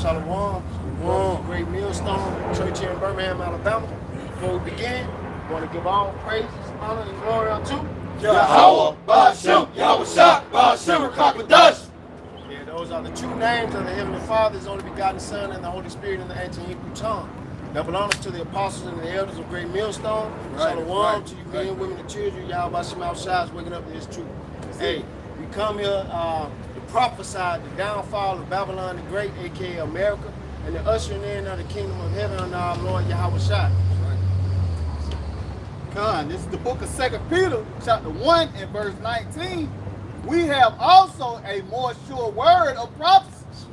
Shalom. Great Millstone Church here in Birmingham, Alabama. Before we begin, we want to give all praises, honor, and glory unto Yahweh, Ba'ashem, Yahushua, Ba'ashem, Rakakadash. Yeah, those are the true names of the Heavenly Father, His only begotten Son, and the Holy Spirit in the ancient Hebrew tongue. Double honors to the apostles and the elders of Great Millstone. Shalom to you men, women, and children. Yahweh Shema Shai is waking up to His truth. Hey, we come here to prophesy the downfall of Babylon the Great, aka America, and the ushering in of the kingdom of heaven under our Lord Yahweh Shai. This is the book of 2 Peter, chapter 1 and verse 19. We have also a more sure word of prophecy.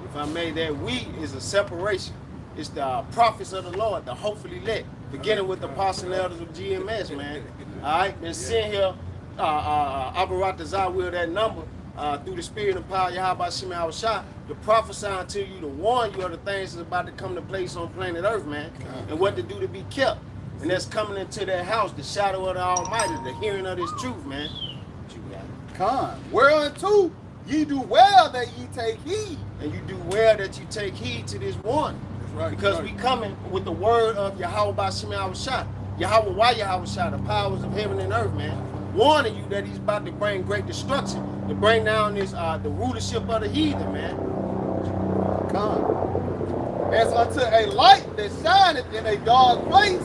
If I may, that we is a separation. It's the prophets of the Lord, the hopefully elect, beginning with the apostles and elders of GMS, man. All right, been sitting here, Abarat will that number, through the spirit and power of Yahweh Shema Shai, to prophesy unto you, to warn you of the things that's about to come to place on planet Earth, man, and what to do to be kept. And that's coming into that house, the shadow of the Almighty, the hearing of this truth, man. What you got? Whereunto ye do well that ye take heed. And you do well that you take heed to this one. Right, because we coming with the word of Yahweh Shema Shai. Yahweh, why Yahweh Shai? The powers of heaven and earth, man. Warning you that he's about to bring great destruction, to bring down this the rulership of the heathen, man. As unto a light that shineth in a dark place,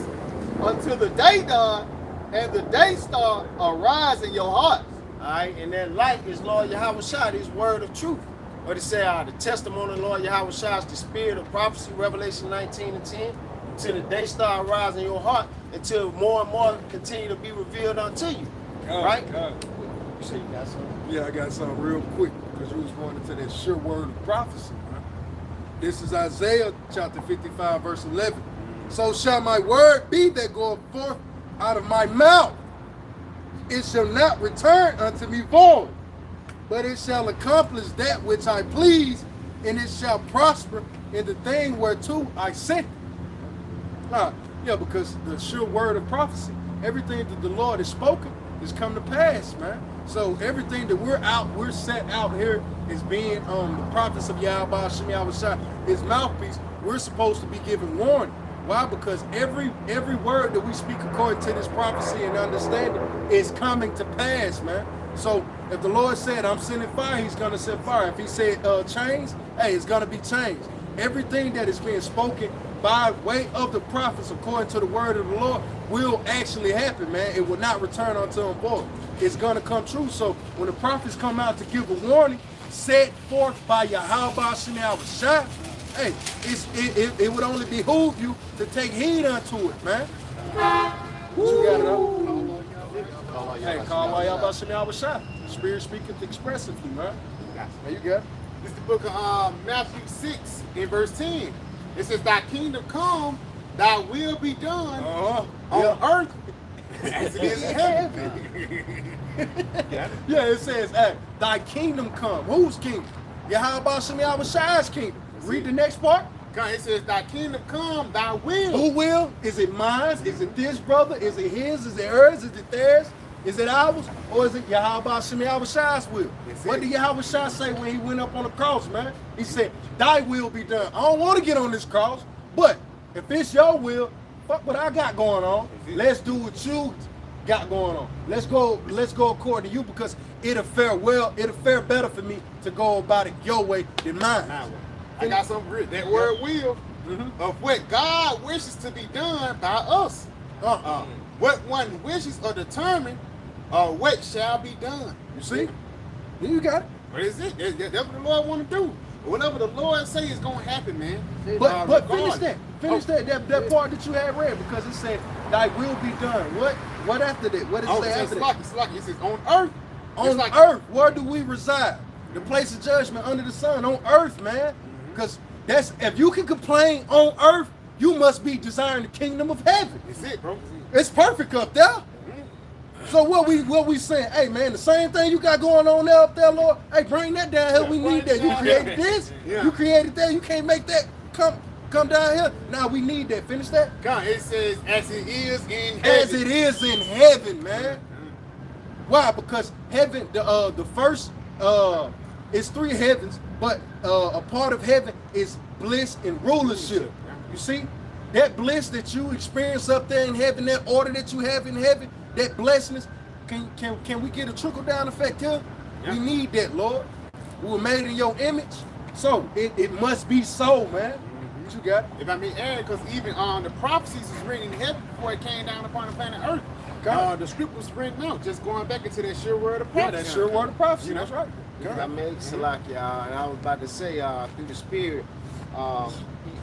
until the day dawn and the day star arise in your hearts. Alright, and that light is Lord Yahweh Shai, his word of truth. What it say, the testimony of Lord Yahweh Shai is the spirit of prophecy, Revelation 19 and 10, until the day star arise in your heart, until more and more continue to be revealed unto you. Right? You say you got something? Yeah, I got something real quick, because you was going into that sure word of prophecy, man. This is Isaiah chapter 55, verse 11. So shall my word be that goeth forth out of my mouth. It shall not return unto me void, but it shall accomplish that which I please, and it shall prosper in the thing whereto I sent it. Yeah, because the sure word of prophecy, everything that the Lord has spoken is come to pass, man. So everything that we're set out here as being the prophets of Yahweh Shema Shai, his mouthpiece. We're supposed to be giving warning. Why? Because every word that we speak according to this prophecy and understanding is coming to pass, man. So if the Lord said, I'm sending fire, he's going to send fire. If he said change, hey, it's going to be changed. Everything that is being spoken by way of the prophets according to the word of the Lord will actually happen, man. It will not return unto him void. It's going to come true. So when the prophets come out to give a warning set forth by Yahweh Shema Shai, hey, it would only behoove you to take heed unto it, man. What you got it up? Hey, call Yahweh Shema Shai. Spirit speaking expressively, man. There you go. This is the book of Matthew 6 in verse 10. It says, thy kingdom come, thy will be done on earth as it is in heaven. Yeah, it says, hey, thy kingdom come. Whose kingdom? Yahweh Shema Shai's kingdom. Read the next part. It says, thy kingdom come, thy will. Who will? Is it mine? Is it this brother? Is it his? Is it hers? Is it theirs? Is it ours? Or is it Yahweh Shema Shai's will? What did Yahweh Shai say when he went up on the cross, man? He said, thy will be done. I don't want to get on this cross, but if it's your will, fuck what I got going on. Let's do what you got going on. Let's go according to you, because it'll fare better for me to go about it your way than mine. I got something written. That word will of what God wishes to be done by us. What one wishes or determine what shall be done. You see? Then you got it. What is it? That's what the Lord want to do. Whatever the Lord say is going to happen, man. But finish that. Finish that part that you had read, because it said, thy will be done. What after that? What is it after that? It says on earth. On earth. Where do we reside? The place of judgment under the sun. On earth, man. Because if you can complain on earth, you must be desiring the kingdom of heaven. That's it, bro. It's perfect up there. So what we saying? Hey, man, the same thing you got going on there up there, Lord. Hey, bring that down here. We need that. You created this. You created that. You can't make that come down here. Now we need that. Finish that. It says, as it is in heaven. As it is in heaven, man. Why? Because heaven, the first it's 3 heavens, but a part of heaven is bliss and rulership. You see, that bliss that you experience up there in heaven, that order that you have in heaven, that blessedness, can we get a trickle down effect here? We need that, Lord. We were made in your image, so it must be so, man. What you got? If I may add, because even the prophecies was written in heaven before it came down upon the planet Earth. The script was written out, just going back into that sure word of prophecy. Yeah, that sure word of prophecy. You know? That's right. If I may, Salakia, and I was about to say, through the Spirit,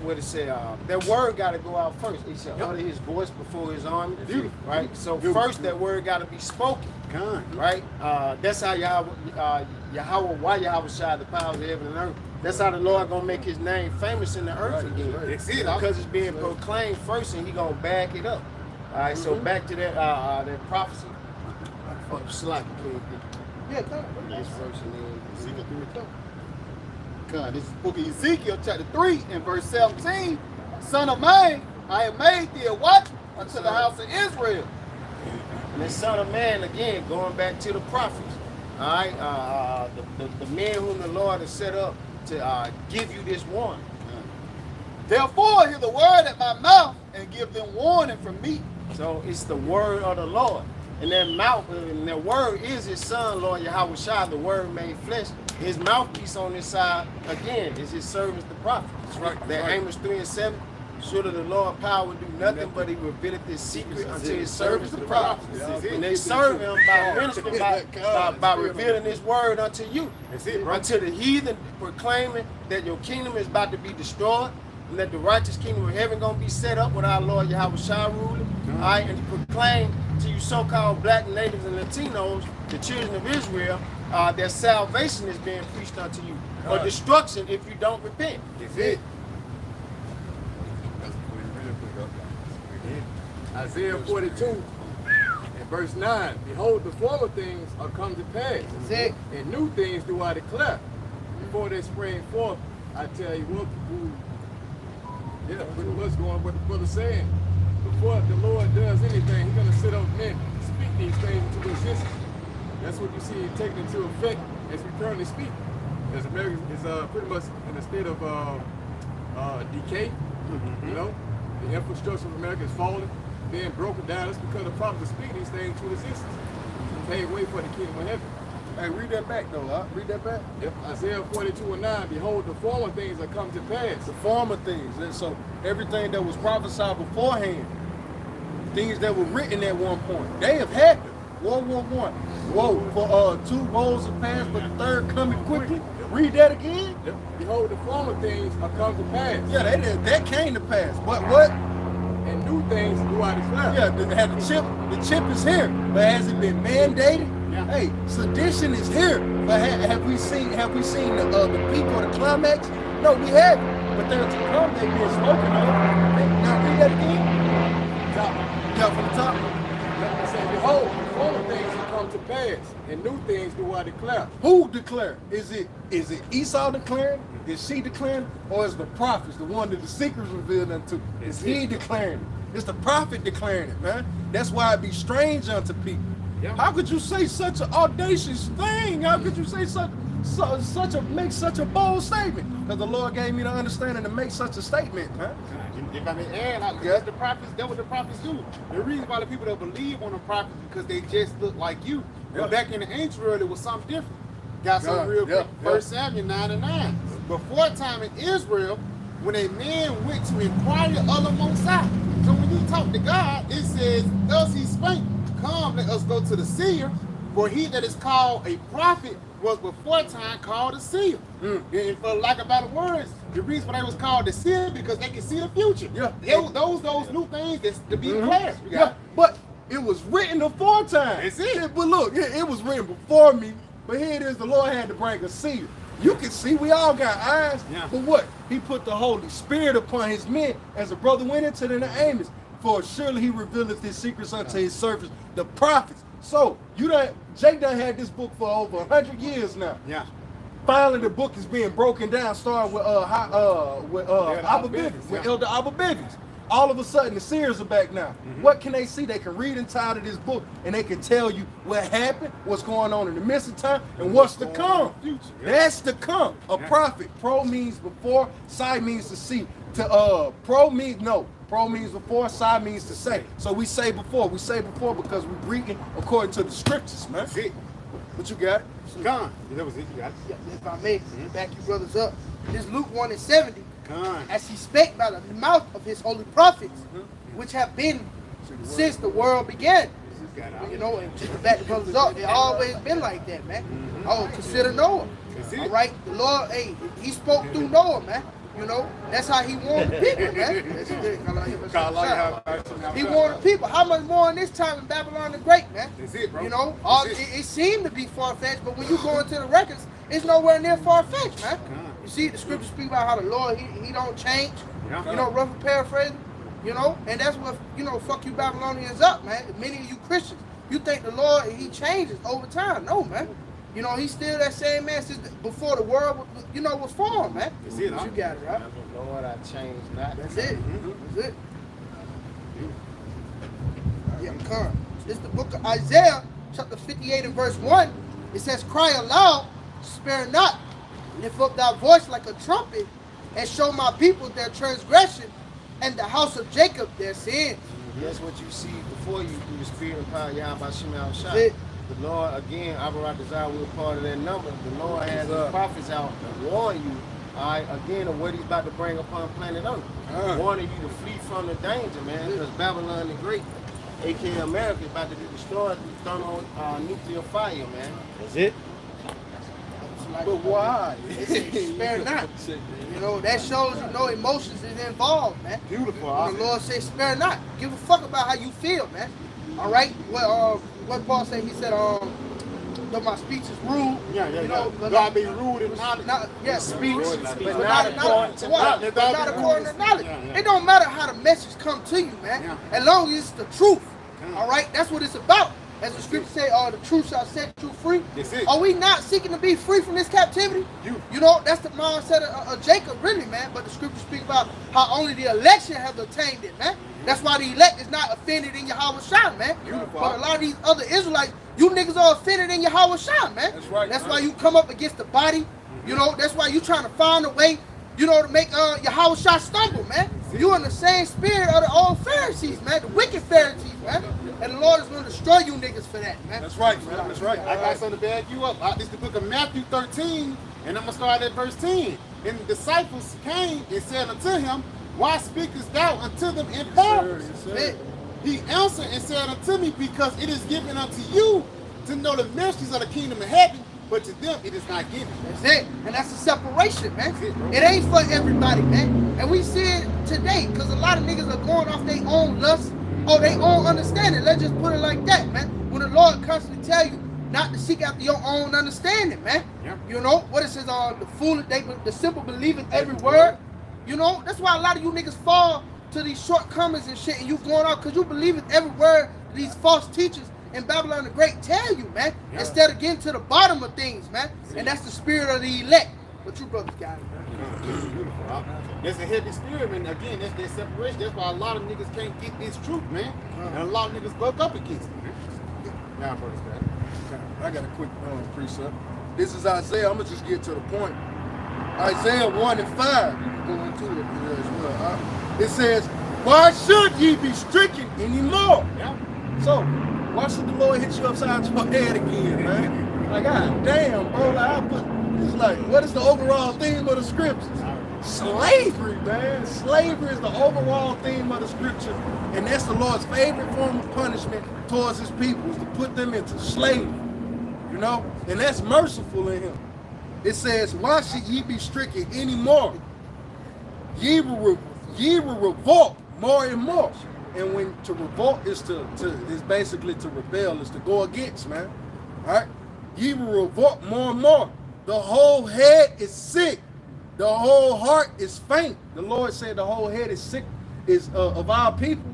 what it said, that word got to go out first. He said, utter his voice before his army. Beautiful. Right? So first that word got to be spoken. Right? That's how why Yahweh shot the powers of heaven and earth. That's how the Lord going to make his name famous in the earth again. That's it. Because it's being proclaimed first and he going to back it up. All right, so back to that prophecy. Salakia, Yeah, this verse and then God, this is the book of Ezekiel, chapter 3, and verse 17. Son of man, I have made thee a what? Unto the house of Israel. And the Son of Man, again, going back to the prophets. All right, the men whom the Lord has set up to give you this warning. Therefore, hear the word at my mouth and give them warning from me. So it's the word of the Lord. And that mouth, and that word is his son, Lord Yahweh Shai, the word made flesh. His mouthpiece on this side, again, is his servants, the prophets. That's right. That Amos 3 and 7, surely the Lord power would do nothing, but he revealeth his secret unto his servants, the prophets. And they serve him by ministering, by revealing his word unto you. Unto the heathen, proclaiming that your kingdom is about to be destroyed, and that the righteous kingdom of heaven going to be set up with our Lord Yahweh Shai ruling. All right, and proclaim to you so-called black natives and Latinos, the children of Israel, that salvation is being preached unto you, or destruction if you don't repent. That's it. Isaiah 42 and verse 9. Behold, the former things are come to pass, and new things do I declare. Before they spring forth, I tell you what, pretty much going what the brother's saying. Before the Lord does anything, he's going to sit up and speak these things into existence. That's what you see taking into effect as we currently speak. As America is pretty much in a state of decay. You know, the infrastructure of America is falling, being broken down. That's because the prophets speak these things into existence. Pave way for the kingdom of heaven. Hey, read that back though, huh? Read that back. Yep. Isaiah 42 and 9. Behold, the former things are come to pass. The former things. And so everything that was prophesied beforehand, things that were written at one point, they have happened. World War I. Whoa, for 2 bowls have passed, but the third coming quickly. Read that again. Yep. Behold, the former things are come to pass. Yeah, that came to pass. But what? And new things do I declare. Yeah, the chip is here, but has it been mandated? Hey, sedition is here, but have we seen the peak or the climax? No, we haven't. But they're to come, they've been spoken of. Now read that again. Top. Yeah, from the top. Let me say, behold, the former things have come to pass, and new things do I declare. Who declared? Is it Esau declaring? Is she declaring? Or is the prophets, the one that the secrets revealed unto? Is he declaring it? It's the prophet declaring it, man. That's why it be strange unto people. Yep. How could you say such an audacious thing? How could you say make such a bold statement? Because the Lord gave me the understanding to make such a statement, man. If I may add, that's the prophets, that's what the prophets do. The reason why the people that believe on the prophets because they just look like you. But back in the ancient world, it was something different. Got some real quick. 1 Samuel 9 and 9. Before time in Israel, when a man went to inquire of the Most High. So when you talk to God, it says, thus he spake, come, let us go to the seer, for he that is called a prophet was before time called a seer. And for lack of better words, the reason why they was called the seer because they can see the future. Those new things that's to be declared. But it was written aforetime. That's it. But look, it was written before me. But here it is, the Lord had to bring a seer. You can see, we all got eyes. But what? He put the Holy Spirit upon his men as a brother went into the Amos. For surely he revealeth his secrets unto his servants, the prophets. So Jake done had this book for over 100 years now. Finally, the book is being broken down, starting with Elder Abba Bivens. all of a sudden the seers are back now. What can they see? They can read inside of this book and they can tell you what happened, what's going on in the midst of time, and what's to come. That's to come. A prophet. Pro means before, psi means to see. Pro means before, psi means to say. So we say before. We say before because we're reading according to the scriptures, man. That's it. What you got? Gone. That was it. You got it. Yeah, if I may, back you brothers up. This Luke 1:70, Gone. as he spake by the mouth of his holy prophets, which have been since the world began. You know, and just to back the brothers up, it always been like that, man. Oh, consider Noah. All right, the Lord, hey, he spoke through Noah, man. You know, that's how he warned the people, man. That's it. He warned the people. How much more in this time in Babylon the Great, man? That's it, bro. You know, That's it seemed to be far-fetched, but when you go into the records, it's nowhere near far-fetched, man. You see, the scriptures speak about how the Lord, he don't change. Yeah. You know, rough paraphrasing. You know, and that's what, you know, fuck you Babylonians up, man. Many of you Christians, you think the Lord, he changes over time. No, man. You know, he's still that same man since before the world, you know, was formed, man. That's it, But huh? you got it, right? Lord, I changed not. That's it. That's it. Yeah, come. It's the book of Isaiah, chapter 58 and verse 1. It says, cry aloud, spare not, lift up thy voice like a trumpet, and show my people their transgression, and the house of Jacob their sins. That's what you see before you through the spirit of power, Yahweh Shemel That's Shai. it. The Lord, again, Abarat Desire, we're part of that number. The Lord has the prophets out to warn you, all right, again, of what he's about to bring upon planet Earth. Warning you to flee from the danger, man, because Babylon the Great, a.k.a. America, is about to be destroyed through thermonuclear fire, man. That's it. But why? Spare not. You know, that shows, you know, emotions is involved, man. Beautiful. When the Lord says spare not, give a fuck about how you feel, man. All right? Well, what Paul said, he said, though my speech is rude. Yeah. You know, but God be rude and knowledge. Yes, speech, but not according to knowledge. But not according to knowledge. Yeah. It don't matter how the message come to you, man. Yeah. As long as it's the truth. Yeah. All right? That's what it's about. As the scripture say, the truth shall set you free. That's it. Are we not seeking to be free from this captivity? You know, that's the mindset of Jacob, really, man. But the scripture speak about how only the election have attained it, man. That's why the elect is not offended in Yahweh Shai, man. Beautiful. But a lot of these other Israelites, you niggas are offended in Yahweh Shai, man. That's right. That's why you come up against the body. You know, that's why you trying to find a way, you know, to make Yahweh Shai stumble, man. You in the same spirit of the old Pharisees, man. The wicked Pharisees, man. And the Lord is going to destroy you niggas for that, man. That's right, man. That's right. I got something to back you up. This is the book of Matthew 13, and I'm going to start at verse 10. And the disciples came and said unto him, why speakest thou unto them in parables? He answered and said unto me, because it is given unto you to know the mysteries of the kingdom of heaven, but to them it is not given. That's it. And that's the separation, man. That's it, bro. It ain't for everybody, man. And we see it today, because a lot of niggas are going off their own lust or their own understanding. Let's just put it like that, man. When the Lord constantly tell you not to seek after your own understanding, man. Yeah. You know, what it says, the simple believe in every word. You know, that's why a lot of you niggas fall to these shortcomings and shit, and you going out because you believe in every word these false teachers in Babylon the Great tell you, man. Yeah. Instead of getting to the bottom of things, man. And that's the spirit of the elect. But you brothers got it, man. Beautiful. There's a heavy spirit, and again, that's their separation. That's why a lot of niggas can't get this truth, man. And a lot of niggas buck up against it, man. Now, brothers, got it. I got a quick precept. This is Isaiah. I'm going to just get to the point. Isaiah 1 and 5. You can go into it as well. It says, why should ye be stricken anymore? Yeah. So, why should the Lord hit you upside your head again, man? Like, god damn, bro. It's like, what is the overall theme of the scriptures? Slavery, man. Slavery is the overall theme of the scripture. And that's the Lord's favorite form of punishment towards his people, is to put them into slavery. You know? And that's merciful in him. It says, why should ye be stricken anymore? Ye will revolt more and more. And when to revolt is is basically to rebel, is to go against, man. All right? Ye will revolt more and more. The whole head is sick. The whole heart is faint. The Lord said the whole head is sick, is of our people.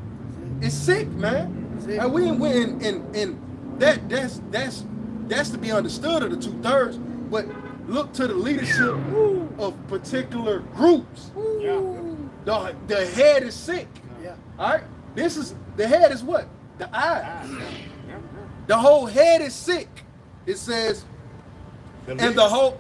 It's sick, man. And that's to be understood of the 2/3. But look to the leadership of particular groups. Yeah. The head is sick. Yeah. All right, this is the head is what? The eye. The whole head is sick. It says, and the whole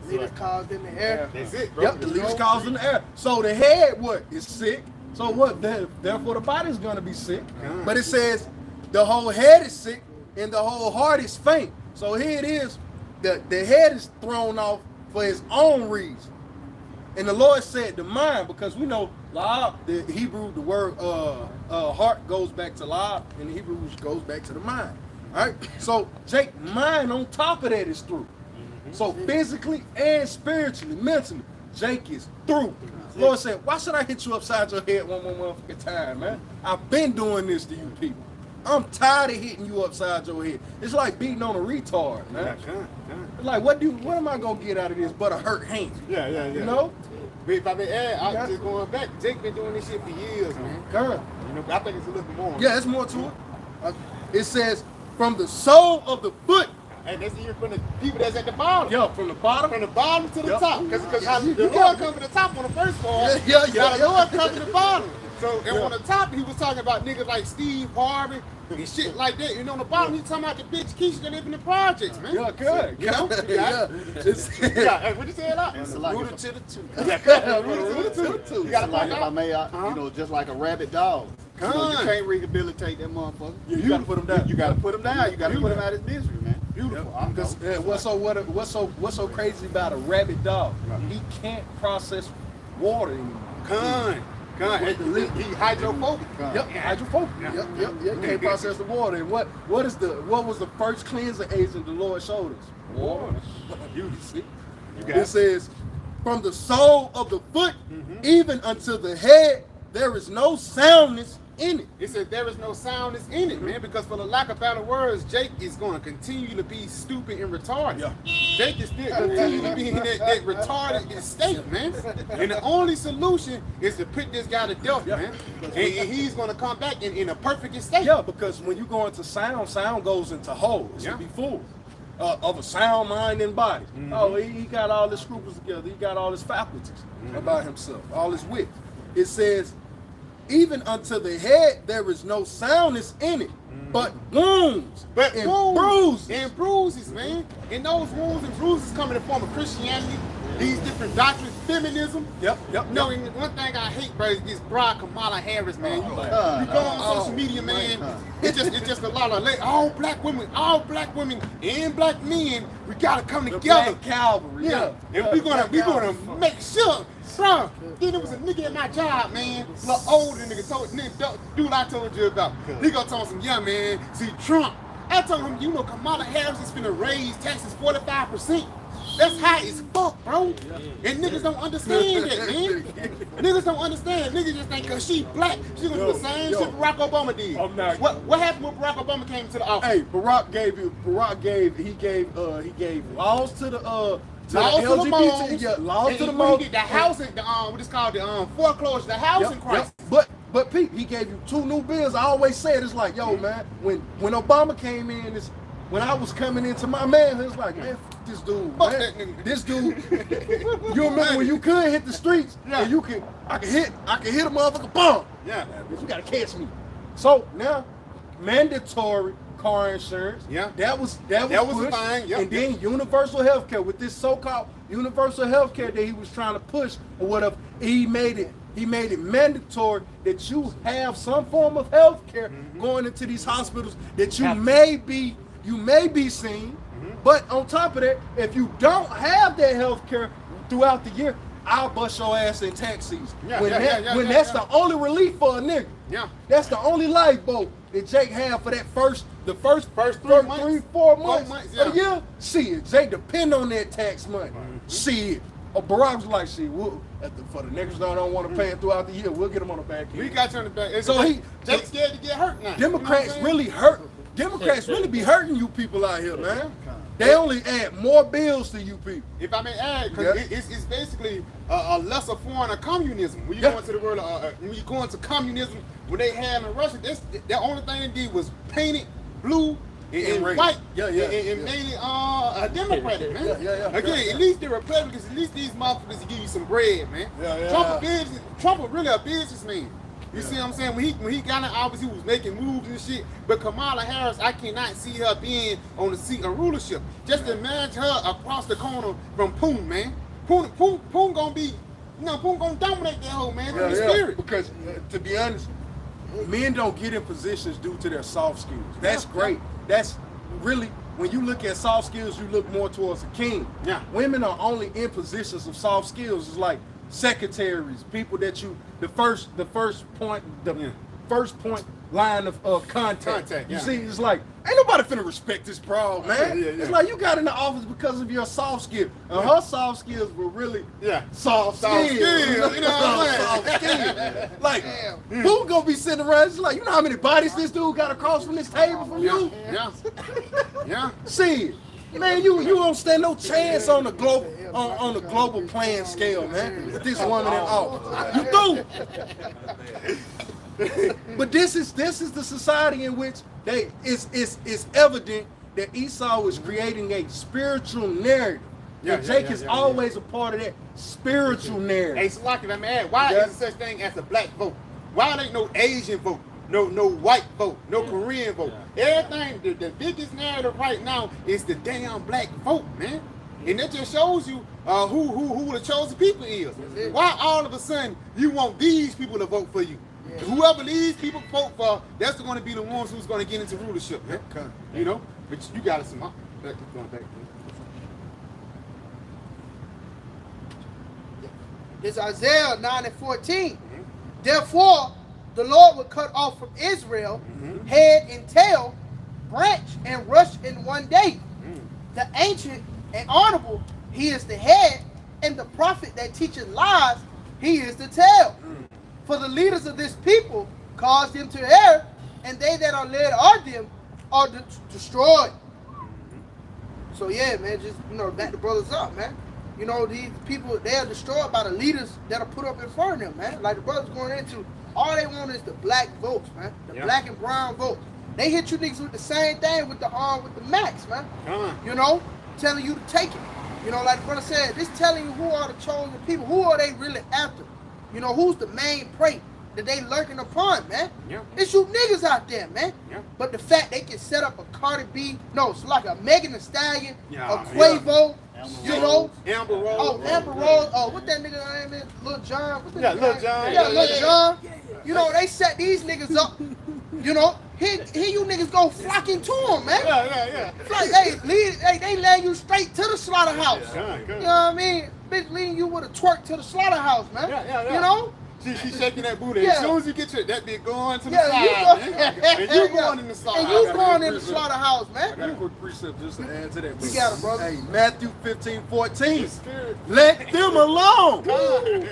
Leaders caused in the air. That's it, bro. yep, the least caused in the air. So the head what is sick. So what? Therefore the body's gonna be sick. But it says the whole head is sick and the whole heart is faint. So here it is. The head is thrown off for his own reason. And the Lord said the mind, because we know the Hebrew, the word heart goes back to lab, and the Hebrew goes back to the mind. All right. So Jake, mind on top of that is through. So physically and spiritually, mentally, Jake is through. The Lord said, why should I hit you upside your head one more motherfucking time, man? I've been doing this to you people. I'm tired of hitting you upside your head. It's like beating on a retard, man. It's like, what am I gonna get out of this but a hurt hand? Yeah. You know? But if I may add, I'm just going back. Jake been doing this shit for years, man. Correct. You know, I think it's a little bit more. Yeah, there's more to it. It says, from the sole of the foot. And that's even from the people that's at the bottom. Yeah, from the bottom. From the bottom to the Yep. top. Because the Yeah. Lord comes from the top on the first part. Yeah. The Lord comes from the bottom. So, and on the top, he was talking about niggas like Steve Harvey and shit like that. And on the bottom, he's talking about the bitch Keisha that live in the projects, man. Yeah, good. You know? Yeah. Yeah, what you say a lot? It's like Rooted to the two. Rooted to the two. You It's gotta like, find if I out. may, you know, just like a rabid dog. You know, you Come. can't rehabilitate that motherfucker. You gotta put him down. You gotta put him down. You gotta put him out of his misery, man. Beautiful. Because what's so crazy about a rabid dog? He can't process water anymore. Con. He hydrophobic. Yep, hydrophobic. Yep. You can't process the water. And what was the first cleansing agent the Lord showed us? Water. You see? It says, from the sole of the foot even unto the head, there is no soundness in it. It says there is no soundness in it, man, because for the lack of better words, Jake is going to continue to be stupid and retarded. Yeah. Jake is still continue to be in that retarded state, man. And the only solution is to put this guy to death, man. And he's going to come back in a perfect state. Yeah, because when you go into sound goes into whole. It should be full of a sound mind and body. Oh, he got all his scruples together. He got all his faculties about himself, all his wit. It says, even unto the head there is no soundness in it, but wounds and bruises. And bruises, man. And those wounds and bruises come in the form of Christianity, these different doctrines, feminism. Yep. No, and one thing I hate, bro, is this broad Kamala Harris, man. You go on social media, man. It's just a lot of all black women and black men. We gotta come The together. Black Calvary. Yeah, and we're gonna make sure, bro. Then there was a nigga at my job, man, a little older nigga, dude I told you about. Nigga told him, yeah, man, see Trump. I told him, you know, Kamala Harris is finna raise taxes 45%. That's high as fuck, bro. And niggas don't understand that, man. Niggas don't understand. Niggas just think cause she black, she gonna do the same shit Barack Obama did. I'm not- What happened when Barack Obama came to the office? He gave laws to the Laws to the LGBT, moms. yeah, laws to the He moms. did the housing, what is called the foreclosure, the housing crisis. But Pete, he gave you 2 new bills. I always said it's like, yo, man, when Obama came in, when I was coming into my manhood, it's like, man, fuck this dude, Fuck man. that nigga. This dude. You remember when you could hit the streets and I could hit a motherfucker bomb. Yeah. Bitch, you gotta catch me. So now, mandatory car insurance. Yeah. That was That was pushed. a thing, yep, And then universal health care with this so-called universal health care that he was trying to push or whatever. He made it mandatory that you have some form of health care going into these hospitals that you may be seen. But on top of that, if you don't have that health care throughout the year, I'll bust your ass in tax season. When that's the only relief for a nigga. Yeah. That's the only lifeboat that Jake had for that first 3 months. 4 months Yeah. of the year. Shit, Jake depend on that tax money. Shit. Barack was like, shit, for the niggas that don't want to pay it throughout the year, we'll get them on the back end. We got you on the back. So Jake's scared to get hurt now. Democrats You know what I'm saying? really hurt. Democrats really be hurting you people out here, man. They only add more bills to you people. If I may add, because it's basically a lesser form of communism. When you go into the world, when you go into communism, when they had in Russia, the only thing they did was paint it blue and white, and made it a Democratic, man. Again, at least the Republicans, at least these motherfuckers give you some bread, man. Trump really a businessman. You see what I'm saying? When he got in office, he was making moves and shit. But Kamala Harris, I cannot see her being on the seat of rulership. Just imagine her across the corner from Poon, man. Poon gonna be, Poon gonna dominate that whole man. Yeah, In the yeah. spirit. Because to be honest, men don't get in positions due to their soft skills. That's great. That's really, when you look at soft skills, you look more towards a king. Yeah. Women are only in positions of soft skills. It's like secretaries, people that you, the first point line of contact. Yeah. You see, it's like, ain't nobody finna respect this broad, man. Yeah. It's like you got in the office because of your soft skills. And her soft skills were really soft Soft skills. skills, you know what I'm Soft skills. Like, who gonna be sitting around? It's like, you know how many bodies this dude got across from this table from you? Yeah. See, man, you don't stand no chance on the global on the global playing scale, man. With this woman in office, you do. But this is the society in which it's evident that Esau is creating a spiritual narrative. And Jake is always a part of that spiritual narrative. Hey, Salaki, let me add, why is there such thing as a black vote? Why ain't no Asian vote? No white vote, no Korean vote. Everything, the biggest narrative right now is the damn black vote, man. And that just shows you who the chosen people is. Why all of a sudden you want these people to vote for you? Whoever these people vote for, that's going to be the ones who's going to get into rulership, man. You know, but you got to some. Going back. It's Isaiah 9:14. Therefore, the Lord will cut off from Israel head and tail, branch and rush in one day. The ancient and honorable, he is the head, and the prophet that teaches lies, he is the tail. For the leaders of this people cause them to err, and they that are led of them are destroyed. So yeah, man, just back the brothers up, man. These people, they are destroyed by the leaders that are put up in front of them, man. Like the brothers going into, all they want is the black votes, man. The black and brown votes. They hit you niggas with the same thing with the max, man. Telling you to take it. Like the brother said, this telling you who are the chosen people, who are they really after. Who's the main prey that they lurking upon, man? It's you niggas out there, man. But the fact they can set up a Cardi B, it's like a Megan Thee Stallion, a Quavo, Amber Rose. Oh, Amber Rose. Oh, what that nigga name is? Lil Jon. Lil Jon. Yeah, Lil Jon. They set these niggas up. Here you niggas go flocking to them, man. Yeah. Like, they lay you straight to the slaughterhouse. Good. You know what I mean? Bitch leading you with a twerk to the slaughterhouse, man. Yeah. She's shaking that booty. As soon as you get that bitch going to the side, and you going in the slaughterhouse. And you going in the slaughterhouse, man. I got a quick precept just to add to that. You got it, brother. Hey, Matthew 15:14. Let them alone.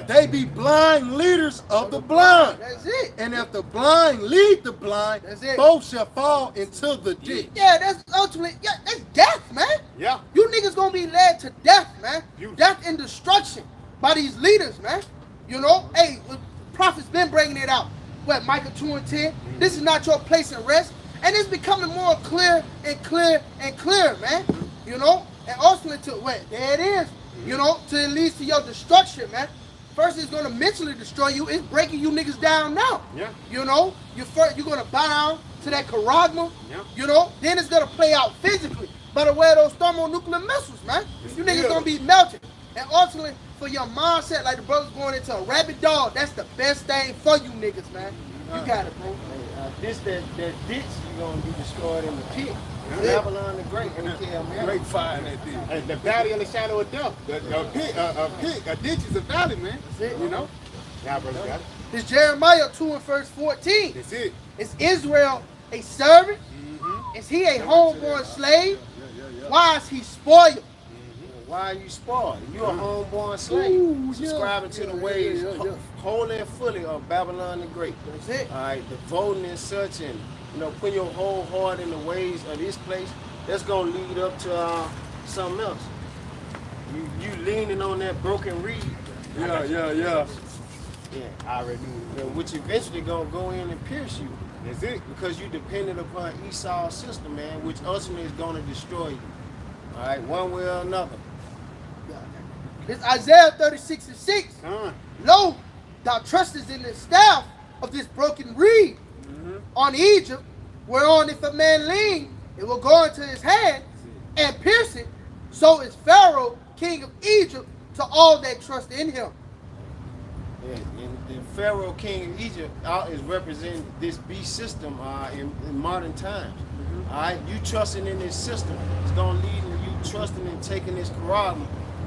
They be blind leaders of the blind. That's it. And if the blind lead the blind, both shall fall into the ditch. Yeah, that's ultimately, that's death, man. Yeah. You niggas gonna be led to death, man. Death and destruction by these leaders, man. Hey, prophets been bringing it out. What, Micah 2:10? This is not your place and rest. And it's becoming more clear and clear and clear, man. And ultimately there it is. Till it leads to your destruction, man. First it's gonna mentally destroy you. It's breaking you niggas down now. Yeah. You're gonna bow down to that charagma. Yeah. Then it's gonna play out physically by the way of those thermonuclear missiles, man. You niggas gonna be melted. And ultimately, for your mindset, like the brothers going into a rabid dog, that's the best thing for you niggas, man. You got it, bro. That ditch you gonna be destroyed in the pit. Babylon the Great, Great fire in that ditch. And the valley of the shadow of death. A ditch is a valley, man. That's it. Yeah, brother, got it. It's Jeremiah 2 and verse 14. That's it. Is Israel a servant? Is he a homeborn slave? Why is he spoiled? Why are you spoiled? You're a homeborn slave, subscribing to the ways wholly and fully of Babylon the Great. That's it. All right, the voting and such, and putting your whole heart in the ways of this place. That's gonna lead up to something else. You leaning on that broken reed. Yeah. Yeah, I already knew. Which eventually gonna go in and pierce you. That's it. Because you depended upon Esau's system, man, which ultimately is gonna destroy you. All right, one way or another. It's Isaiah 36 and 6. Lo, thou trustest in the staff, of this broken reed on Egypt, whereon if a man lean, it will go into his hand and pierce it. So is Pharaoh, king of Egypt, to all that trust in him. Yeah, and Pharaoh, king of Egypt, is representing this beast system in modern times. All right, you trusting in this system is gonna lead to you trusting and taking this Quran,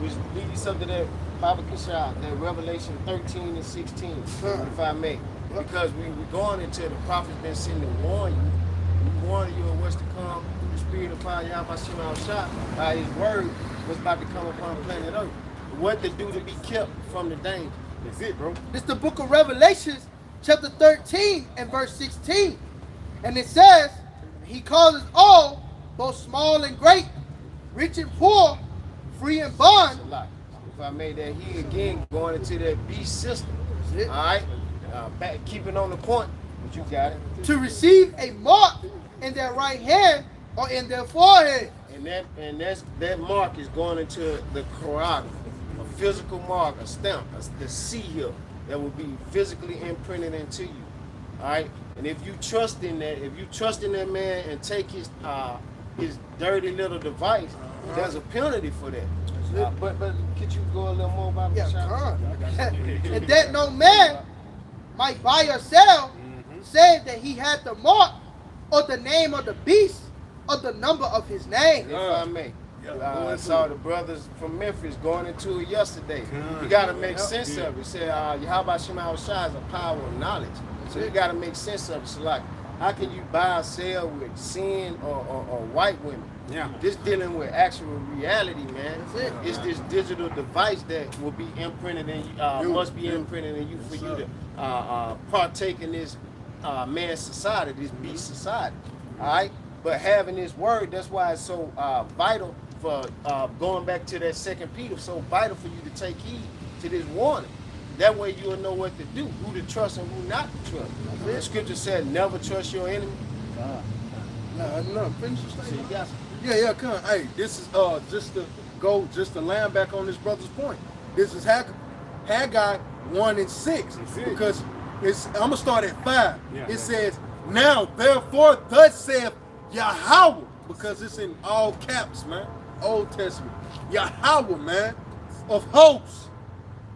which leads up to that Baba Kishah, that Revelation 13 and 16, if I may. Because we're going into the prophet's been sent to warn you. We warn you of what's to come through the spirit of fire, Yahweh Shah, by his word, what's about to come upon planet Earth. What to do to be kept from the danger. That's it, bro. It's the book of Revelations, chapter 13 and verse 16. And it says, he causes all, both small and great, rich and poor, free and bond. If I made that, he again going into that beast system. All right, back keeping on the point, but you got it. To receive a mark in their right hand or in their forehead. And that mark is going into the Quran, a physical mark, a stamp, the seal that will be physically imprinted into you. All right, and if you trust in that, if you trust in that man and take his dirty little device, there's a penalty for that. But could you go a little more about Yeah, the and that no man might buy or sell, save that he had the mark or the name of the beast or the number of his name. If I may. I saw the brothers from Memphis going into it yesterday. You got to make sense of it. He said, how about Shema Shah is a power of knowledge. So you got to make sense of it. So like, how can you buy or sell with sin or white women? Yeah. This dealing with actual reality, man. It's this digital device that will be imprinted in you, must be imprinted in you for you to partake in this man society, this beast society. All right? But having this word, that's why it's so vital for going back to that 2 Peter, so vital for you to take heed to this warning. That way you'll know what to do, who to trust and who not to trust. The scripture said, never trust your enemy. No, finish the So you statement. got Yeah, come on. Hey, this is just to land back on this brother's point. This is Haggai 1 and 6. Because I'm gonna start at 5. It says, now therefore thus saith Yahweh, because it's in all caps, man. Old Testament. Yahweh, man, of hosts.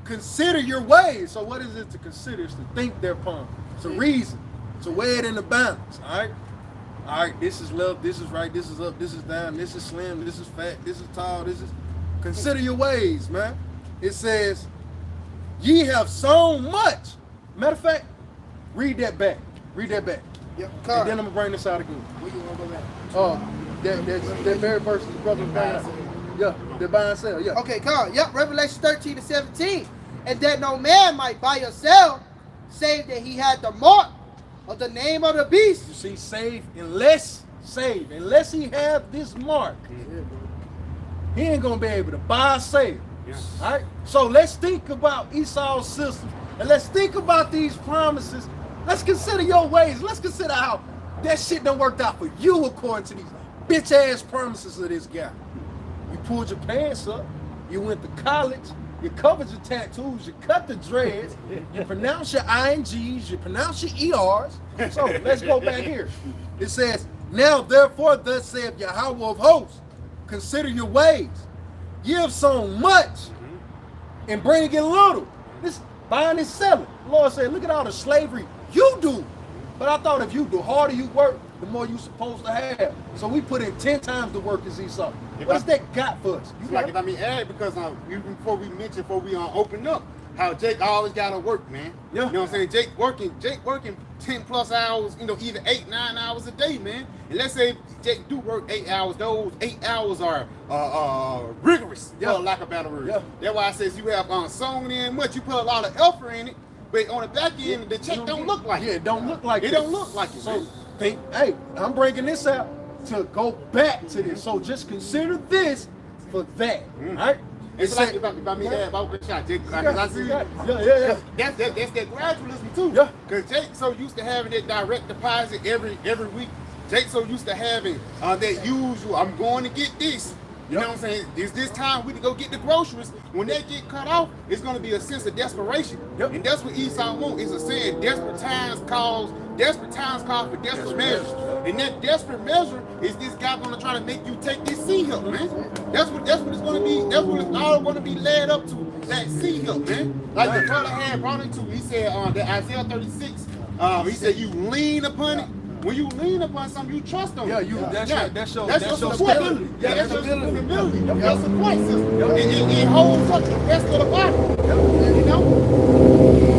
Consider your ways. So what is it to consider? It's to think thereupon. It's a reason. It's a weigh it in the balance. All right, this is love, this is right, this is up, this is down, this is slim, this is fat, this is tall, this is... Consider your ways, man. It says, ye have sown much. Matter of fact, read that back. Read that back. Yep, And then I'm going to bring this out again. Where you want to go back? That very verse the brother was bringing out. Yeah, the buy and sell, yeah. Okay, come on. Yep, Revelation 13 and 17. And that no man might buy or sell, save that he had the mark of the name of the beast. You see, save, unless he have this mark, he ain't going to be able to buy or sell. All right? So let's think about Esau's system, and let's think about these promises. Let's consider your ways. Let's consider how that shit done worked out for you according to these bitch-ass promises of this guy. You pulled your pants up. You went to college. You covered your tattoos. You cut the dreads. You pronounce your INGs. You pronounce your ERs. So let's go back here. It says, now therefore thus saith Yahweh of hosts, consider your ways. Ye have sown much and bring in little. This buying and selling. The Lord said, look at all the slavery you do. But I thought if you the harder you work, the more you supposed to have. So we put in 10 times the work as Esau. What does that got for us? It's like if I mean add because before we open up, how Jake always gotta work, man. Yeah. You know what I'm saying? Jake working 10 plus hours, either 8, 9 hours a day, man. And let's say Jake do work 8 hours, those 8 hours are rigorous, for lack of better word. Yeah. That's why I says you have sewn in much, you put a lot of effort in it, but on the back end, the check don't look like it. Yeah, it don't look like it. Don't look like it. So Man. think, hey, I'm breaking this out to go back to this. So just consider this for that. All right? It's like if I mean that about the shot, Jake, because I see Yeah. that's that gradualism too. Yeah. Because Jake so used to having that direct deposit every week. Jake so used to having that usual. I'm going to get this. You know what I'm saying? Is this time we can go get the groceries? When they get cut off, it's going to be a sense of desperation. Yep. And that's what Esau wants. Is a saying, desperate times call for desperate measures. And that desperate measure is this guy going to try to make you take this sea help, man. That's what it's going to be. That's what it's all going to be led up to. That sea help, man. Like the brother had brought it to. He said that Isaiah 36. He said you lean upon it. When you lean upon something, you trust on it. That's your support. stability. Yeah, that's your stability. Your support system. It holds up the rest of the body. You know?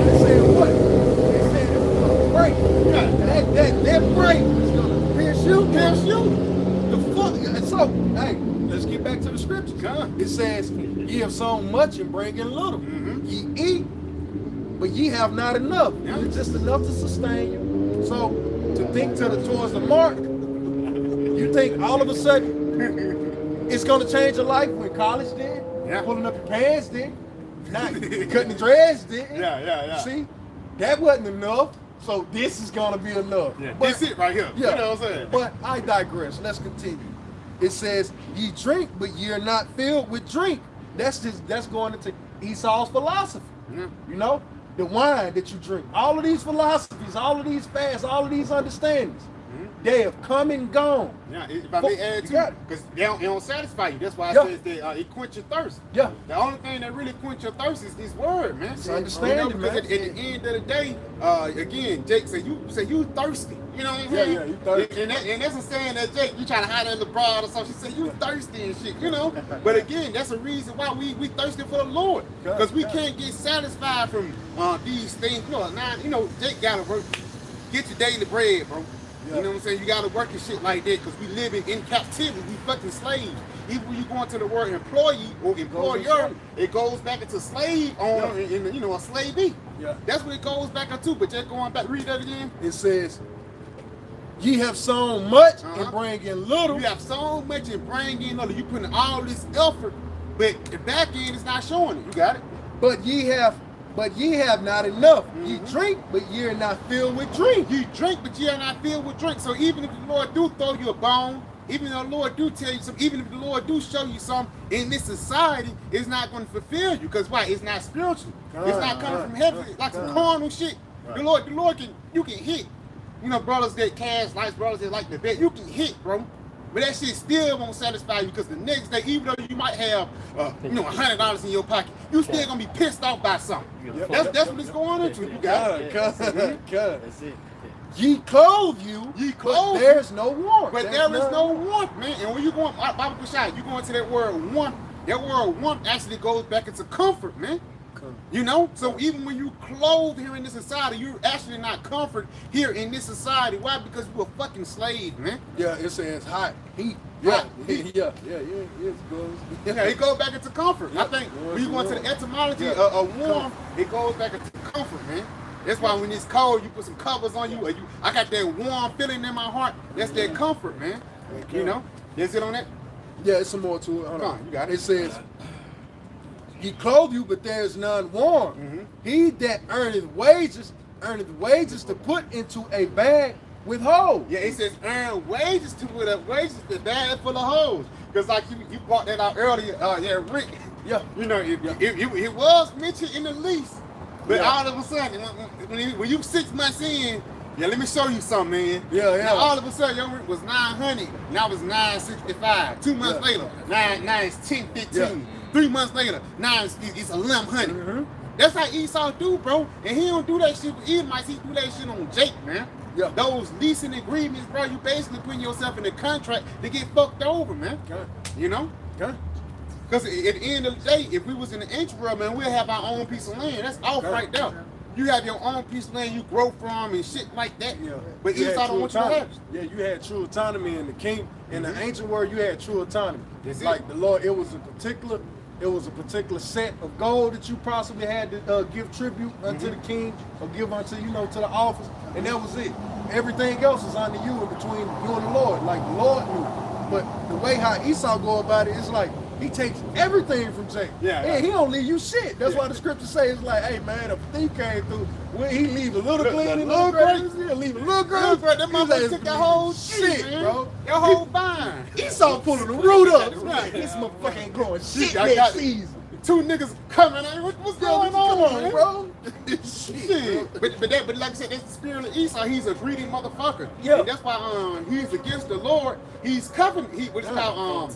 They said what? They said it was gonna break. That break is gonna pierce you. The fuck. And so, hey, let's get back to the scriptures. It says, ye have sown much and bring in little. Ye eat, but ye have not enough. It's just enough to sustain you. So to think towards the mark, you think all of a sudden it's gonna change your life when college did, pulling up your pants did, not cutting the dreads did. Yeah. See, that wasn't enough. So this is gonna be enough. Yeah, But- that's it right here. Yeah. You know what I'm saying? But I digress. Let's continue. It says, ye drink, but ye are not filled with drink. That's going into Esau's philosophy. You know, the wine that you drink. All of these philosophies, all of these fasts, all of these understandings, they have come and gone. Yeah, if I may add You to got it, it. because they don't satisfy you. That's why I says that it quench your thirst. Yeah. The only thing that really quench your thirst is this word, man. It's understanding, because man. at the end of the day, again, Jake say you thirsty. You know what I'm saying? Yeah, you thirsty. And that's a saying that Jake, you trying to hide at LeBron or something. She said you thirsty and shit. You know. But again, that's a reason why we thirsty for the Lord, because we can't get satisfied from these things. Jake gotta work. Get your daily bread, bro. Yeah. You know what I'm saying? You gotta work and shit like that, because we live in captivity. We fucking slaves. Even when you go into the word employee or employer, it goes back into slave owner and a slavey. Yeah. That's what it goes back into. But just going back, read that again. It says, ye have sown much and bring in little. You have so much and bring in other. You putting all this effort, but the back end is not showing it. You got it? But ye have not enough. Ye drink, but ye are not filled with drink. You drink, but you are not filled with drink. So even if the Lord do throw you a bone, even if the Lord do tell you something, even if the Lord do show you something in this society, it's not going to fulfill you. Because why? It's not spiritual. It's not coming from heaven. It's like some carnal shit. The Lord you can hit. Brothers that cast lights, brothers that like the bet, you can hit, bro. But that shit still won't satisfy you, because the next day, even though you might have, $100 in your pocket, you still gonna be pissed off by something. That's what it's going into. You got it. That's it. Ye clothe you, but there's no warmth. But there is no warmth, man. And when you go, Bible Bashai, you go into that word warmth. That word warmth actually goes back into comfort, man. So even when you clothe here in this society, you're actually not comfort here in this society. Why? Because you're a fucking slave, man. Yeah, it says hot, heat. Hot, It goes. Yeah, it goes back into comfort. I think when you go into the etymology of warm, it goes back into comfort, man. That's why when it's cold, you put some covers on you. I got that warm feeling in my heart. That's that comfort, man. Is it on that? Yeah, it's some more to it. Hold on. You got it. It says, ye clothe you, but there is none warm. He that earneth wages to put into a bag with holes. Yeah, it says earn wages to put up wages the bag full of holes. Because like you brought that out earlier, Rick. Yeah. It was mentioned in the lease, but all of a sudden, when you 6 months in, let me show you something, man. Now all of a sudden, your rent was $900, now it's $965. 2 months later, now it's $1015. Yeah. 3 months later, now it's $1100. That's how Esau do, bro. And he don't do that shit with Edomites. He do that shit on Jake, man. Yeah. Those leasing agreements, bro, you basically putting yourself in a contract to get fucked over, man. Okay. Because at the end of the day, if we was in the ancient world, man, we'll have our own piece of land. That's off right there. You have your own piece of land you grow from and shit like that. Yeah. But Esau don't want you to have it. Yeah, you had true autonomy in the king. In the ancient world, you had true autonomy. That's like it. the Lord, it was a particular set of gold that you possibly had to give tribute unto the king or give unto, to the office, and that was it. Everything else is under you, in between you and the Lord, like the Lord knew. But the way how Esau go about it is like, He takes everything from Jacob. Yeah. He don't leave you shit. That's why the scripture says, like, hey, man, if a thief came through, when he leave a little clean, a little great, he'll leave a little great. That motherfucker took that whole shit, man. bro. That whole vine. Esau pulling the root up. Right. This motherfucker ain't growing shit I got next season. Two niggas coming. What's going on, man? bro? Shit. But like I said, that's the spirit of Esau. He's a greedy motherfucker. Yeah. And that's why he's against the Lord. He's covenant. What's called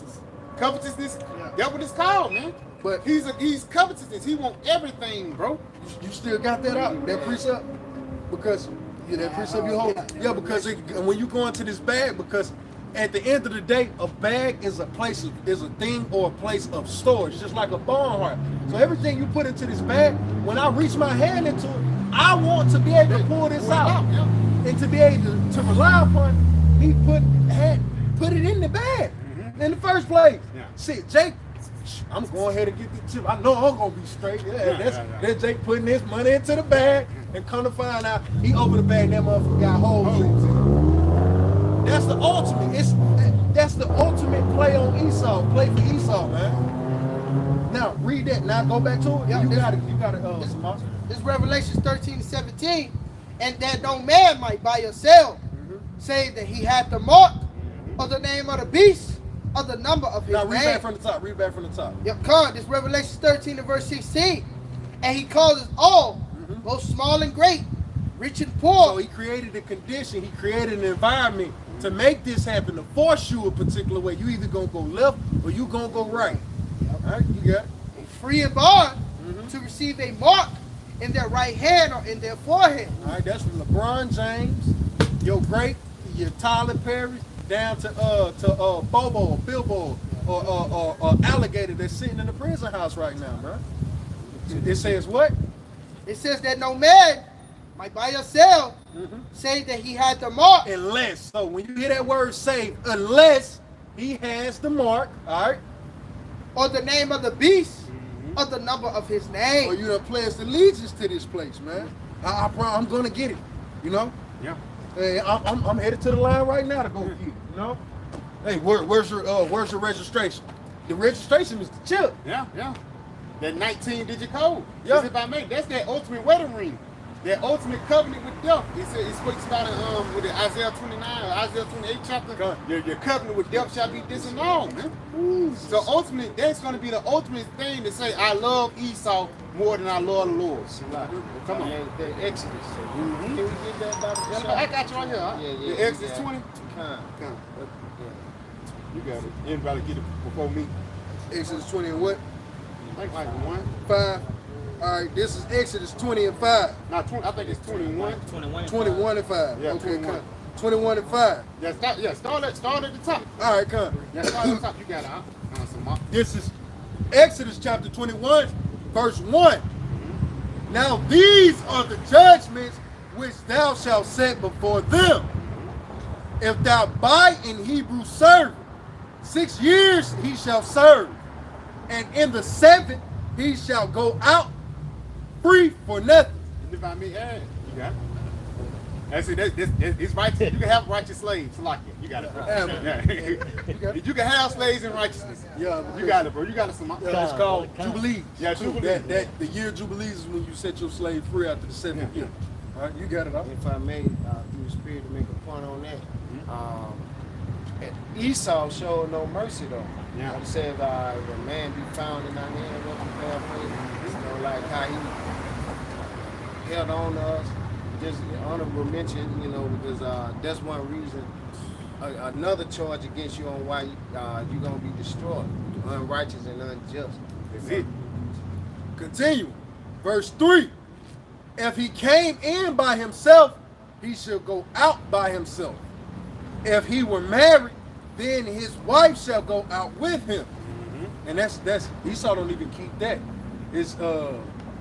covetousness. That's what it's called, man. But he's covetousness. He want everything, bro. you still got that out, that precept? Because that precept you hold. Yeah, because when you go into this bag, because at the end of the day, a bag is a thing or a place of storage, just like a barn. So everything you put into this bag, when I reach my hand into it, I want to be able to pull this out. And to be able to rely upon me put it in the bag in the first place. Yeah. Shit, Jake, I'm going ahead and get the chip. I know I'm gonna be straight. That's Jake putting his money into the bag, and come to find out he opened the bag and that motherfucker got holes in it. That's the ultimate. That's the ultimate play on Esau. Play for Esau, man. Now read that. Now go back to it. Yeah, you got it. This Revelation 13:17, and that no man might buy or sell, save that he had the mark of the name of the beast, of the number of his Now read name. back from the top. Read back from the top. Yep, come. This Revelation 13 and verse 16, and he causes all, both small and great, rich and poor. So he created a condition. He created an environment to make this happen. To force you a particular way. You either gonna go left or you gonna go right. All right, you got it. Free and bond to receive a mark in their right hand or in their forehead. All right, that's from LeBron James, your Tyler Perry, down to Bobo, Bilbo, or Alligator that's sitting in the prison house right now, bro. It says what? It says that no man might buy or sell, say that he had the mark. Unless, so when you hear that word saved, unless he has the mark, all right? Or the name of the beast, or the number of his name. Or you done pledged allegiance to this place, man. I promise I'm gonna get it, you know? Yeah. Hey, I'm headed to the line right now to go get it, you know? Hey, where's your registration? The registration is the chip. Yeah. That 19-digit code. Yeah. That's if I make. That's that ultimate wedding ring. That ultimate covenant with death. It speaks about it with the Isaiah 29 or Isaiah 28 chapter. Your covenant with death shall be disannulled, man. Ooh. So ultimately, that's going to be the ultimate thing to say, I love Esau more than I love the Lord. Come on. The Exodus. Can we get that by the I got you right here. Huh? Yeah, The Exodus 20. Come. You got it. Anybody get it before me? Exodus 20 and what? I think like 1. 5. All right, this is Exodus 20 and 5. Not 20. I think it's 21. 21 and 5. Yeah, okay, 21. come. 21 and 5. Start at the top. All right, come. Yeah, start at the top. You got it, huh? Some more. This is Exodus chapter 21, verse 1. Now these are the judgments which thou shalt set before them. If thou buy in Hebrew servant, 6 years he shall serve, and in the 7th he shall go out free for nothing. And if I may add, you got it. That's it. It's right there. You can have righteous slaves. Like it. You got it, bro. Yeah. You can have slaves in righteousness. Yeah, you got it, bro. You got it. Some. It's called Jubilees. Yeah, too. Jubilees. That the year Jubilees is when you set your slave free after the 7th year. All right, you got it. If I may, through the spirit, to make a point on that. Esau showed no mercy though. Yeah. It says, if a man be found in our hand, what we paraphrase, you know, like how he held on to us. Just honorable mention, you know, because that's one reason. Another charge against you on why you're gonna be destroyed, unrighteous and unjust. That's it. Continue. Verse 3. If he came in by himself, he shall go out by himself. If he were married, then his wife shall go out with him. And that's Esau don't even keep that. It's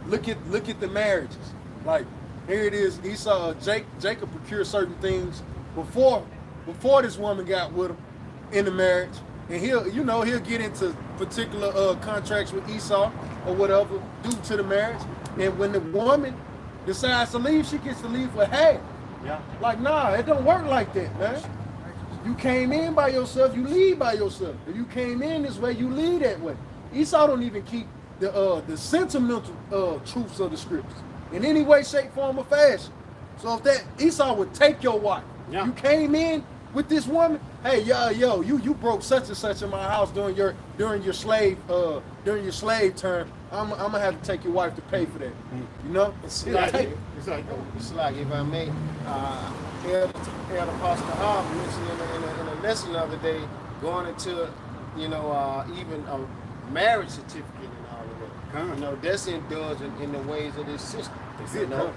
look at the marriages. Like here it is, Esau, Jacob procured certain things before this woman got with him in the marriage. And he'll get into particular contracts with Esau or whatever due to the marriage. And when the woman decides to leave, she gets to leave for half. Yeah. Like, nah, it don't work like that, man. You came in by yourself, you leave by yourself. If you came in this way, you leave that way. Esau don't even keep the sentimental truths of the scriptures in any way, shape, form, or fashion. So if that Esau would take your wife, you came in with this woman, hey, yo, you broke such and such in my house during your slave term. I'm gonna have to take your wife to pay for that. You know? It's like if I may, Elder Pastor Hall mentioned in a lesson the other day, going into, even a marriage certificate and all of that. You know, that's indulging in the ways of this system. You know?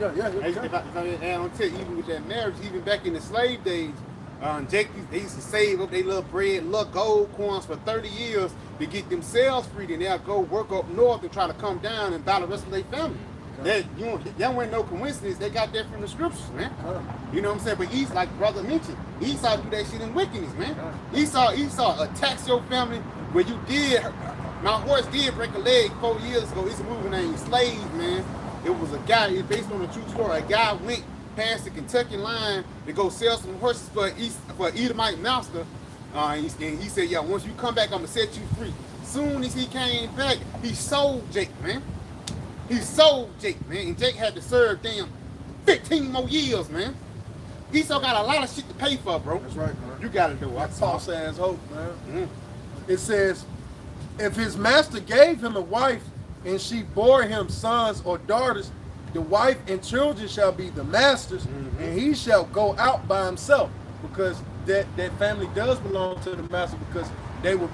If I add on to even with that marriage, even back in the slave days, Jake, they used to save up their little bread, little gold coins for 30 years to get themselves free. Then they'll go work up north and try to come down and buy the rest of their family. That wasn't no coincidence. They got that from the scriptures, man. You know what I'm saying? But Esau, like brother mentioned, Esau do that shit in wickedness, man. Esau attacks your family where you did. My horse did break a leg 4 years ago. It's a movie named Slave, man. It was a guy, it's based on a true story. A guy went past the Kentucky line to go sell some horses for Edomite master. And he said, yeah, once you come back, I'm going to set you free. Soon as he came back, he sold Jake, man. And Jake had to serve damn 15 more years, man. Esau got a lot of shit to pay for, bro. That's right, man. You got to do it. That's false ass hope, man. It says, if his master gave him a wife and she bore him sons or daughters, the wife and children shall be the master's, and he shall go out by himself, because that family does belong to the master, because they were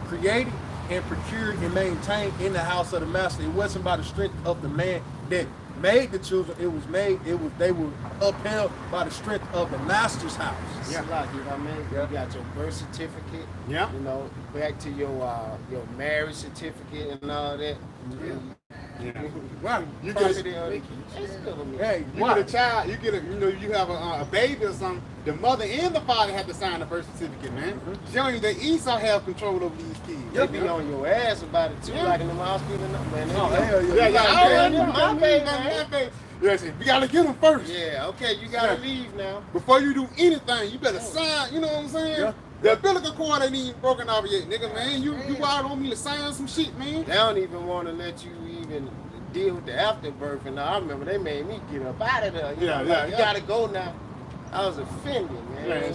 created and procured and maintained in the house of the master. It wasn't by the strength of the man that made the children. They were upheld by the strength of the master's house. Yeah. Like, you know what I mean? You got your birth certificate. Yeah. You know, back to your marriage certificate and all that. Wow. You get a child, you have a baby or something. The mother and the father have to sign the birth certificate, man. Showing that Esau have control over these kids. They be on your ass about it too, like in the hospital, man. You gotta get them first. Yeah, okay, you gotta leave now. Before you do anything, you better sign, you know what I'm saying? Yeah. The umbilical cord ain't even broken off yet, nigga, man. You out on me to sign some shit, man. They don't even want to let you even deal with the afterbirth, and I remember they made me get up out of there. You gotta go now. I was offended, man.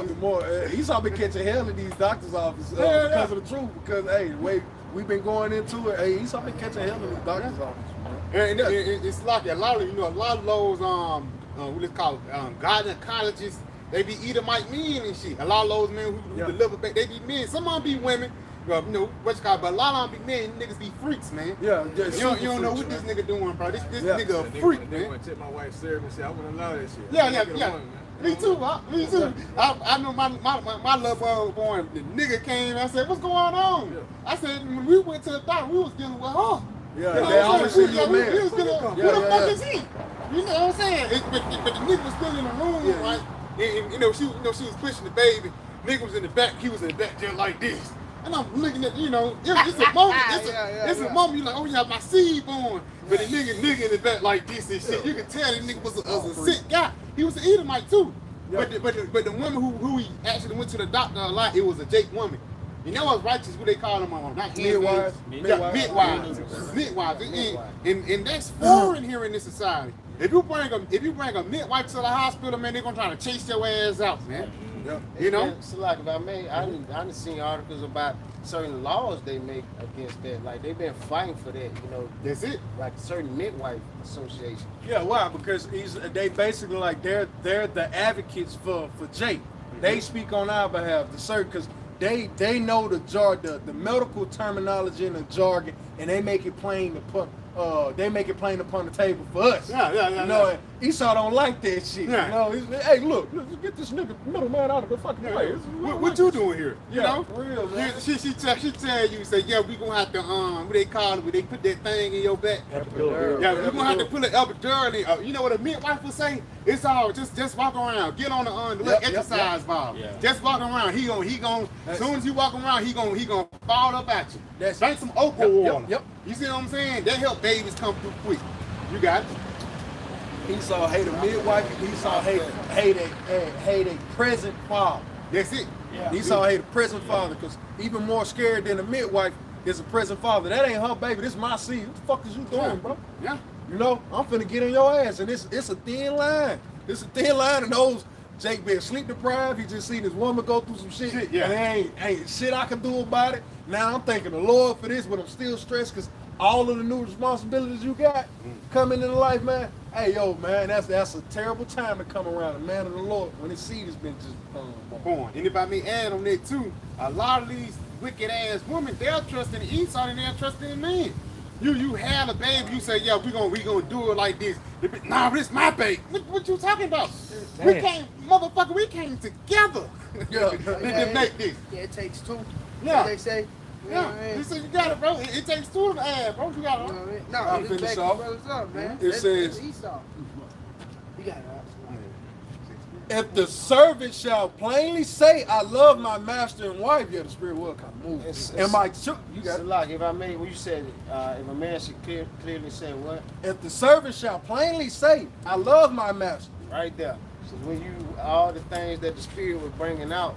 The more Esau been catching hell in these doctors' offices because of the truth. Because hey, the way we've been going into it, hey, Esau been catching hell in these doctors' offices, man. And it's like a lot of those what it's called gynecologists. They be Edomite men and shit. A lot of those men who deliver back, they be men. Some of them be women. But a lot of them be men. Niggas be freaks, man. Yeah. You don't know what this nigga doing, bro. This nigga a freak, man. They want to take my wife's service and say, I wouldn't allow that shit. Yeah. Me too, huh? Me too. I know my little boy, the nigga came. I said, what's going on? Yeah. I said, when we went to the doctor, we was dealing with her. Yeah, they always see you, man. We was dealing with who the fuck is he? You know what I'm saying? But the nigga was still in the room, right? And, she was pushing the baby. Nigga was in the back. He was in the back just like this. And I'm looking at, it's a moment. It's a moment. You're like, oh yeah, my seed born. But the nigga in the back like this and shit. You can tell the nigga was a sick guy. He was an Edomite too. Yeah. But the woman who he actually went to the doctor a lot, it was a Jake woman. You know what's righteous? What they call them on? Not midwives. Midwives. And that's foreign here in this society. If you bring a midwife to the hospital, man, they're gonna try to chase your ass out, man. Yeah. You know? So like if I may, I done seen articles about certain laws they make against that. Like they've been fighting for that, That's it. Like certain midwife associations. Yeah, why? Because they basically like they're the advocates for Jake. They speak on our behalf, because they know the medical terminology and the jargon, and they make it plain to put. They make it plain upon the table for us. Yeah. Esau don't like that shit. Yeah. Hey, look, let's get this nigga middleman out of the fucking way. What you doing here? You know? For real, man. She tell you, say, yeah, we gonna have to what they call it, when they put that thing in your back. Epidural. Yeah, we gonna have to put an epidural in. You know what a midwife would say? It's all just walk around, get on the little exercise ball. Yeah. Just walk around. He gonna. As soon as you walk around, he gonna fall up at you. Drink some okra water. Yep. You see what I'm saying? That help babies come through quick. You got it. Esau hate a midwife, and Esau hate a present father. That's it. Yeah. Esau hate a present father, because even more scared than a midwife is a present father. That ain't her baby, this my seed. What the fuck is you doing, bro? Yeah. You know, I'm finna get in your ass, and it's a thin line. It's a thin line, and those Jake been sleep deprived. He just seen his woman go through some shit, Yeah. and there ain't shit I can do about it. Now I'm thanking the Lord for this, but I'm still stressed because all of the new responsibilities you got coming into life, man. Hey, yo, man, that's a terrible time to come around a man of the Lord when his seed has been just Born. And if I may add on that too, a lot of these wicked ass women, they'll trust in Esau and they'll trust in men. You have a baby, you say, yeah, we gonna do it like this. Nah, this my baby. What you talking about? We came together. Yeah. to make this. Yeah, it takes two. Yeah. They say. You know what I Yeah, mean? you said you got it, bro. It takes two to add, bro. You got You know it. what I mean? No, I'll just finish back the off. brothers up, man. It That's says- Esau. You got it. if the servant shall plainly say, I love my master and wife, yeah, the spirit will kind of move. It's- And my children, you got So, it. like, if I may, when you said, if a man should clearly say what? If the servant shall plainly say, I love my master. Right there. So when you, all the things that the Spirit was bringing out,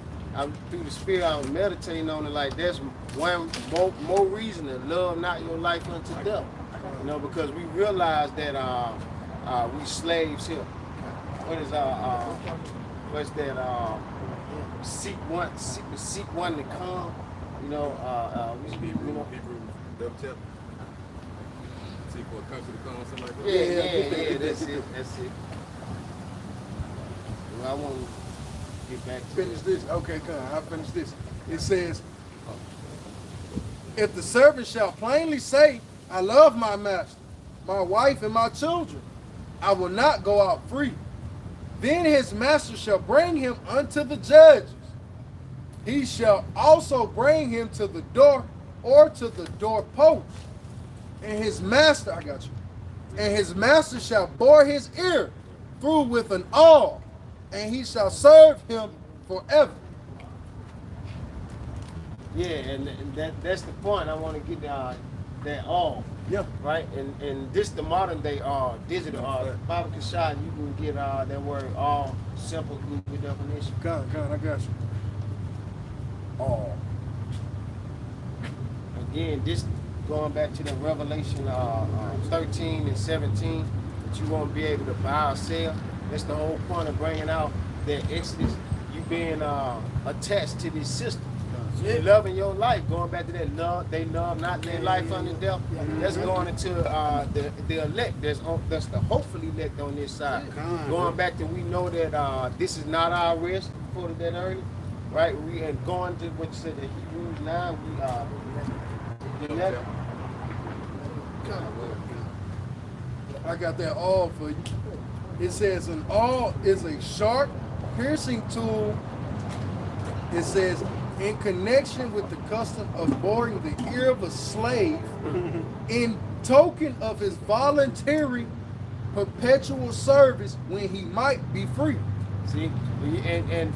through the Spirit, I was meditating on it like that's one more reason to love not your life unto death. You know, because we realize that we slaves here. What is what's that? Seek one to come. You know, Hebrew, double tap. See for a country to come, something like that. yeah, that's it. Well, I want to get back to Finish this. Okay, come on, I'll finish this. It says, if the servant shall plainly say, I love my master, my wife, and my children, I will not go out free. Then his master shall bring him unto the judges. He shall also bring him to the door or to the doorpost. And his master, I got you. And his master shall bore his ear through with an awl, and he shall serve him forever. Yeah, and that's the point. I want to get that all. Yeah. Right? And this the modern day digital Baba Kashad, you can get that word all simple Google definition. God, I got you. All. Again, this going back to the Revelation 13 and 17, that you won't be able to buy or sell. That's the whole point of bringing out that Exodus, you being attached to this system. So you loving your life, going back to that love, they love not their life unto death. That's going into the elect. That's the hopefully elect on this side. Going back to, we know that this is not our rest, quoted that earlier, right? We are going to what you said, the Hebrews 9, we 11. I got that all for you. It says an awl is a sharp, piercing tool. It says in connection with the custom of boring the ear of a slave in token of his voluntary perpetual service when he might be free. See, and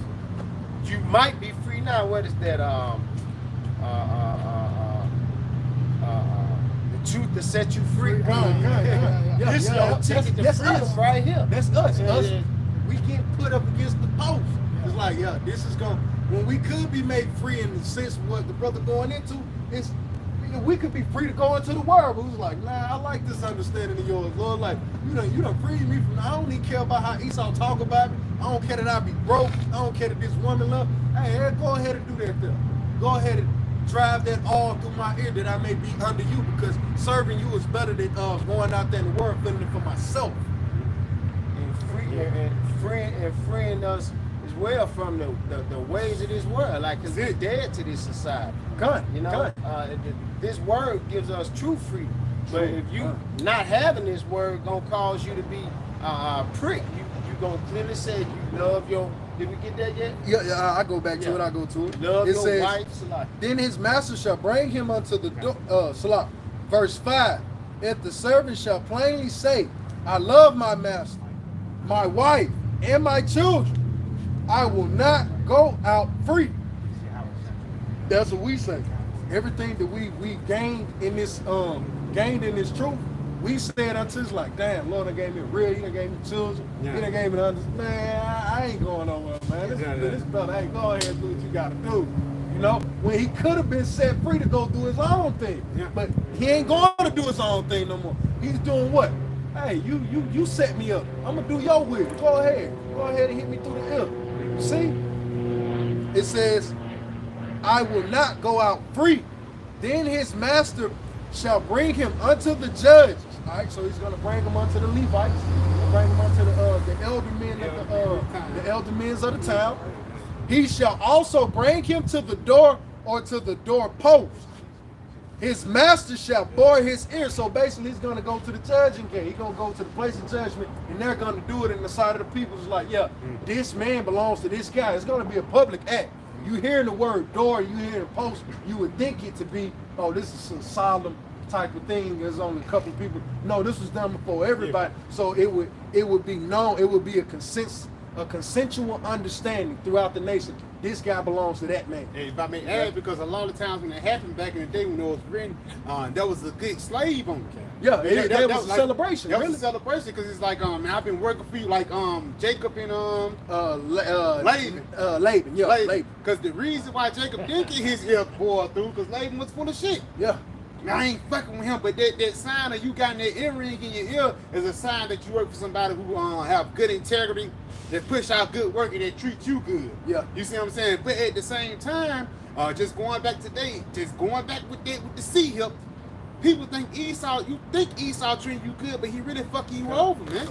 you might be free now. What is that? The truth to set you free. This is your ticket to freedom right here. That's us. Yeah, Us. yeah. We get put up against the post. It's like, yeah, this is going. When we could be made free in the sense of what the brother going into, it's we could be free to go into the world. But it was like, nah, I like this understanding of yours, Lord. Like, you done freed me from. I don't even care about how Esau talk about me. I don't care that I be broke. I don't care that this woman love. Hey, go ahead and do that there. Go ahead and drive that all through my ear that I may be under you, because serving you is better than going out there in the world feeling it for myself. And freeing us as well from the ways of this world, like, because we're dead to this society. You know, this word gives us true freedom. But if you not having this word, gonna cause you to be prick. You gonna clearly say you love your. Did we get that yet? Yeah, I go back to it. I go to it. Love It your says, wife, Salah. then his master shall bring him unto the door. Salah. Verse 5. If the servant shall plainly say, I love my master, my wife, and my children, I will not go out free. That's what we say. Everything that we gained in this truth, we said unto us like, damn, Lord done gave me a real, he done gave me children, he done gave me the understanding. Man, I ain't going nowhere, man. This brother ain't go ahead and do what you gotta do. You know, when he could have been set free to go do his own thing. Yeah. But he ain't going to do his own thing no more. He's doing what? Hey, you set me up. I'm gonna do your will. Go ahead and hit me through the ear. You see? It says, I will not go out free. Then his master shall bring him unto the judges. All right, so he's gonna bring him unto the Levites. He'll bring him unto the elder men of the elder men of the town. He shall also bring him to the door or to the doorpost. His master shall bore his ear. So basically, he's going to go to the judging gate. He's going to go to the place of judgment, and they're going to do it in the sight of the people. It's like, yeah, this man belongs to this guy. It's going to be a public act. You hearing the word door, you hearing the post, you would think it to be, oh, this is some solemn type of thing. There's only a couple of people. No, this was done before everybody. So it would be known. It would be a consensual understanding throughout the nation. This guy belongs to that man. Hey, if I may add, because a lot of times when it happened back in the day when it was written, there was a good slave on the Yeah, that was a like, celebration. That really. was a celebration because it's like, man, I've been working for you, like Jacob and Laban. Laban. Laban. Because the reason why Jacob didn't get his ear bored through, because Laban was full of shit. Yeah. Now, I ain't fucking with him, but that sign of you got that earring in your ear is a sign that you work for somebody who have good integrity, that push out good work, and that treat you good. Yeah. You see what I'm saying? But at the same time, just going back today, just going back with the C hip, people think you think Esau treating you good, but he really fucking you over, man.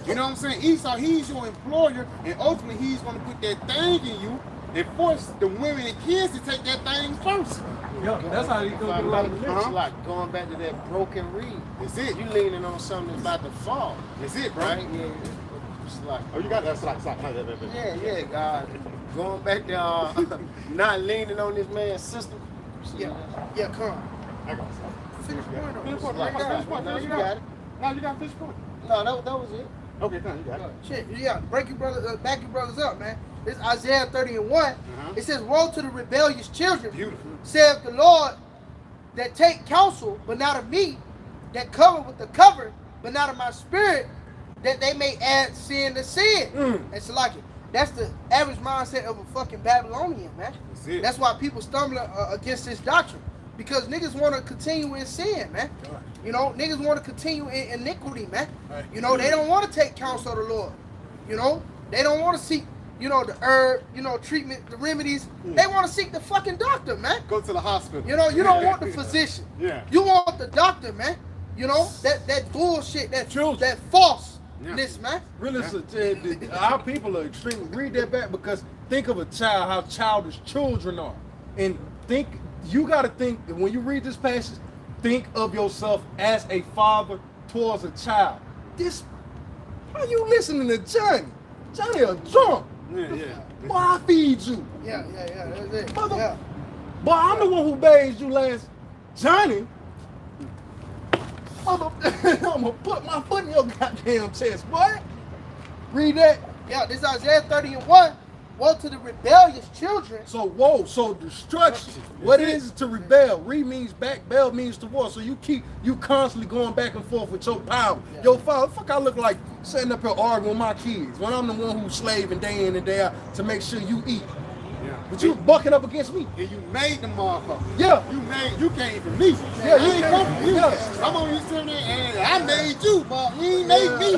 You know what I'm saying? Esau, he's your employer, and ultimately he's going to put that thing in you and force the women and kids to take that thing first. Yeah, that's how you go through a lot of It's religion. like going back to that broken reed. That's it. You leaning on something that's about to fall. That's it, bro. Right? Yeah. It's like, Oh, you got that? Stop. yeah, God. Going back to not leaning on this man's system. Yeah, come on. I got it. Finish point on Finish this. point. Like, Finish point. no, You you got got it. it. No, you got finish point. No, that was it. Okay, fine, you got it. Shit, yeah, back your brothers up, man. It's Isaiah 30:1. It says, woe to the rebellious children, Beautiful. saith the Lord, that take counsel, but not of me, that cover with the cover, but not of my spirit, that they may add sin to sin. And so like that's the average mindset of a fucking Babylonian, man. That's it. That's why people stumble against this doctrine. Because niggas want to continue in sin, man. You know, niggas want to continue in iniquity, man. Right. You know, they don't want to take counsel of the Lord. You know, they don't want to seek, you know, the herb, you know, treatment, the remedies. They want to seek the fucking doctor, man. Go to the hospital. You know, you don't want the physician. Yeah. You want the doctor, man. You know, that bullshit, that Children. falseness, man. Really, our people are extremely. Read that back, because think of a child, how childish children are, and you got to think when you read this passage. Think of yourself as a father towards a child. Are you listening to Johnny? Johnny a drunk. Yeah. Boy, I feed you. Yeah, that's it. Mother- Yeah. Boy, I'm the one who bathed you last. Johnny, I'm gonna put my foot in your goddamn chest, boy. Read that. Yeah, this is Isaiah 30:1. Woe to the rebellious children. So destruction. What it is to rebel. Means back, bell means to war. So you constantly going back and forth with your power. Yeah. Your father, fuck, I look like sitting up here arguing with my kids when I'm the one who's slaving day in and day out to make sure you eat. Yeah. But you bucking up against me. And you made the motherfucker. Yeah. You came from me. Yeah, I ain't come from you. yeah. I'm on you sitting there and I made you, but you ain't made me.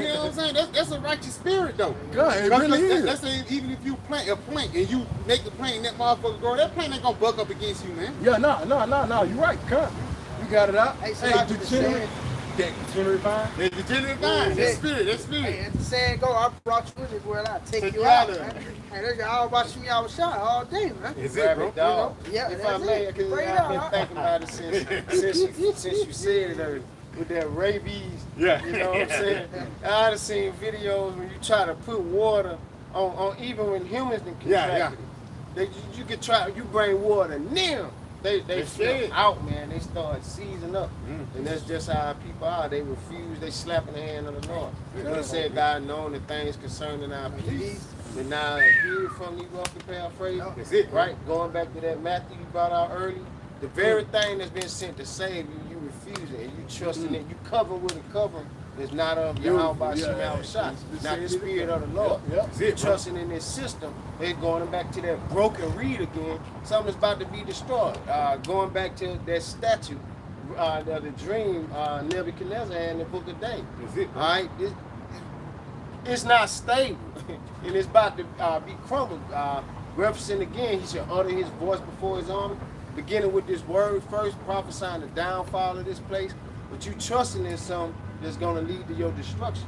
You know what I'm saying? That's a righteous spirit though. God, it Because really is. Let's say even if you plant a plant and you make the plant and that motherfucker grow, that plant ain't gonna buck up against you, man. Yeah, no. You're right. Come, you got it out. Hey, so like the degenerate. That degenerate vine. It's the genuine vine. That's spirit. That's spirit. Hey, as the saying go, I brought you in this world, I'll take you you out, out of man. it. Hey, that's all about you, I was shot all day, man. It's it, Grab bro. it, dog. Yeah, if that's I may, it. because Bring it I've been out. thinking about it since you said it earlier. With that rabies, Yeah. you know what I'm saying? I've seen videos when you try to put water on even when humans can contract it. You can try, you bring water near them. They They flip scared. out, man. They start seizing up. And that's just how our people are. They refuse, they slapping the hand of the Lord. He said, God knowing the things concerning our peace. But now, hear from you go up to paraphrase. That's it, Right? Going back to that Matthew you brought out early. The very thing that's been sent to save you, you refuse it. And you trusting that you cover with a cover is not of Yahweh Shema Shah, not the spirit of the Lord. You trusting in this system, they're going back to that broken reed again. Something's about to be destroyed. Going back to that statue, the dream Nebuchadnezzar had in the book of Daniel. All right, it's not stable, and it's about to be crumbled. Referencing again, he shall utter his voice before his army, beginning with this word first, prophesying the downfall of this place. But you trusting in something that's going to lead to your destruction.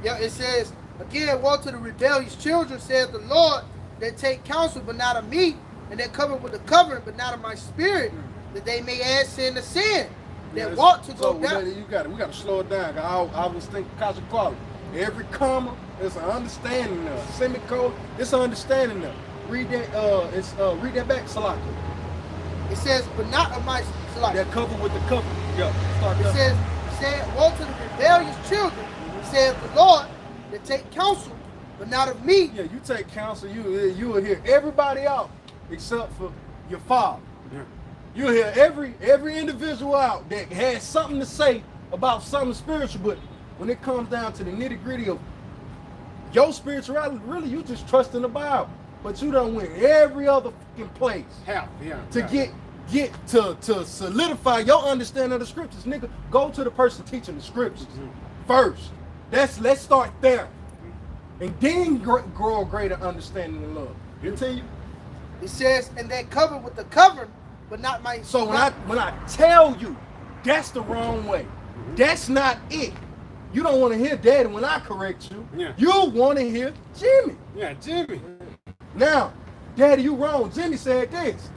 Yeah, it says, again, woe to the rebellious children, saith the Lord, that take counsel, but not of me, and that cover with the covering, but not of my spirit, that they may add sin to sin, that want to go down. We got to slow it down. I was thinking Kasha quality. Every comma is an understanding there. Semicolon, it's an understanding there. Read that. Read that back, Salaki. It says, but not of my Salaki. That cover with the cover. Yeah. Start It says, woe to the rebellious children, saith the Lord, that take counsel, but not of me. Yeah, you take counsel. You will hear everybody out except for your father. Yeah. You'll hear every individual out that has something to say about something spiritual, but when it comes down to the nitty-gritty of your spirituality, really you just trust in the Bible. But you done went every other fucking place to get to solidify your understanding of the scriptures. Nigga, go to the person teaching the scriptures first. Let's start there. And then grow a greater understanding and love. Continue. It says, and they cover with the cover, but not my. So when I tell you that's the wrong way, that's not it. You don't want to hear Daddy when I correct you. Yeah. You want to hear Jimmy. Yeah, Jimmy. Now, Daddy, you wrong. Jimmy said this.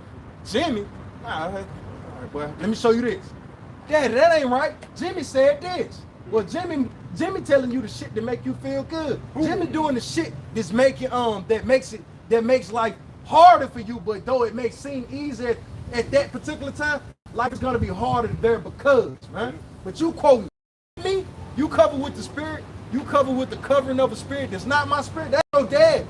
Jimmy, all right, boy, let me show you this. Daddy, that ain't right. Jimmy said this. Well, Jimmy telling you the shit that make you feel good. Jimmy doing the shit that's making that makes life harder for you, but though it may seem easier at that particular time, life is gonna be harder there because, man. But you quoting me, you cover with the spirit, you cover with the covering of a spirit that's not my spirit. That's your dad.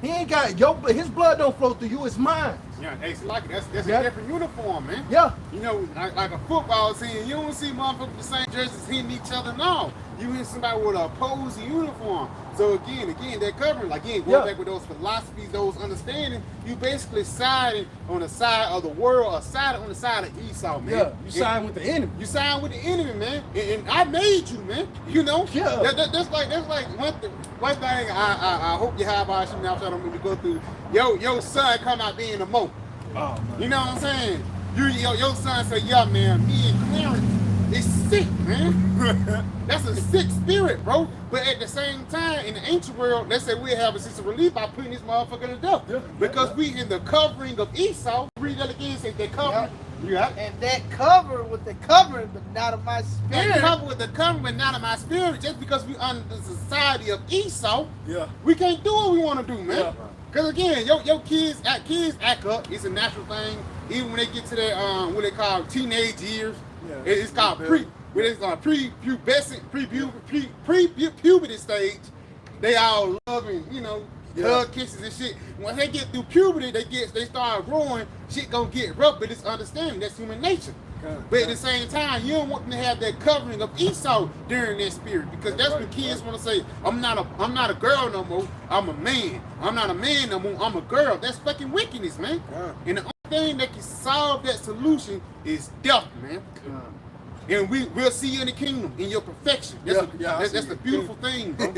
He ain't got his blood don't flow through you, it's mine. Yeah, it's like that's a different uniform, man. Yeah. You know, like a football team, you don't see motherfuckers with the same jerseys hitting each other now. You hit somebody with a opposing uniform. So again, that covering, going back with those philosophies, those understanding, you basically siding on the side of the world, or siding on the side of Esau, man. Yeah, you side with the enemy. You side with the enemy, man. And I made you, man. You know? Yeah. That's like one thing I hope you have I should now try to go through. Your son come out being a mo. Oh, man. You know what I'm saying? Your son say, yeah, man, me and Clarence is sick, man. That's a sick spirit, bro. But at the same time, in the ancient world, let's say we have a sense of relief by putting this motherfucker to death. Yeah. Because we in the covering of Esau. Read that again, say they cover. Yeah. And that cover with the covering, but not of my spirit. That cover with the covering, but not of my spirit. Just because we under the society of Esau, yeah, we can't do what we want to do, man. Yeah. Because again, your kids act up. It's a natural thing. Even when they get to their what they call teenage years, it's called pre-puberty stage. They all loving, hug, kisses and shit. When they get through puberty, they start growing. Shit gonna get rough, but it's understanding. That's human nature. But at the same time, you don't want them to have that covering of Esau during that spirit, because that's when kids want to say, I'm not a girl no more, I'm a man. I'm not a man no more, I'm a girl. That's fucking wickedness, man. And the only thing that can solve that solution is death, man. And we'll see you in the kingdom, in your perfection. That's the beautiful thing, bro.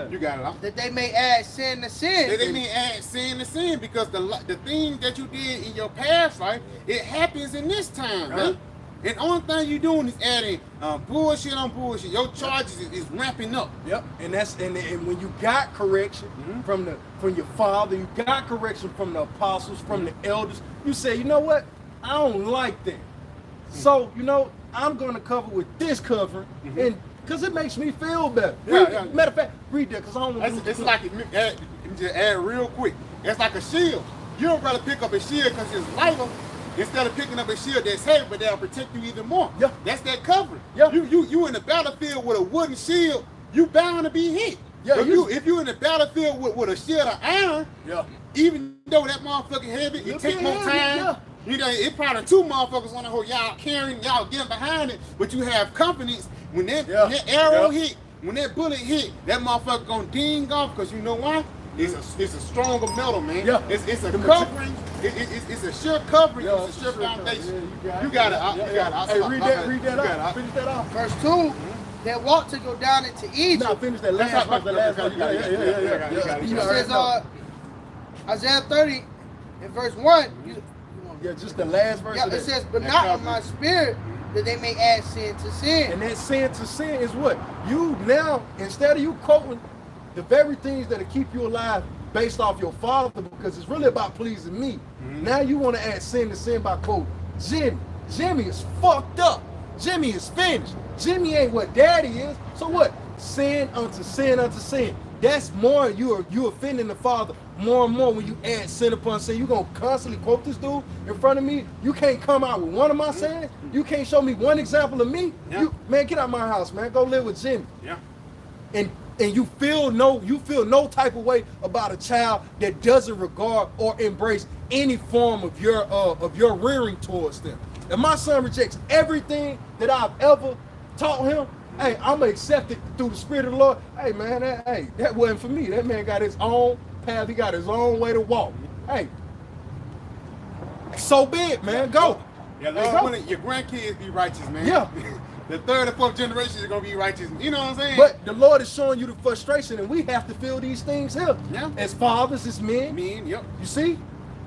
You got it all. That they may add sin to sin. That they may add sin to sin, because the thing that you did in your past life, it happens in this time, man. And the only thing you're doing is adding bullshit on bullshit. Your charges is ramping up. Yep. And and when you got correction from your father, you got correction from the apostles, from the elders, you say, you know what? I don't like that. So, I'm going to cover with this covering, and because it makes me feel better. Matter of fact, read that, because I don't want to. It's like, just add real quick. It's like a shield. You don't rather pick up a shield because it's lighter instead of picking up a shield that's heavy, but that'll protect you even more. Yeah. That's that covering. Yeah. You in the battlefield with a wooden shield, you bound to be hit. Yeah. If you in the battlefield with a shield of iron, even though that motherfucking heavy, it take more time. You know, it's probably 2 motherfuckers on the whole, y'all carrying, y'all getting behind it, but you have confidence when that, when that arrow hit, when that bullet hit, that motherfucker gonna ding off, because you know why? It's a stronger metal, man. Yeah. It's a covering. It's a sure covering. It's a sure foundation. You got it. You got it. Hey, read that out. Finish that off. Verse 2, that walked to go down into Egypt. No, finish that last part. The last part. It says Isaiah 30 in verse 1. Yeah, just the last verse. Yeah, it says, but not of my spirit, that they may add sin to sin. And that sin to sin is what? You now, instead of you quoting the very things that'll keep you alive based off your father, because it's really about pleasing me. Now you want to add sin to sin by quoting Jimmy. Jimmy is fucked up. Jimmy is finished. Jimmy ain't what daddy is. So what? Sin unto sin unto sin. That's more, you offending the father more and more when you add sin upon sin. You're going to constantly quote this dude in front of me. You can't come out with one of my sayings. You can't show me one example of me. You, man, get out of my house, man. Go live with Jimmy. Yeah. And you feel no type of way about a child that doesn't regard or embrace any form of your rearing towards them. And my son rejects everything that I've ever taught him. Hey, I'm gonna accept it through the Spirit of the Lord. Hey man, that wasn't for me. That man got his own path. He got his own way to walk. Hey, so be it, man. Go. Yeah, like your grandkids be righteous, man. Yeah. The 3rd or 4th generation is gonna be righteous. You know what I'm saying? But the Lord is showing you the frustration, and we have to feel these things here. Yeah. As fathers, as men. Yep. You see?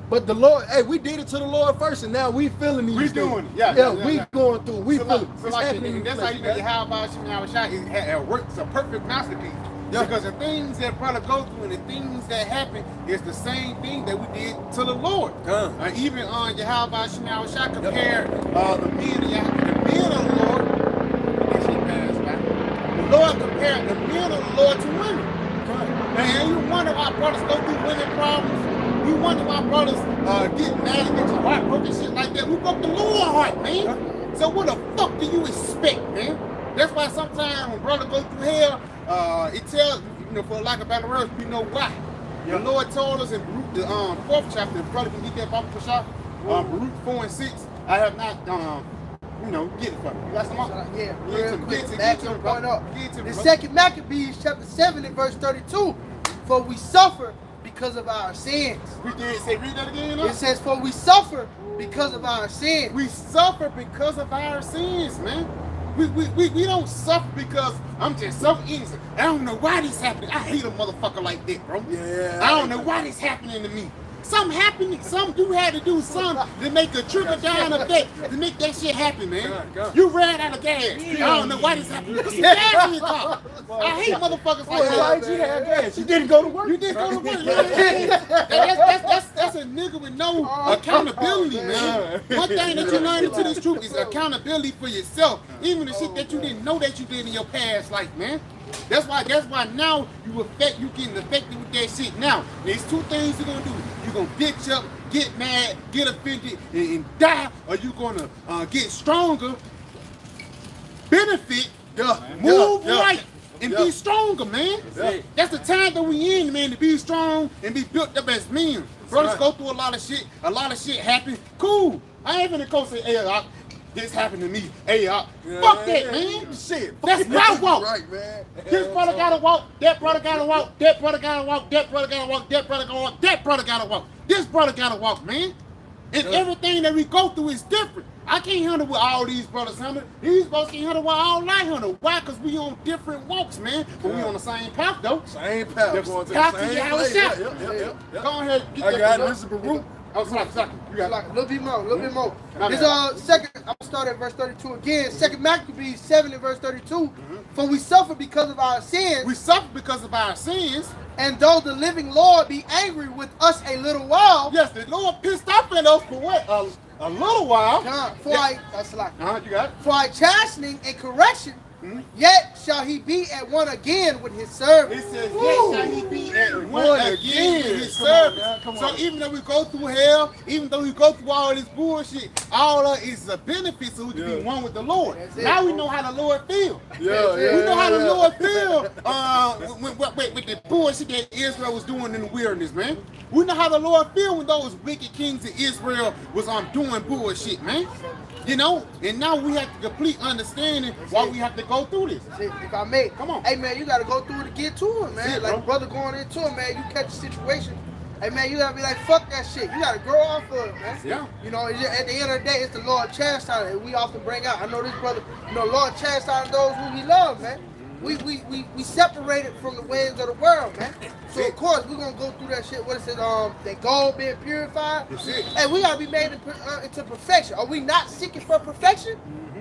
But the Lord, hey, we did it to the Lord first, and now we feeling these We things. doing it. Yeah, we going through. We so feeling. so It's like, happening. and that's how you know how about Shimon shot it's a perfect masterpiece. Yeah. Because the things that brother go through and the things that happen is the same thing that we did to the Lord. Even on Yahweh Shimon shot compared the men of the Lord. That shit passed, right? The Lord compared the men of the Lord to women. And you wonder why brothers go through women problems. You wonder why brothers get mad and get your heart broken, shit like that. We broke the Lord heart, man. So what the fuck do you expect, man? That's why sometimes when brother go through hell, it tells, for lack of better words, we know why. The Lord told us in Baruch, the 4th chapter, if brother can get that Bible for shop, Baruch 4 and 6, I have not, get it for me. You got some more? Yeah, real quick, back to the point up. The 2nd Maccabees chapter 7 and verse 32, for we suffer because of our sins. We did say, read that again. It says, for we suffer because of our sins. We suffer because of our sins, man. We don't suffer because I'm just so innocent. I don't know why this happening. I hate a motherfucker like that, bro. Yeah. I don't know why this happening to me. Something happened. You had to do something to make a trickle down effect to make that shit happen, man. You ran out of gas. I don't know why this happened. Put some gas in your car. I hate motherfuckers like that. Why did you have gas? You didn't go to work. You didn't go to work. That's a nigga with no accountability, man. One thing that you learn into this truth is accountability for yourself. Even the shit that you didn't know that you did in your past life, man. That's why now you getting affected with that shit now. There's 2 things you're gonna do. You're gonna bitch up, get mad, get offended, and die, or you're gonna get stronger, benefit, move right, and be stronger, man. That's the time that we in, man, to be strong and be built up as men. Brothers go through a lot of shit happen. Cool. I ain't gonna go say, hey, this happened to me. Hey, fuck that, man. Shit. That's my walk. Right, man. This brother gotta walk. That brother gotta walk. That brother gotta walk. That brother gotta walk. That brother gotta walk. That brother gotta walk. This brother gotta walk, man. And everything that we go through is different. I can't handle what all these brothers handle. These brothers can't handle what all I handle. Why? Because we on different walks, man. But we on the same path, though. Same path. Going to the Path to same Yahweh place. shop. Yep. Go ahead. Get I that got it. book. This is Baruch. Oh, sorry. You got Like a little bit more. My This bad. second. I'm gonna start at verse 32 again. 2nd Maccabees 7 and verse 32. For we suffer because of our sins. We suffer because of our sins. And though the living Lord be angry with us a little while. Yes, the Lord pissed off at us for what? A little while. You got it. For I chastening and correction, yet shall he be at one again with his servants. It says, yet shall he be at one again with his servants. So even though we go through hell, even though we go through all this bullshit, all of it is a benefit so we can be one with the Lord. Now we know how the Lord feels. We know how the Lord feels when with the bullshit that Israel was doing in the wilderness, man. We know how the Lord feel when those wicked kings of Israel was doing bullshit, man. You know, and now we have the complete understanding why we have to go through this. If I may, Come on. Hey man, you gotta go through it to get to it, man. That's it, Like bro. brother going into it, man. You catch a situation. Hey man, you gotta be like, fuck that shit. You gotta grow off of it, man. Yeah. You know, at the end of the day, it's the Lord chastising. And we often bring out. I know this brother. You know, Lord chastising those who He loves, man. We separated from the ways of the world, man. So of course we're gonna go through that shit. What is it? That gold being purified. That's it. And we gotta be made into perfection. Are we not seeking for perfection?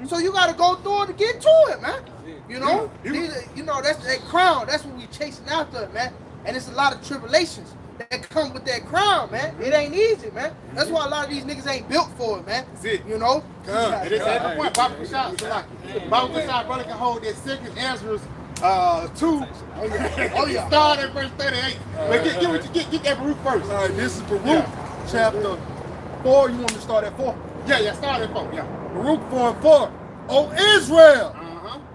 So you gotta go through it to get to it, man. You know, you know that's that crown. That's what we chasing after, man. And it's a lot of tribulations that come with that crown, man. It ain't easy, man. That's why a lot of these niggas ain't built for it, man. That's it. You know. And it's at the point. Baba Kashad, Baba Kashad, brother can hold that second Ezra's 2. Oh yeah. Start at verse 38. But get that Baruch first. All right, this is Baruch chapter 4. You want me to start at 4? Yeah, start at 4. Yeah. Baruch 4:4. O Israel,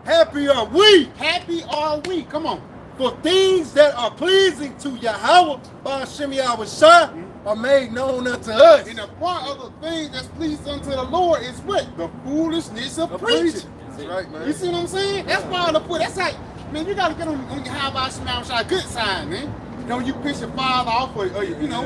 happy are we Happy are we? Come on. for things that are pleasing to Yahweh by Hashem Yahushua are made known unto us. And a part of the thing that's pleasing unto the Lord is what? The foolishness of preaching. That's right, man. You see what I'm saying? That's part of the point. That's like, man, you gotta get on your how about Shema good side, man. You know, you piss your father off, or you know,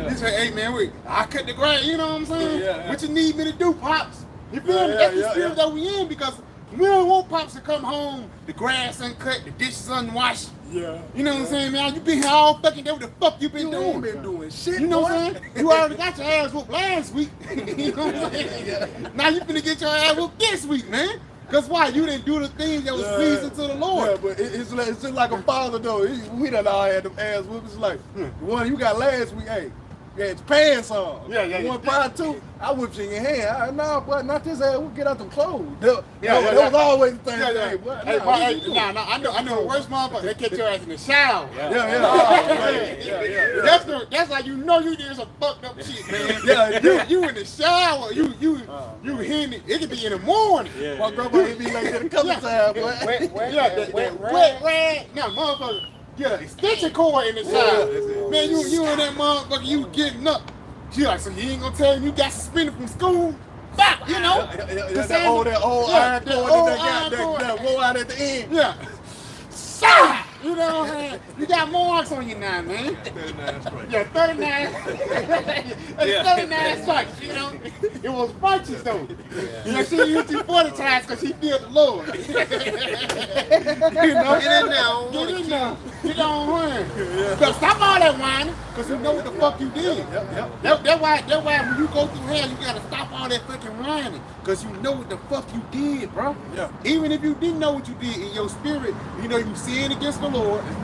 you say, hey man, wait, I cut the grass. You know what I'm saying? Yeah. What you need me to do, pops? You feel me? That's the spirit that we in, because we don't want pops to come home, the grass uncut, the dishes unwashed. Yeah. You know what I'm saying, man? You been here all fucking day. What the fuck you been You doing? ain't been doing shit. You know boy. what I'm saying? You already got your ass whooped last week. You know what I'm saying? Now you finna get your ass whooped this week, man. Cause why? You didn't do the things that was pleasing to the Lord. Yeah, but it's just like a father though. We done all had them ass whoopings. It's like the one you got last week, hey, you had your pants on. Yeah. You want part 2? I whipped you in your hand. Nah, but not this ass. We'll get out them clothes. That was always the thing. Hey, boy, Hey, nah, boy, what you doing? I know the worst motherfucker. They catch your ass in the shower. Yeah. That's like you know you did some fucked up shit, man. Yeah. You in the shower. You hitting it. It could be in the morning. My grandma hit me like that a couple times, boy. Wet rag. Now, motherfucker. Yeah, extension cord in the shower. Man, you and that motherfucker, you getting up. She like, so you ain't gonna tell him you got suspended from school? Bop, you know? That old iron cord that roll out at the end. Yeah. Shah! You know what I'm saying? You got marks on you now, man. 39 straight. Yeah, 39. 39 strikes, you know? It was punches, though. You know, she used you 40 times because she feared the Lord. You know? Get in now. Get in now. Get on whine. But stop all that whining, because you know what the fuck you did. That's why when you go through hell, you got to stop all that fucking whining, because you know what the fuck you did, bro. Yeah. Even if you didn't know what you did in your spirit, you know you sinned against the Lord.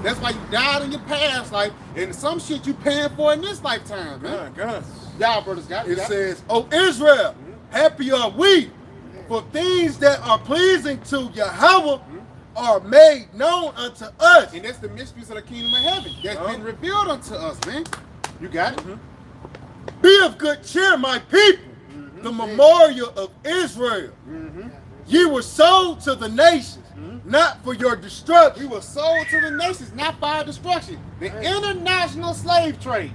That's why you died in your past life, and some shit you paying for in this lifetime, man. God. Y'all brothers got It says, O Israel, happy are we, for things that are pleasing to Yahweh are made known unto us. and that's the mysteries of the kingdom of heaven that's been revealed unto us, man. You got it? Be of good cheer, my people, the memorial of Israel. Ye were sold to the nations, not for your We destruction. were sold to the nations, not for our destruction. The international slave trade.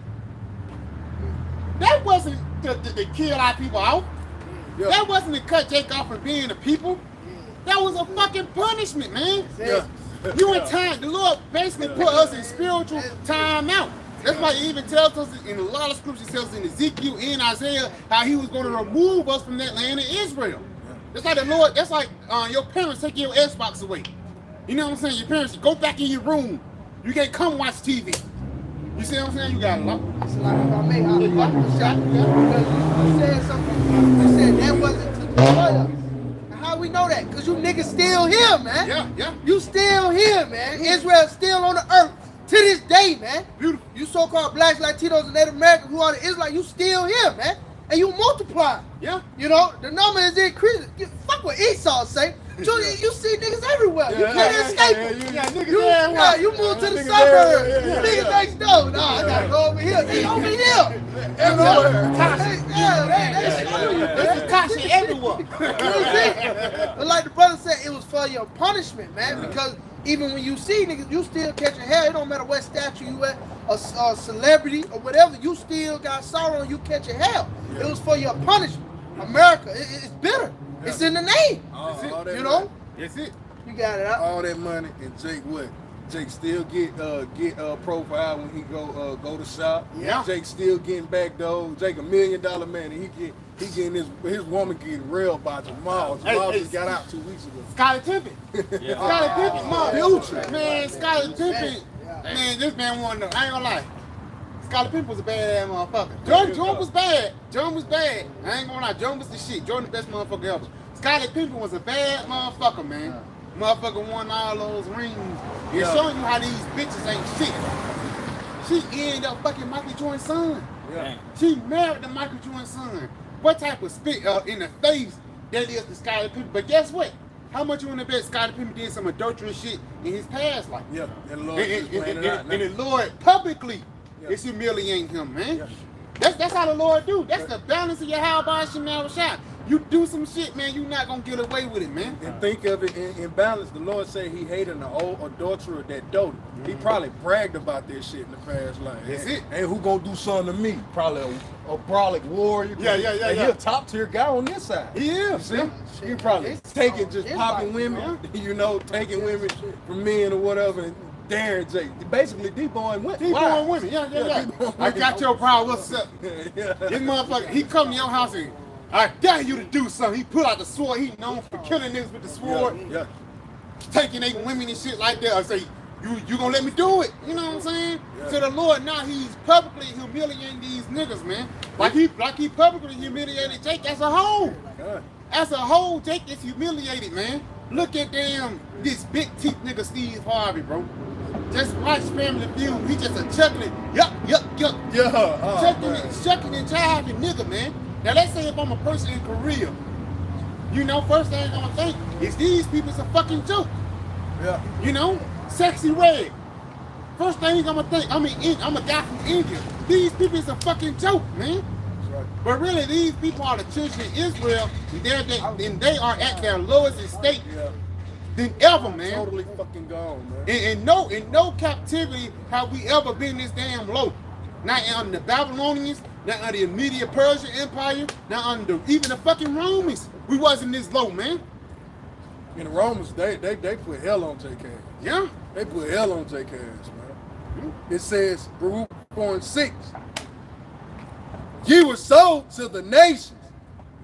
That wasn't to kill our people out. Yeah. That wasn't to cut Jake off from being a people. That was a fucking punishment, man. Yeah. You in time. The Lord basically put us in spiritual time out. That's why He even tells us in a lot of scriptures, tells us in Ezekiel and Isaiah how He was going to remove us from that land of Israel. That's like the Lord. That's like your parents taking your Xbox away. You know what I'm saying? Your parents go back in your room. You can't come watch TV. You see what I'm saying? You got a lot. It's a lot of I made out of the shot because you said something. You said that wasn't to destroy us. And how we know that? Because you niggas still here, man. Yeah. You still here, man. Israel's still on the earth to this day, man. Beautiful. You so-called blacks, Latinos, and Native Americans who are the Israelites, you still here, man. And you multiply. Yeah. You know, the number is increasing. Fuck what Esau say. You see niggas everywhere. You can't escape them. You move to the suburbs. Niggas next door. No, I gotta go over here. They over here. Everywhere. They show you, man. This is Tasha everywhere. But like the brother said, it was for your punishment, man, because even when you see niggas, you still catching hell. It don't matter what statue you at, a celebrity or whatever, you still got sorrow and you catching hell. Yeah. It was for your punishment. America, it's bitter. Yeah. It's in the name. All that You know? That's it. You got it out. all that money, and Jake what? Jake still get profile when he go to shop. Yeah. Jake still getting back though. Jake $1 million man, and he getting his woman getting railed by Jamal. Jamal Hey, just got out 2 weeks ago. Scottie Pippen. Yeah. Scottie Pippen, Future. man, Scottie Pippen. Man, this man won the, I ain't gonna lie. Scottie Pippen was a bad motherfucker. Jordan was bad. Jordan was bad. I ain't gonna lie. Jordan was the shit. Jordan the best motherfucker ever. Scottie Pippen was a bad motherfucker, man. Motherfucker won all those rings. It's showing you how these bitches ain't shit. She ended up fucking Michael Jordan's son. Yeah. She married the Michael Jordan's son. What type of spit in the face that is to Scottie Pippen? But guess what? How much you want to bet Scottie Pippen did some adulterous shit in his past life? Yeah. And the Lord just ran it out And now. the Lord publicly Yeah. is humiliating him, man. Yeah. That's how the Lord do. That's the balance of your how by Shemal shot. You do some shit, man, you not gonna get away with it, man. And think of it in balance. The Lord said he hated an old adulterer that doted. He probably bragged about this shit in the past life. That's Hey, it. Hey, who gonna do something to me? Probably a brolic warrior. Yeah. And he a top tier guy on this side. He is. See? He probably taking just popping women, taking women from men or whatever, and daring Jake. Basically, D-boying women. D-boying women, yeah. D-boying I got your problem, what's up? Yeah. This motherfucker, he come to your house and I dare you to do something. He pull out the sword. He known for killing niggas with the sword, Yeah. taking they women and shit like that. I say, you gonna let me do it? You know what I'm saying? Yeah. So the Lord now he's publicly humiliating these niggas, man. Like he publicly humiliated Jake as a whole. God. As a whole, Jake is humiliated, man. Look at this big teeth nigga Steve Harvey, bro. Just watch Family Feud. He just a chuckling, yuck. Yeah. Chucking and jiving nigga, man. Now let's say if I'm a person in Korea, first thing I'm gonna think is these people's a fucking joke. Yeah. Sexy Red. First thing I'm gonna think, I'm a guy from India. These people is a fucking joke, man. That's right. But really, these people are the children of Israel, and they are at their lowest estate Yeah. than ever, man. Totally fucking gone, man. In no captivity have we ever been this damn low. Not under the Babylonians, not under the Media Persian Empire, not under even the fucking Romans. We wasn't this low, man. And the Romans, they put hell on JK. Yeah? They put hell on JK's, man. It says, Baruch 4:6, ye were sold to the nations,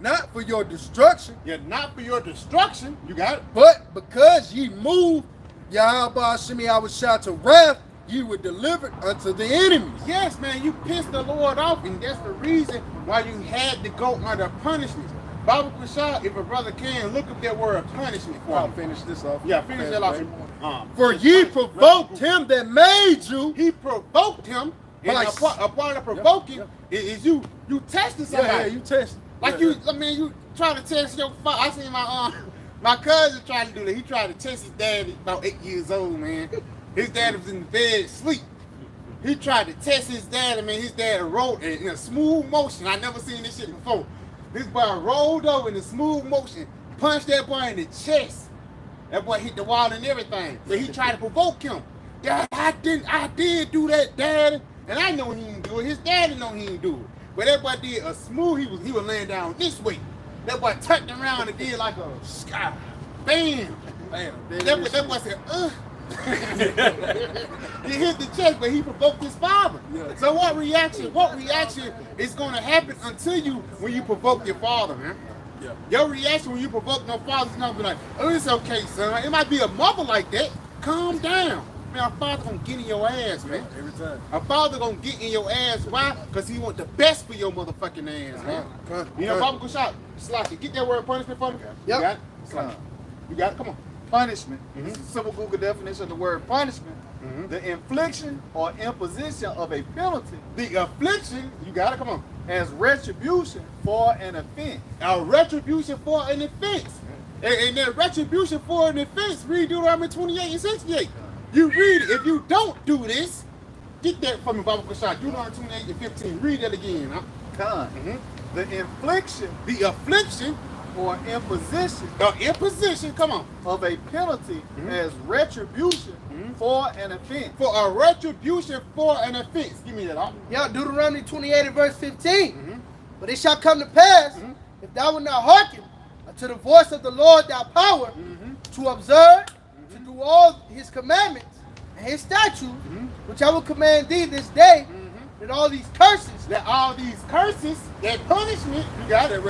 not for your destruction, Yeah, not for your destruction. You got it? but because ye moved Yahweh Shemi Awashah to wrath, ye were delivered unto the enemies. Yes, man, you pissed the Lord off, and that's the reason why you had to go under punishment. Bible Kushah, if a brother can, look up that word punishment for I'll him. finish this off. Yeah, finish that off. For ye provoked him that made you. He provoked him, and By- a part of provoking is you testing somebody. Yeah, you test. Like you try to test your father. I seen my cousin try to do that. He tried to test his dad. He's about 8 years old, man. His dad was in the bed asleep. He tried to test his dad, and man, his dad rolled in a smooth motion. I never seen this shit before. This boy rolled over in a smooth motion, punched that boy in the chest. That boy hit the wall and everything. So he tried to provoke him. Dad, I did do that, Dad. And I know he didn't do it. His daddy know he didn't do it. But that boy did a smooth, he was laying down this way. That boy turned around and did like a sky. Bam. Bam. That boy said, He hit the chest, but he provoked his father. Yeah. So what reaction is gonna happen until you when you provoke your father, man? Yeah. Your reaction when you provoke your father's gonna be like, oh, it's okay, son. It might be a mother like that. Calm down. Man, a father gonna get in your ass, man. Every time. A father gonna get in your ass. Why? Because he want the best for your motherfucking ass, man. You know, Baba Kushah, Slocky, get that word punishment for me. Yep. You got it? Slocky. You got it? Come on. Punishment. This is a simple Google definition of the word punishment. The infliction or imposition of a penalty The affliction, you got it? Come on. as retribution for an offense. A retribution for an offense. And that retribution for an offense, read Deuteronomy 28 and 68. You read it. If you don't do this, get that from me, Baba Kushah. Deuteronomy 28 and 15. Read that again. Huh? The infliction The affliction or imposition come on, of a penalty as retribution for an offense. for a retribution for an offense. Give me that. Yeah, Deuteronomy 28 and verse 15. But it shall come to pass, if thou wilt not hearken unto the voice of the Lord thy power, to observe, to do all his commandments and his statutes, which I will command thee this day, that all these curses, That all these curses, that punishment, you got it.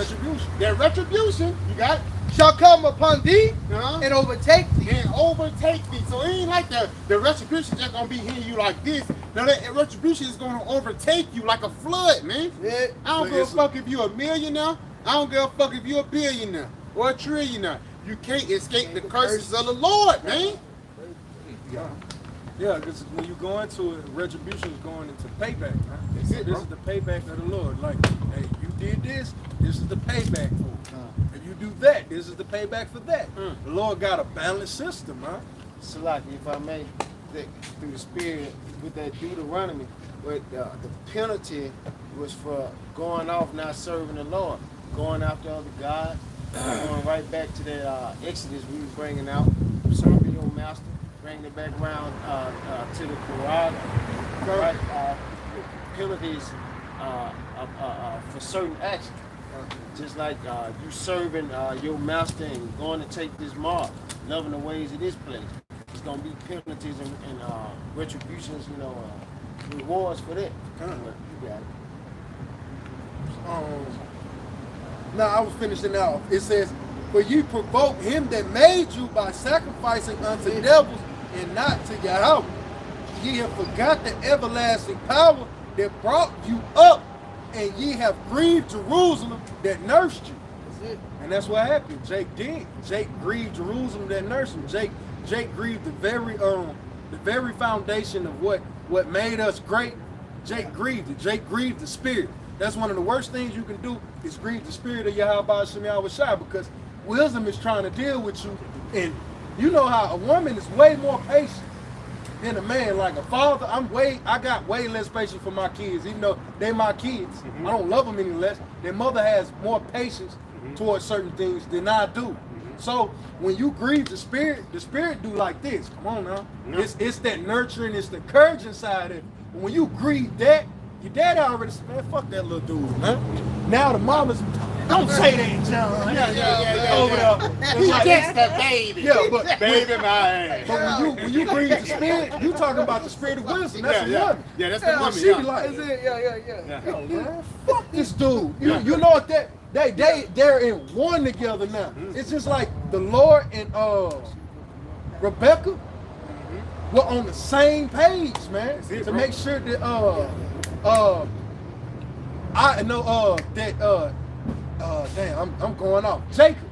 That retribution, you got it. shall come upon thee Uh-huh. and overtake thee. And overtake thee. So it ain't like the retribution just gonna be hitting you like this. No, that retribution is gonna overtake you like a flood, man. Yeah. I don't give a fuck if you're a millionaire. I don't give a fuck if you're a billionaire or a trillionaire. You can't escape the curses of the Lord, man. Yeah, because when you go into it, retribution is going into payback. Man. That's it, This bro. is the payback of the Lord. Like, hey, you did this is the payback for it. If you do that, this is the payback for that. The Lord got a balanced system, man. Salaki, if I may, through the spirit with that Deuteronomy, but the penalty was for going off not serving the Lord, going after other gods, going right back to that Exodus we was bringing out, serving your master, bringing it back around to the Quran, right? Penalties for certain actions. Just like you serving your master and going to take this mark, loving the ways of this place. It's gonna be penalties and retributions, rewards for that. You got it. Now I was finishing out. It says, "For you provoke him that made you by sacrificing unto devils and not to Yahweh. Ye have forgot the everlasting power that brought you up, and ye have grieved Jerusalem that nursed you." That's it. And that's what happened. Jake did. Jake grieved Jerusalem that nursed him. Jake grieved the very foundation of what made us great. Jake grieved it. Jake grieved the spirit. That's one of the worst things you can do is grieve the spirit of Yahweh Shem Yahushua, because wisdom is trying to deal with you. And you know how a woman is way more patient than a man. Like a father, I got way less patience for my kids, even though they're my kids. I don't love them any less. Their mother has more patience towards certain things than I do. So when you grieve the spirit do like this. Come on now. It's that nurturing, it's the encouraging side of it. But when you grieve that, your dad already said, "Man, fuck that little dude, man." Now the mamas, don't say that, John. Yeah. Over there. He It's gets the baby. Yeah, but Baby, my ass. But when you grieve the spirit, you talking about the spirit of wisdom. That's the woman. Yeah, that's the woman. She be like, That's it. Yeah. "Yo, man, fuck this dude." You know what they're in one together now. It's just like the Lord and Rebecca were on the same page, man. it, To bro. make sure that I know damn, I'm going off. Jacob.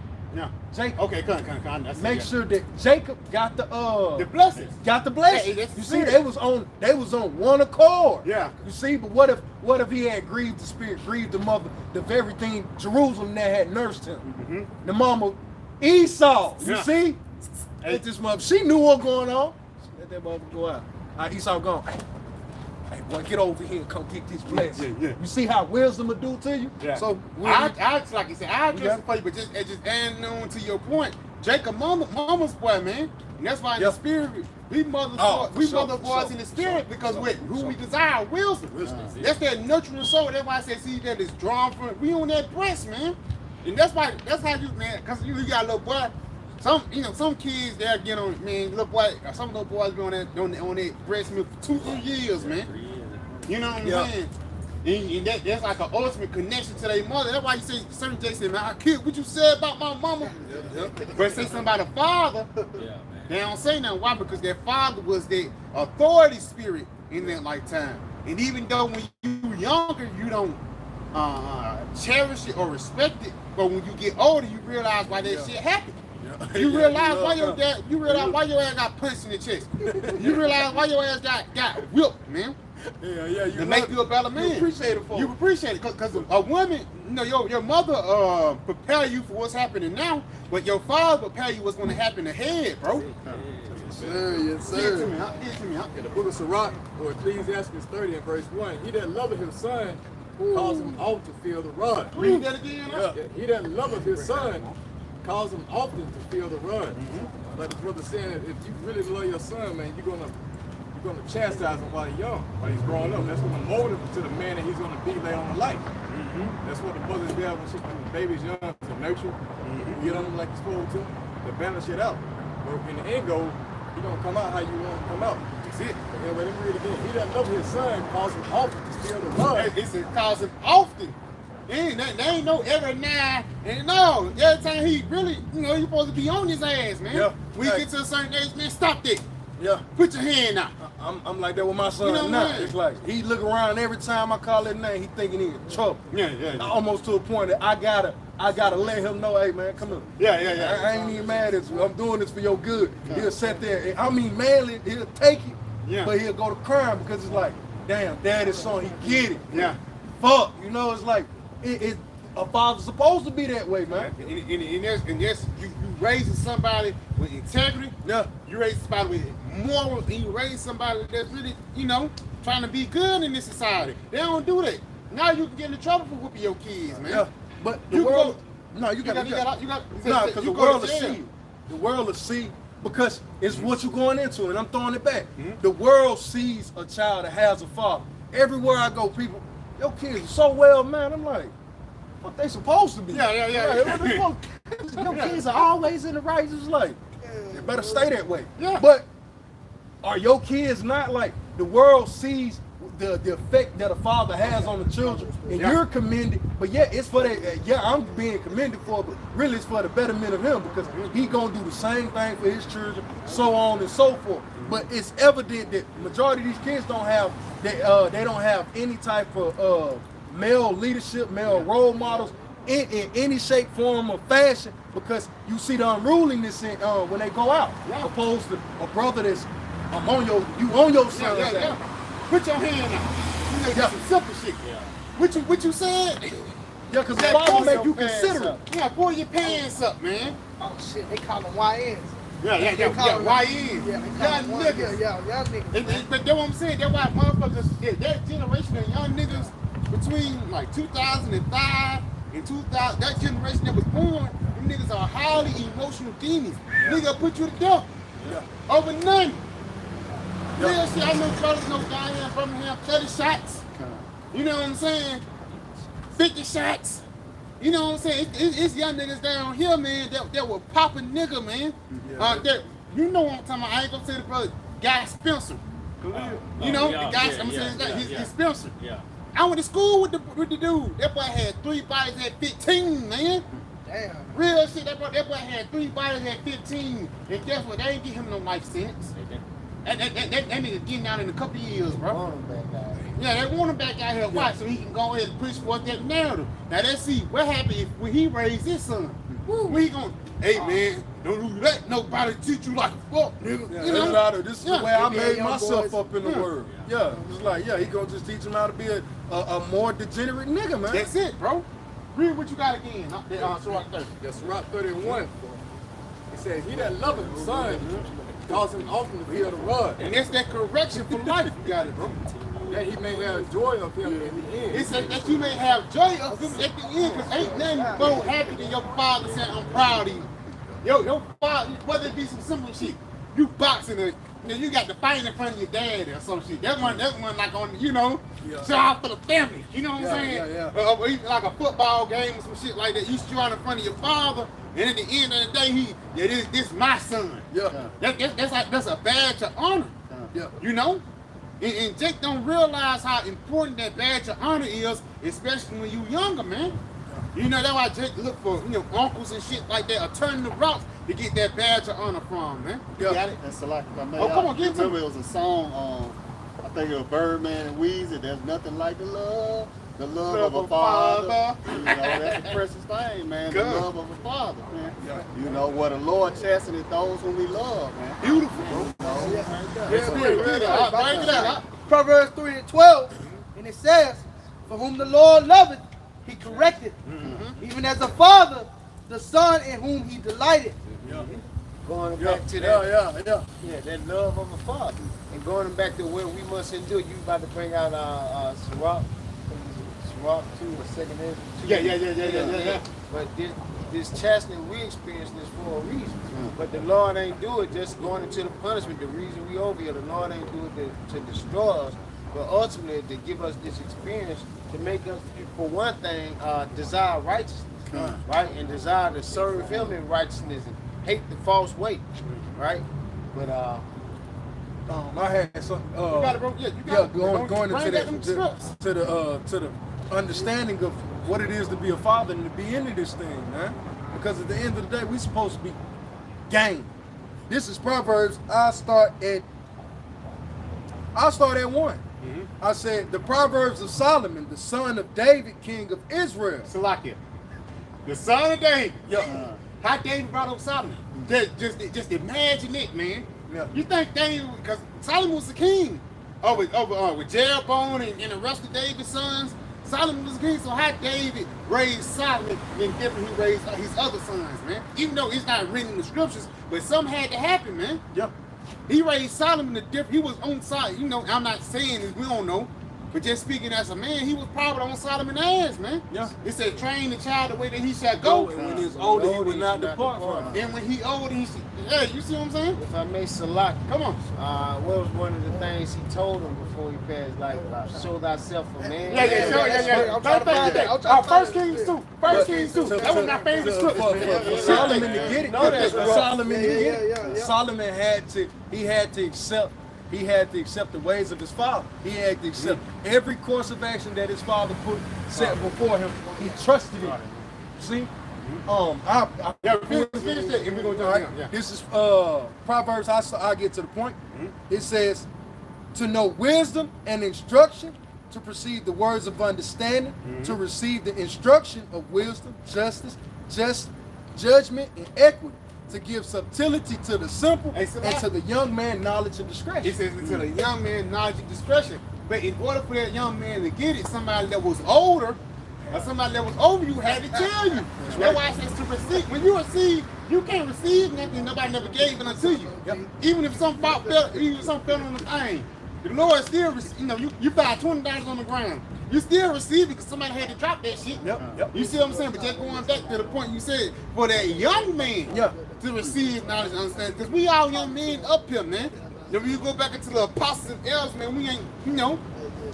Okay, come. Make sure that Jacob got the blessings. got the blessing. Hey, that's You the see, spirit. they was on one accord. Yeah. You see, but what if he had grieved the spirit, grieved the mother, the very thing Jerusalem that had nursed him, the mama Esau. You Yeah. see, at this mother, she knew what was going on. She let that mother go out. Esau gone. Hey, boy, get over here and come get this blessing. Yeah. You see how wisdom will do to you. Yeah. So I like you said, I Yeah. just for you, but just adding on to your point, Jacob, mama's boy, man, and that's why in the spirit, we mother boys in the spirit because who we desire wisdom. That's that nurturing soul. That's why I say, see that is drawn from. We on that breast, man, and that's how you, man, because you got a little boy. Some kids they'll get on, man, little boy. Some little boys be on that breast milk for 2-3 years, man. You know what I'm saying? And that's like an ultimate connection to their mother. That's why you say certain Jay said, "Man, I kid what you said about my mama." But say something about a father, they don't say nothing. Why? Because their father was the authority spirit in that lifetime. And even though when you were younger, you don't cherish it or respect it, but when you get older, you realize why that shit happened. You realize why your dad. You realize why your ass got punched in the chest. You realize why your ass got whipped, man. Yeah. To make you a better man. You appreciate it for You appreciate it because a woman, your mother prepare you for what's happening now, but your father prepare you what's going to happen ahead, bro. Yes, sir. Yes, Get it to me, huh? In the book of Sirach, or Ecclesiastes 30 and verse 1, he that loveth his son cause him oft to feel the rod. Read that again. Yeah. He that loveth his son calls him often to feel the rod. Like the brother saying, if you really love your son, man, you're gonna chastise him while he's young, while he's growing up. That's gonna mold him to the man that he's gonna be later on in life. That's what the mother's there when the baby's young, to nurture, get on him like you're supposed to balance it out. But in the end goal, he don't come out how you want him to come out. That's it. Anyway, let me read it again. He that loves his son calls him often to feel the rod. It said calls him often. They ain't no every now and no. Every time he really, you supposed to be on his ass, man. Yeah. When you get to a certain age, man, stop that. Yeah. Put your hand out. I'm like that with my son You know what now. I mean? It's like he look around every time I call that name, he thinking he in trouble. Yeah. Almost to a point that I gotta let him know, hey man, come here. Yeah. I ain't even mad at you. I'm doing this for your good. He'll sit there. I mean, manly, he'll take it, but he'll go to crying because it's like, damn, daddy's son, he get it. Yeah. Fuck, it's like a father's supposed to be that way, man. And yes, you raising somebody with integrity. Yeah. You raise somebody with morals, and you raise somebody that's really, trying to be good in this society. They don't do that. Now you can get in trouble for whooping your kids, man. Yeah. But the You world, go- no, you got because you the go world to will jail. see. The world will see because it's what you're going into, and I'm throwing it back. The world sees a child that has a father. Everywhere I go, people, your kids are so well, man. I'm like, what they supposed to be? Yeah. What the fuck? Your kids are always in the right. It's like, they better stay that way. Yeah. But are your kids not like the world sees the effect that a father has on the children, and you're commended, but it's for that. I'm being commended for it, but really it's for the betterment of him because he gonna do the same thing for his children, so on and so forth. But it's evident that majority of these kids don't have they don't have any type of male leadership, male role models in any shape, form, or fashion because you see the unruliness in when they go out, opposed to a brother that's on your son's ass. Put your hand out. You some simple shit. Yeah. What you said? Yeah, because the father make you your pants considerate. up. Yeah, pull your pants up, man. Oh shit, they call them YNs. Yeah. They call them YN. Yeah, they call them niggas. y'all niggas. But that's what I'm saying. That's why motherfuckers, that generation of young niggas between like 2005 and 2000, that generation that was born, them niggas are highly emotional demons. Nigga put you to death over nothing. Real shit, I know brothers down here in Birmingham, 30 shots. You know what I'm saying? 50 shots. You know what I'm saying? It's young niggas down here, man, that will pop a nigga, man. You know what I'm talking about. I ain't gonna say the brother, Guy Spencer. The guy, he's Spencer. Yeah. I went to school with the dude. That boy had 3 bodies at 15, man. Damn. Real shit, that boy had 3 bodies at 15. And guess what? They ain't give him no life sentence. That nigga getting out in a couple of years, bro. Yeah, they want him back out here. Why? So he can go ahead and push forth that narrative. Now let's see what happened when he raised his son. When he gonna, hey man, don't let nobody teach you like a fuck, nigga. Yeah, this is the way I made young myself boys. up in the world. Yeah, it's like, he gonna just teach him how to be a more degenerate nigga, man. That's it, bro. Read what you got again. Surah 30. That's Surah 31. It says, he that loveth his son calls him often to feel the rod, And that's that correction for life. You got it, bro. that he may have joy of him in the end. It says that you may have joy of him at the end, because ain't nothing more happy than your father saying, I'm proud of you. Your father, whether it be some simple shit, you boxing it, you got to fight in front of your dad or some shit. That one like on, shout out for the family. You know what I'm saying? Or even like a football game or some shit like that. You shout in front of your father, and at the end of the day, this my son. That's a badge of honor. You know? And Jake don't realize how important that badge of honor is, especially when you younger, man. That's why Jake look for uncles and shit like that, or turning the rocks to get that badge of honor from, man. You got it? And so like if I may, Come on, get to remember it was a song I think it was Birdman and Weezy, there's nothing like the love of a father. That's the precious thing, man. Good. The love of a father, man. What the Lord chasteneth those whom we love, man. Beautiful, bro. Bring it out. Proverbs 3:12, and it says, for whom the Lord loveth, he corrected, even as a father, the son in whom he delighted. Going back to that, Yeah. that love of a father, and going back to what we must endure. You about to bring out Surah Rock 2 or 2nd Ezra 2. Yeah. But this chastening we experience this for a reason. But the Lord ain't do it just going into the punishment. The reason we over here, the Lord ain't do it to destroy us, but ultimately to give us this experience to make us, for one thing, desire righteousness, right? And desire to serve Him in righteousness and hate the false way, right? But I had some. You got it, bro. Yeah, you got it. Going Bring into back them scripts. to the understanding of what it is to be a father and to be into this thing, man. Because at the end of the day, we supposed to be gang. This is Proverbs. I'll start at 1. I said the Proverbs of Solomon, the son of David, king of Israel. Salakia. The son of David. Yeah. How David brought up Solomon. Just imagine it, man. Yeah. You think David, because Solomon was the king with Jeroboam and the rest of David's sons. Solomon was the king, so how David raised Solomon and different he raised his other sons, man. Even though it's not written in the scriptures, but something had to happen, man. Yeah. He raised Solomon the different. He was on side. You know, I'm not saying this, we don't know. But just speaking as a man, he was probably on Solomon's ass, man. Yeah. It said, train the child the way that he shall go. And when he's older, he would not depart from it. And when he old, he should, yeah, you see what I'm saying? if I may select, Come on. what was one of the things he told him before he passed life? Show thyself a man. Yeah. I'm trying to find that. I'm trying to find First that. Kings 2. First Kings 2. That was my favorite scripture. For Solomon to get it, No, that's for right. Solomon to get it, Yeah. Solomon had to accept the ways of his father. He had to accept every course of action that his father set before him. He trusted it. See? Yeah, finish that, and we're going to All jump right. in. Yeah. This is Proverbs. I'll get to the point. It says, to know wisdom and instruction, to perceive the words of understanding, to receive the instruction of wisdom, justice, judgment, and equity, to give subtlety to the simple, Hey, so and to the young man knowledge and It discretion. says to the young man knowledge and discretion. But in order for that young man to get it, somebody that was older or somebody that was over you had to tell you. That's why it says to receive. When you receive, you can't receive nothing nobody never gave it unto you. Yep. Even if some fell on the thing, the Lord still, you found $20 on the ground. You still receive it because somebody had to drop that shit. Yep. You see what I'm saying? But just going back to the point you said, for that young man to receive knowledge and understanding, because we all young men up here, man. Then when you go back into the apostles and elders, man, we ain't,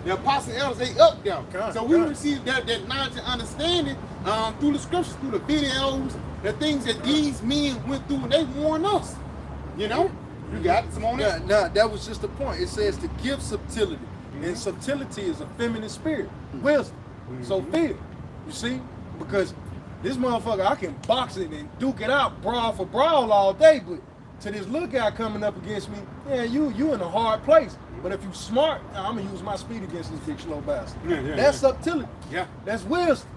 the apostles and elders, they up there. So we receive that knowledge and understanding through the scriptures, through the videos, the things that these men went through, and they warned us. You know? You got it, Simone? Nah, that was just the point. It says to give subtlety. And subtlety is a feminine spirit, wisdom. So fear, you see? Because this motherfucker, I can box it and duke it out, brawl for brawl all day, but to this little guy coming up against me, yeah, you in a hard place. But if you smart, I'm gonna use my speed against this big slow bastard. That's subtlety. Yeah. That's wisdom.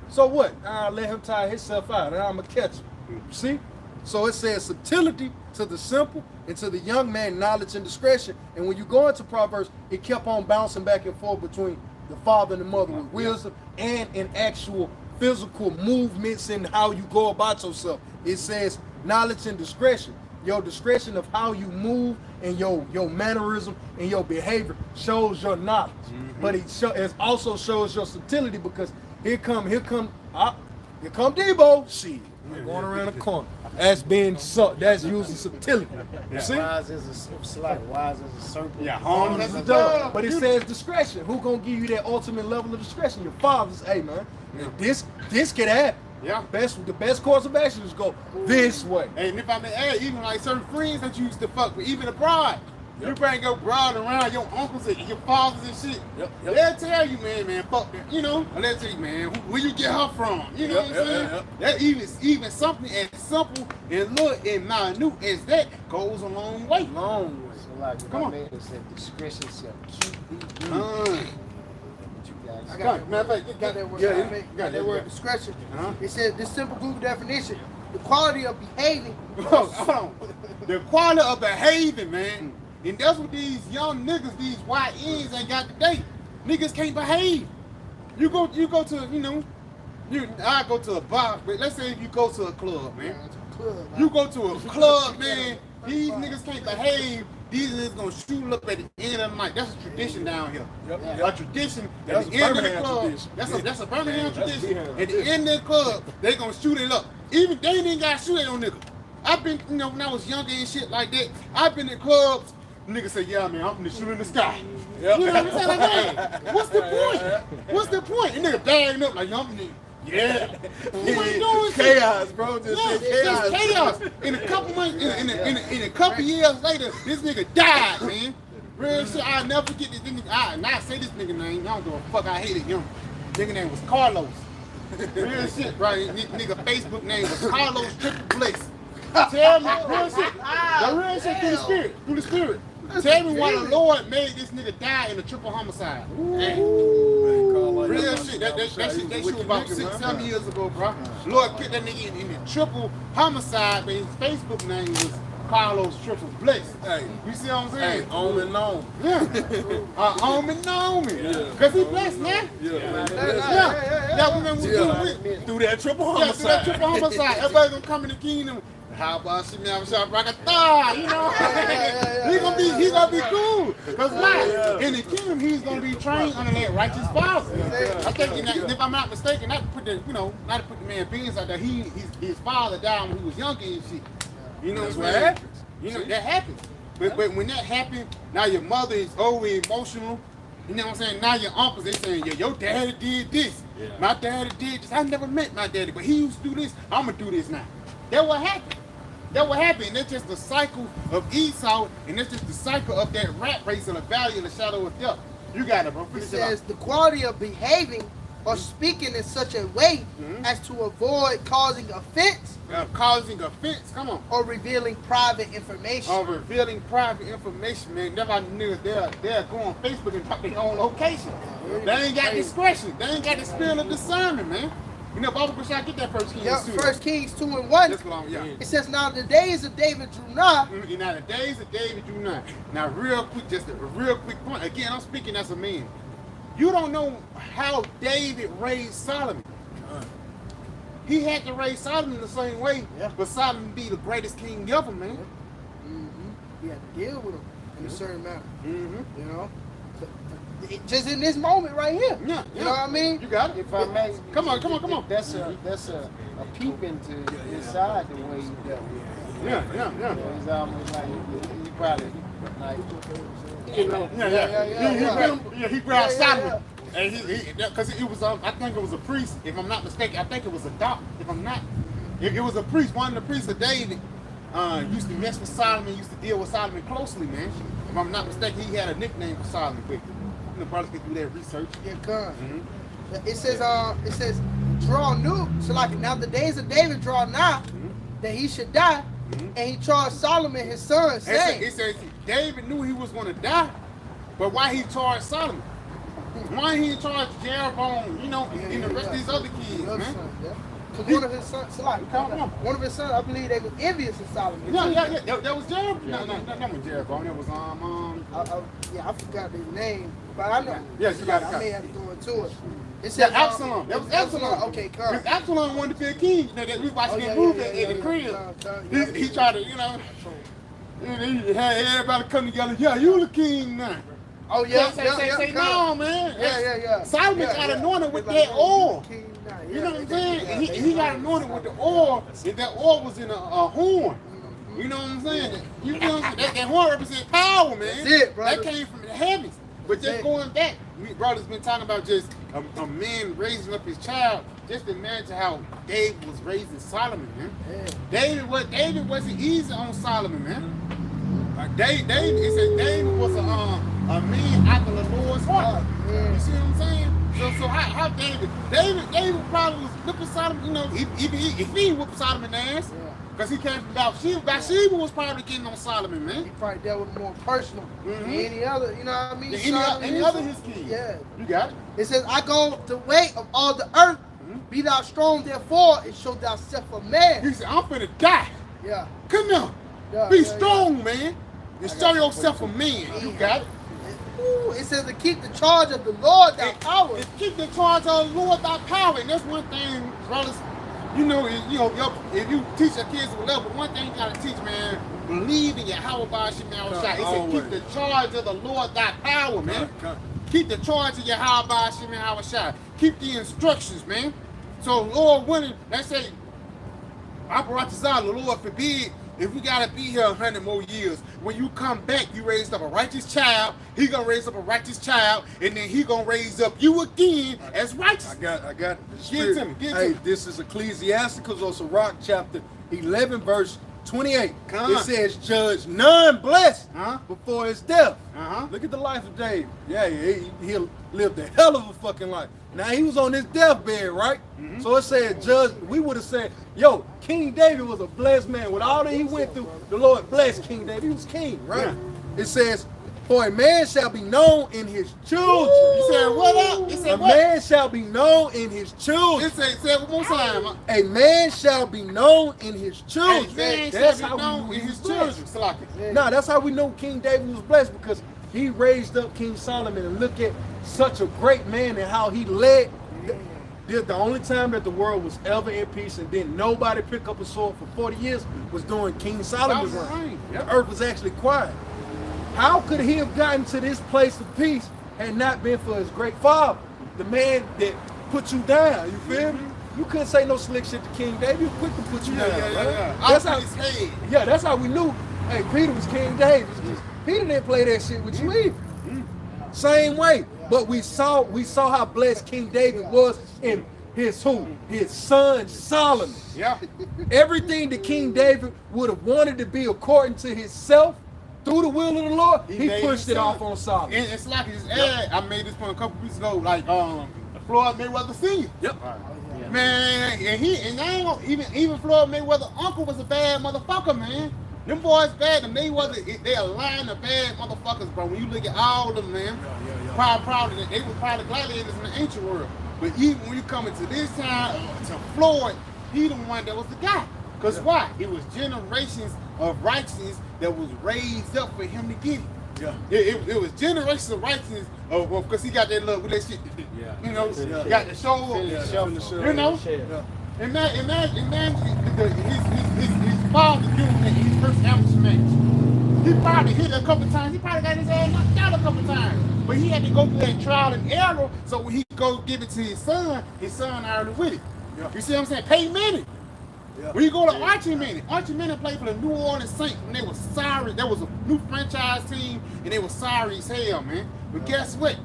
So what? I'll let him tire himself out and I'm gonna catch him. You see? So it says subtlety to the simple and to the young man knowledge and discretion. And when you go into Proverbs, it kept on bouncing back and forth between the father and the mother with wisdom and in actual physical movements and how you go about yourself. It says knowledge and discretion. Your discretion of how you move and your mannerism and your behavior shows your knowledge. But it also shows your subtlety because here come Debo. Shit. Going around the corner. That's using subtlety. You see? Wise as a slug, wise as a serpent. Yeah, Harmless as a dove. But it says discretion. Who gonna give you that ultimate level of discretion? Your father's, hey man, this could happen. Yeah. The best course of action is go this way. And if I may add, even like certain friends that you used to fuck with, even abroad, you bring your bride around, your uncles and your fathers and shit. Yep. They'll tell you, man, fuck that. You know, and they'll tell you, man, where you get her from? You know what I'm saying? That even something as simple and little and minute as that goes a long way. Long way. So like if Come I on. made it said discretion shall keep thee. Uh, What you guys I say? got Matter of fact, got that word. yeah, Got that word discretion. Uh-huh. It says this simple Google definition: the quality of behaving. hold on. The quality of behaving, man. And that's what these young niggas, these YNs ain't got today. Niggas can't behave. You go to, I go to a bar, but let's say if you go to a club, man. You go to a club, man, these niggas can't behave. these niggas gonna shoot up at the end of the night. That's a tradition down here. Yep. A tradition That's at the end of the Birmingham club. tradition. That's a Birmingham That's tradition. Birmingham. At the end of the club, they gonna shoot it up. Even they ain't got to shoot at no nigga. I've been, you know, when I was younger and shit like that, I've been in clubs. Niggas say, yeah, man, I'm gonna shoot in the sky. Yep. You know what I'm saying? Like, hey, what's the point? What's the point? And nigga bagging up like, I'm nigga. Yeah. You ain't doing shit. Chaos, bro. Just Yeah, say chaos. it's chaos. In a couple months, in a couple years later, this nigga died, man. Real shit. I'll never forget this nigga. I not say this nigga name. I don't give a fuck. I hated him. Nigga name was Carlos. Real shit, right? Nigga Facebook name was Carlos Triple Bliss. Tell me, real shit. The real shit through the spirit. Through the spirit. Tell me why the Lord made this nigga die in a triple homicide. Hey. Real shit. That shit was about 6-7 years ago, bro. Lord put that nigga in the triple homicide, but his Facebook name was Carlos Triple Bliss. Hey. You see what I'm saying? Hey, on and on. Yeah. On and on me. Because he blessed, man. Yeah, we Through that triple yeah, through that homicide. triple homicide. Everybody gonna come in the kingdom. How about she now shop Rakatha? You know? He gonna be cool. Cause why? In the kingdom he's gonna be trained under that righteous father. I think if I'm not mistaken, not to put the man beings out there, his father died when he was younger and shit. You know That's what what I'm saying? happens. You know, that happens. But when that happened, now your mother is over emotional. You know what I'm saying? Now your uncles, they saying, yeah, your daddy did this. Yeah. My daddy did this. I never met my daddy, but he used to do this. I'm going to do this now. That what happened. That what happened. And that's just the cycle of Esau, and that's just the cycle of that rat race of the valley of the shadow of death. You got it, bro. It Finish it says up. the quality of behaving or speaking in such a way as to avoid causing offense Causing offense. Come on. or revealing private information. Or revealing private information, man. Never niggas they'll go on Facebook and pop their own location. They ain't got discretion. They ain't got the spirit of discernment, man. You know, Bible wish I get that first Kings Yep, too. 1 Kings 2:1. That's what I'm, yeah. It says, now the days of David drew nigh. Now the days of David do not. Now real quick, just a real quick point. Again, I'm speaking as a man. You don't know how David raised Solomon. He had to raise Solomon the same way, but Solomon be the greatest king ever, man. He had to deal with him in a certain manner. Mm-hmm. You know? Just in this moment right here. Yeah, You know what I mean? You got it. If I may, Come on. That's a peep into inside the way he dealt with it. Yeah. It's almost like he probably like, you know. He grabbed Solomon. And because it was, I think it was a priest, if I'm not mistaken. I think it was a doctor, if I'm not. It was a priest, one of the priests of David used to mess with Solomon, used to deal with Solomon closely, man. If I'm not mistaken, he had a nickname for Solomon, but you know, brothers can do that research. Yeah, come. It says, draw new. So like now the days of David draw nigh that he should die, and he charged Solomon his son, saying, It says David knew he was going to die, but why he charged Solomon? Why he charged Jeroboam, you know, and the rest of these other kids, the other man? son, Because one of his sons, so like, one of his sons, I believe they was envious of Solomon. Yeah. That was Jeroboam. No, that was Jeroboam. That was I forgot his name, but I know. Yes, you got it. I may have to go into it. It Yeah, says Absalom. That was Absalom. Okay, come. Because Absalom wanted to be a king. You know, that we watched that movie at the crib. He tried to, you know, he had everybody come together. Yeah, you the king now. Oh yeah, Say no, man. Yeah. Solomon got anointed with that oil. You know what I'm saying? He got anointed with the oil, and that oil was in a horn. You know what I'm saying? You know what I'm saying? That horn represents power, man. That's it, brother. That came from the heavens. But just going back, we brothers been talking about just a man raising up his child. Just imagine how David was raising Solomon, man. Yeah. David wasn't easy on Solomon, man. It said David was a man after the Lord's heart. You see what I'm saying? So how David probably was whipping Solomon, you know, if he whipped Solomon ass, because he came from Bathsheba. Bathsheba was probably getting on Solomon, man. He probably dealt with more personal than any other, you know what I mean? Any other his kids. Yeah. You got it. It says, I go the way of all the earth, be thou strong therefore, and show thyself a man. He said, I'm finna die. Yeah. Come here. Yeah, Be yeah, strong, man. And show yourself a man. You got it. Ooh, it says to keep the charge of the Lord thy power. And keep the charge of the Lord thy power. And that's one thing, brothers, if you teach your kids with love, but one thing you gotta teach, man, believe in your Yahweh Shemel Shai. It said keep the charge of the Lord thy power, man. Keep the charge of your Yahweh Shemel Shai. Keep the instructions, man. So Lord willing, let's say the Lord forbid, if we gotta be here 100 more years, when you come back, you raised up a righteous child. He gonna raise up a righteous child, and then he gonna raise up you again as righteous. I got the Get spirit. to me. Hey, this is Ecclesiasticus or Sirach chapter 11, verse 28. It says, "Judge none blessed before his death." Look at the life of David. Yeah, he lived a hell of a fucking life. Now he was on his deathbed, right? So it said, "Judge." We would have said, "Yo, King David was a blessed man. With all that he went through, the Lord blessed King David. He was king, right?" It says, "For a man shall be known in his children." You said what up? It said A what? man shall be known in his children. It said one more time. A man shall be known in his children. That's how we know in his children. No, that's how we know King David was blessed, because he raised up King Solomon, and look at such a great man and how he led. The only time that the world was ever in peace and didn't nobody pick up a sword for 40 years was during King Solomon's reign. The earth was actually quiet. How could he have gotten to this place of peace had not been for his great father, the man that put you down? You feel me? You couldn't say no slick shit to King David. He was quick to put you down. That's how we knew. Hey, Peter was King David. Peter didn't play that shit with you either. Same way. But we saw how blessed King David was in his son Solomon. Yeah. Everything that King David would have wanted to be according to himself, through the will of the Lord, he pushed it off on Solomon. And it's like his ad. I made this point a couple weeks ago, like Floyd Mayweather Sr. Yep. Man, and I ain't gonna, even Floyd Mayweather uncle was a bad motherfucker, man. Them boys bad, the Mayweather, they a line of bad motherfuckers, bro. When you look at all of them, man, probably they were probably gladiators in the ancient world. But even when you come into this time, to Floyd, he the one that was the guy. Cause why? It was generations of righteousness that was raised up for him to get it. Yeah. It was generations of righteousness, because he got that love with that shit. You know, got the show, you know. And man, his father doing that in his first amateur match. He probably hit a couple times. He probably got his ass knocked out a couple times. But he had to go through that trial and error, so when he go give it to his son already with it. Yeah. You see what I'm saying? Pay Manning. Yeah. When you go to Archie Manning played for the New Orleans Saints, and they were sorry. There was a new franchise team, and they were sorry as hell, man. But guess what?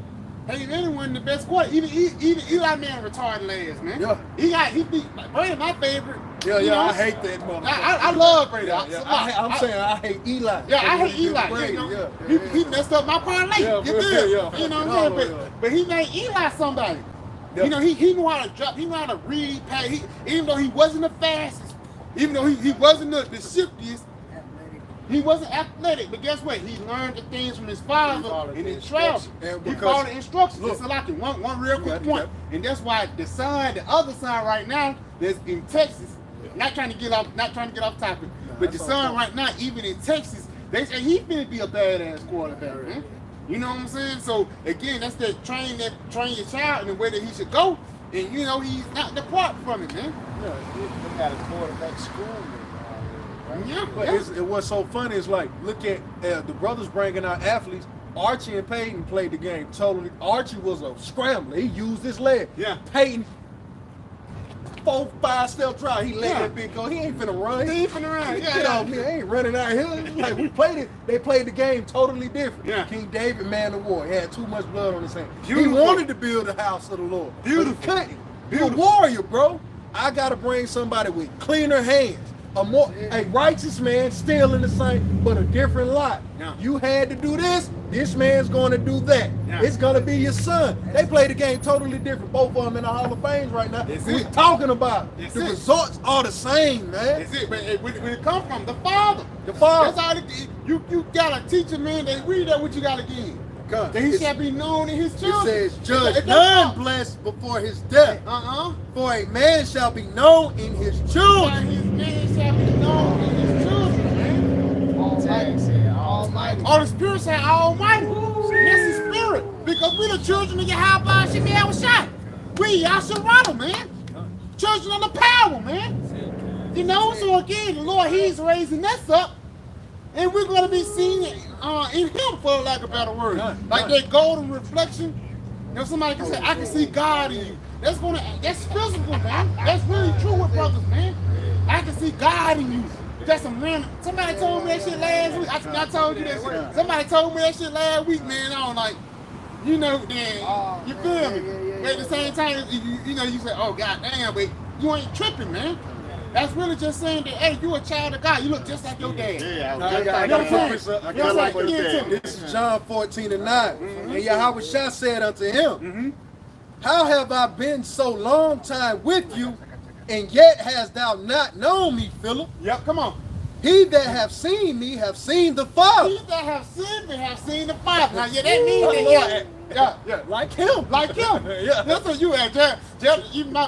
Hey, Manning wasn't the best quarter. Even Eli Manning retarded last, man. Yeah. He beat Brady, my favorite. Yeah, you know? I hate that motherfucker. I love Brady. Yeah. I'm saying I hate Eli. Yeah, I hate Eli. Brady, he messed up my parlay. You know what I'm saying? But he made Eli somebody. Yep. You know, he knew how to drop. He knew how to read, pass. Even though he wasn't the fastest, even though he wasn't the shiftiest, he wasn't athletic. But guess what? He learned the things from his father and his travel. He followed the instructions. It's like one real quick point. And that's why the other son right now, that's in Texas, not trying to get off topic, but the son right now, even in Texas, they say he finna be a badass quarterback, man. You know what I'm saying? So again, that's the train your child in the way that he should go, and you know he's not depart from it, man. Yeah, they got a quarterback school. Right? Yeah, but what's so funny is, like, look at the brothers bringing out athletes. Archie and Peyton played the game totally. Archie was a scrambler. He used his leg. Yeah. Peyton, 4-5 step drive. He let that bitch go. He ain't finna run. He ain't finna run. Get off me. I ain't running out here. Like, we played it. They played the game totally different. Yeah. King David, man of war. He had too much blood on his hands. Beautiful. He wanted to build the house of the Lord. Beautiful. But he couldn't. You're a warrior, bro. I gotta bring somebody with cleaner hands. A righteous man still in the same, but a different lot. Yeah. You had to do this. This man's going to do that. Yeah. It's going to be your son. They play the game totally different. Both of them in the Hall of Fame right now. That's We're it. talking about That's the it. results are the same, man. That's it. But when it come from the father, The father. that's all you gotta teach a man that read that what you gotta give. That he shall be known in his It children. says, judge none blessed before his death. For a man shall be known in his children. His man shall be known in his children, man. Almighty. Oh, the Spirit said Almighty. That's His Spirit. Because we the children of Yahweh Shemel Shai. We Yasharada, man. children under power, man. You know, so again, the Lord, He's raising us up, and we're going to be seen in Him, for lack of a better word. Like that golden reflection. You know, somebody can say, I can see God in you. That's physical, man. That's really true with brothers, man. I can see God in you. That's some random. Somebody told me that shit last week. I told you that shit. Somebody told me that shit last week, man. I was like, you know, then you feel me? But at the same time, you know, you say, oh god damn, but you ain't tripping, man. That's really just saying that, hey, you a child of God. You look just like your dad. Yeah, I got like your dad. This is John 14:9. And Yahweh Shah said unto him, how have I been so long time with you, and yet hast thou not known me, Philip? Yep, come on. He that have seen me have seen the Father. He that have seen me have seen the Father. Now, yeah, that means that, yeah, Like him. like him. Yeah. That's what you at, Jeff. You my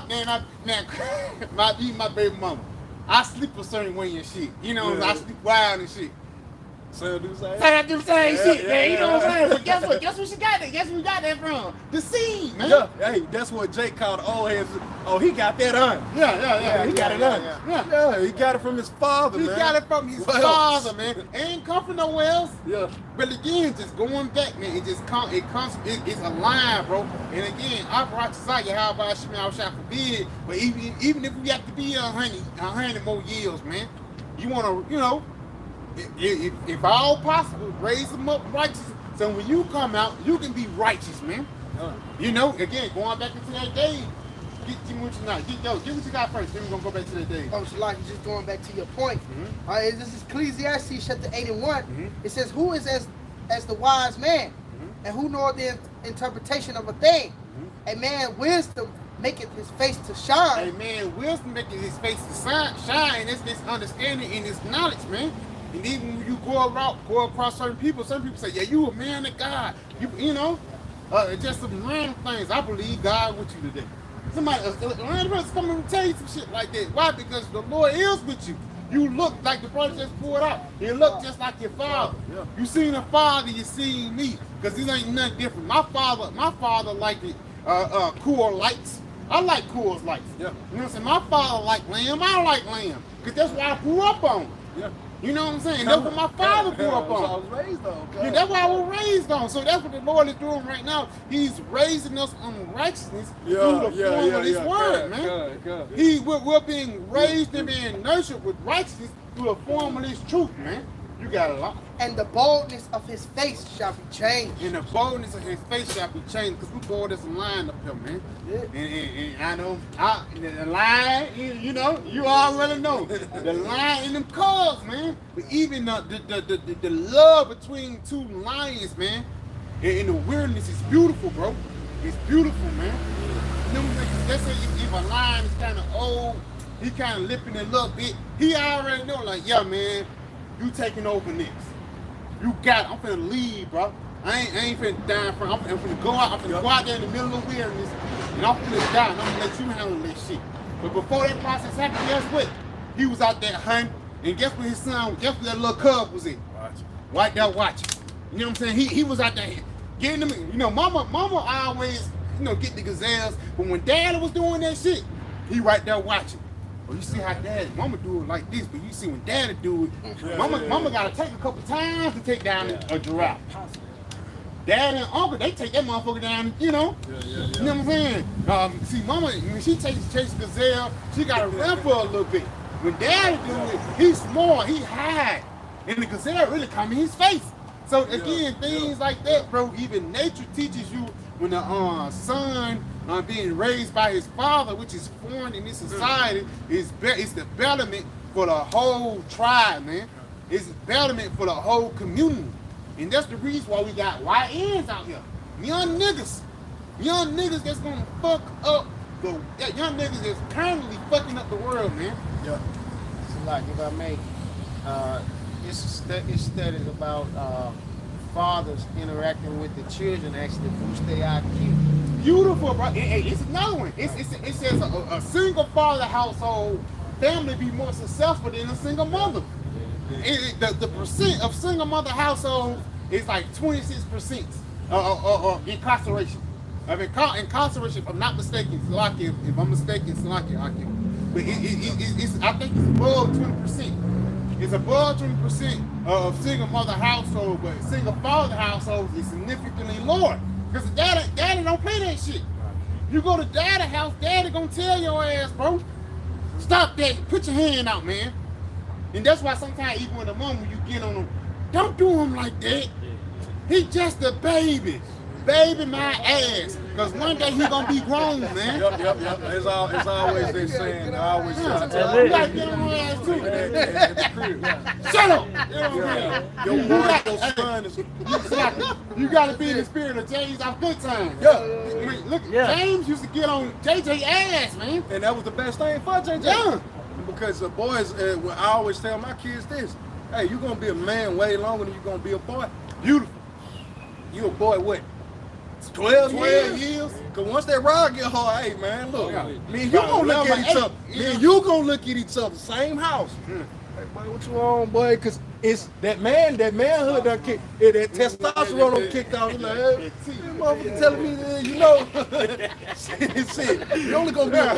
baby mama. I sleep a certain way and shit. You know, I sleep wild and shit. So do say. I do the same shit, man. You know what I'm saying? But yeah. guess what? Guess what she got that? Guess where we got that from? The seed, man. Yeah, hey, that's what Jake called the old heads. Oh, he got that on. Yeah. He got it on. Yeah, he got it from his father, He man. got it from his What father, else? man. Ain't come from nowhere else. Yeah. But again, just going back, man, it's a line, bro. And again, I brought Zaya, how about Shemel shall forbid. But even if we have to be 100 more years, man, you wanna, you know, if all possible, raise them up righteous. So when you come out, you can be righteous, man. You know, again, going back into that day, get what you got. Get what you got first. Then we're gonna go back to that day. Oh, so like just going back to your point. This is Ecclesiastes chapter 81. It says, "Who is as the wise man, and who knoweth the interpretation of a thing? A man wisdom maketh his face to shine." Hey man, wisdom making his face to shine. It's this understanding and this knowledge, man. And even when you go across certain people say, yeah, you a man of God. You know, just some random things. I believe God with you today. Somebody, a random person coming to tell you some shit like that. Why? Because the Lord is with you. You look like the brother just pulled out. You look just like your father. Yeah. You seen the father, you seen me. Because it ain't nothing different. My father liked it, Coors Lights. I like Coors Lights. Yeah. You know what I'm saying? My father liked lamb. I like lamb. Because that's what I grew up on. Yeah. You know what I'm saying? That's what my father grew up That's what I on. was raised on. Yeah, that's what I was raised on. So that's what the Lord is doing right now. He's raising us on righteousness through the form of His word, man. We're being raised and being nurtured with righteousness through the form of this truth, man. You got a lot. And the boldness of his face shall be changed. And the boldness of his face shall be changed, because we bold as a lion up here, man. Yeah. And I know, the lion, you know, you already know. The lion in them cubs, man. But even the love between two lions, man, in the wilderness is beautiful, bro. It's beautiful, man. You know, let's say if a lion is kind of old, he kind of lipping a little bit, he already know, like, yeah, man, you taking over next. You got it. I'm finna leave, bro. I ain't finna die in front. I'm finna go out. I'm finna go out there in the middle of the wilderness, and I'm finna die, and I'm gonna let you handle this shit. But before that process happened, guess what? He was out there hunting, and guess what his son, guess what that little cub was in? Right there watching. You know what I'm saying? He was out there getting them. You know, mama always, you know, get the gazelles, but when Daddy was doing that shit, he right there watching. Well, you see how mama do it like this, but you see when Daddy do it, mama gotta take a couple times to take down a giraffe. Dad and uncle, they take that motherfucker down, you know. You know what I'm saying? See, mama, when she chase gazelle, she gotta run for a little bit. When Daddy do it, he's small, he hide, and the gazelle really come in his face. So again, things like that, bro. Even nature teaches you when the son being raised by his father, which is foreign in this society, is the betterment for the whole tribe, man. It's betterment for the whole community. And that's the reason why we got YNs out here. Young niggas that's gonna fuck up young niggas that's currently fucking up the world, man. Yeah. So like, if I may, it's studies about fathers interacting with the children actually boost their IQ. Beautiful, bro. It's another one. It says a single father household family be more successful than a single mother. The percent of single mother households is like 26% incarceration. of incarceration, if I'm not mistaken, Slocky, if I'm mistaken, Slocky, but it's I think it's above 20%. It's above 20% of single mother household, but single father households is significantly lower. Because daddy don't play that shit. You go to daddy house, daddy gonna tell your ass, bro, stop that, put your hand out, man. And that's why sometimes even when the mom, when you get on them, don't do him like that. He just a baby. Baby my ass. Because one day he gonna be grown, man. Yep. It's always they saying. I always try to tell You you. gotta get on her ass too. At the crib. Shut up. You know what I mean? Your son is. You gotta be in the spirit of James off good time. Yeah. I mean, look, James used to get on JJ ass, man. And that was the best thing for JJ. Yeah. Because the boys, I always tell my kids this: hey, you're gonna be a man way longer than you're gonna be a boy. Beautiful. You a boy what? 12 years? Cause once that rod get hard, hey man, look, me and you gonna look at each other. Me and you gonna look at each other, same house. Hey boy, what you on, boy? Cause it's that manhood done kicked, that testosterone done kicked out. Like, hey, motherfucker telling me that, you know, shit, you only gonna be a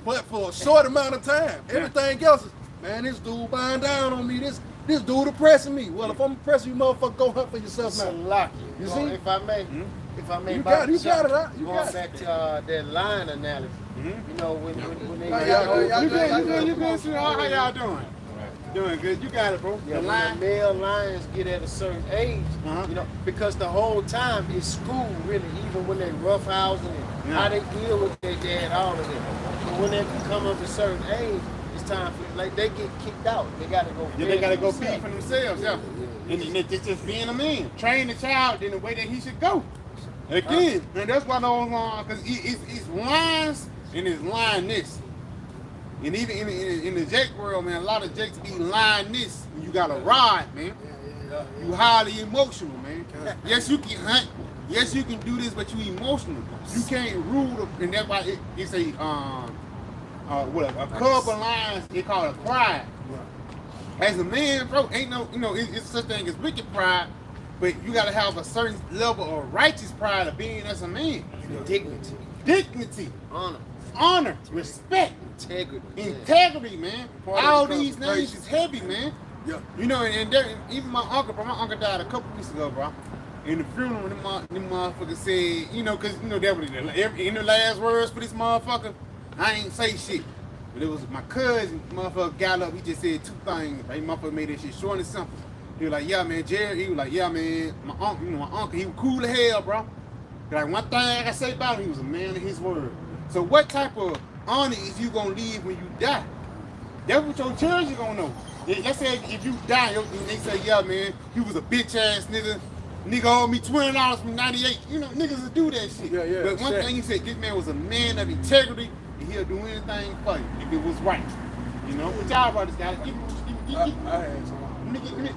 boy for a short amount of time. Everything else is, man, this dude buying down on me. This dude oppressing me. Well, if I'm oppressing you, motherfucker, go hunt for yourself now. You see? if I may, You got it, huh? You going got it. back to that line analogy. You know when they You good, sweetheart? How y'all doing? Doing good. You got it, bro. Yeah, when the male lions get at a certain age, you know, because the whole time is school, really, even when they roughhousing and how they deal with their dad, all of that. But when they come up a certain age, it's time for, like, they get kicked out. They gotta go. Yeah, they gotta go feed for themselves, yeah. And it's just being a man. Train the child in the way that he should go. Again, and that's why those because it's lines and it's lioness. And even in the Jake world, man, a lot of Jakes be lioness. You got a rod, man. You highly emotional, man. Yes, you can hunt. Yes, you can do this, but you emotional. You can't rule the, and that's why it's a cub of lions. They call it pride. As a man, bro, ain't no, you know, it's such thing as wicked pride, but you gotta have a certain level of righteous pride of being as a man. Dignity, honor, respect, integrity, man. All these names is heavy, man. Yeah. You know, and even my uncle died a couple weeks ago, bro. In the funeral, them motherfuckers said, you know, cause you know that was in the last words for this motherfucker. I ain't say shit. But it was my cousin, motherfucker got up, he just said two things. Right? Motherfucker made that shit short and simple. He was like, yeah, man, Jerry. He was like, yeah, man, my uncle, he was cool as hell, bro. Like, one thing I can say about him, he was a man of his word. So what type of honor is you gonna leave when you die? That's what your children gonna know. Let's say if you die, and they say, yeah, man, he was a bitch ass nigga. Nigga owed me $20 from '98. You know, niggas will do that shit. Yeah, but one thing he said, this man was a man of integrity. He'll do anything for you if it was right. You know, what y'all brothers got it. Let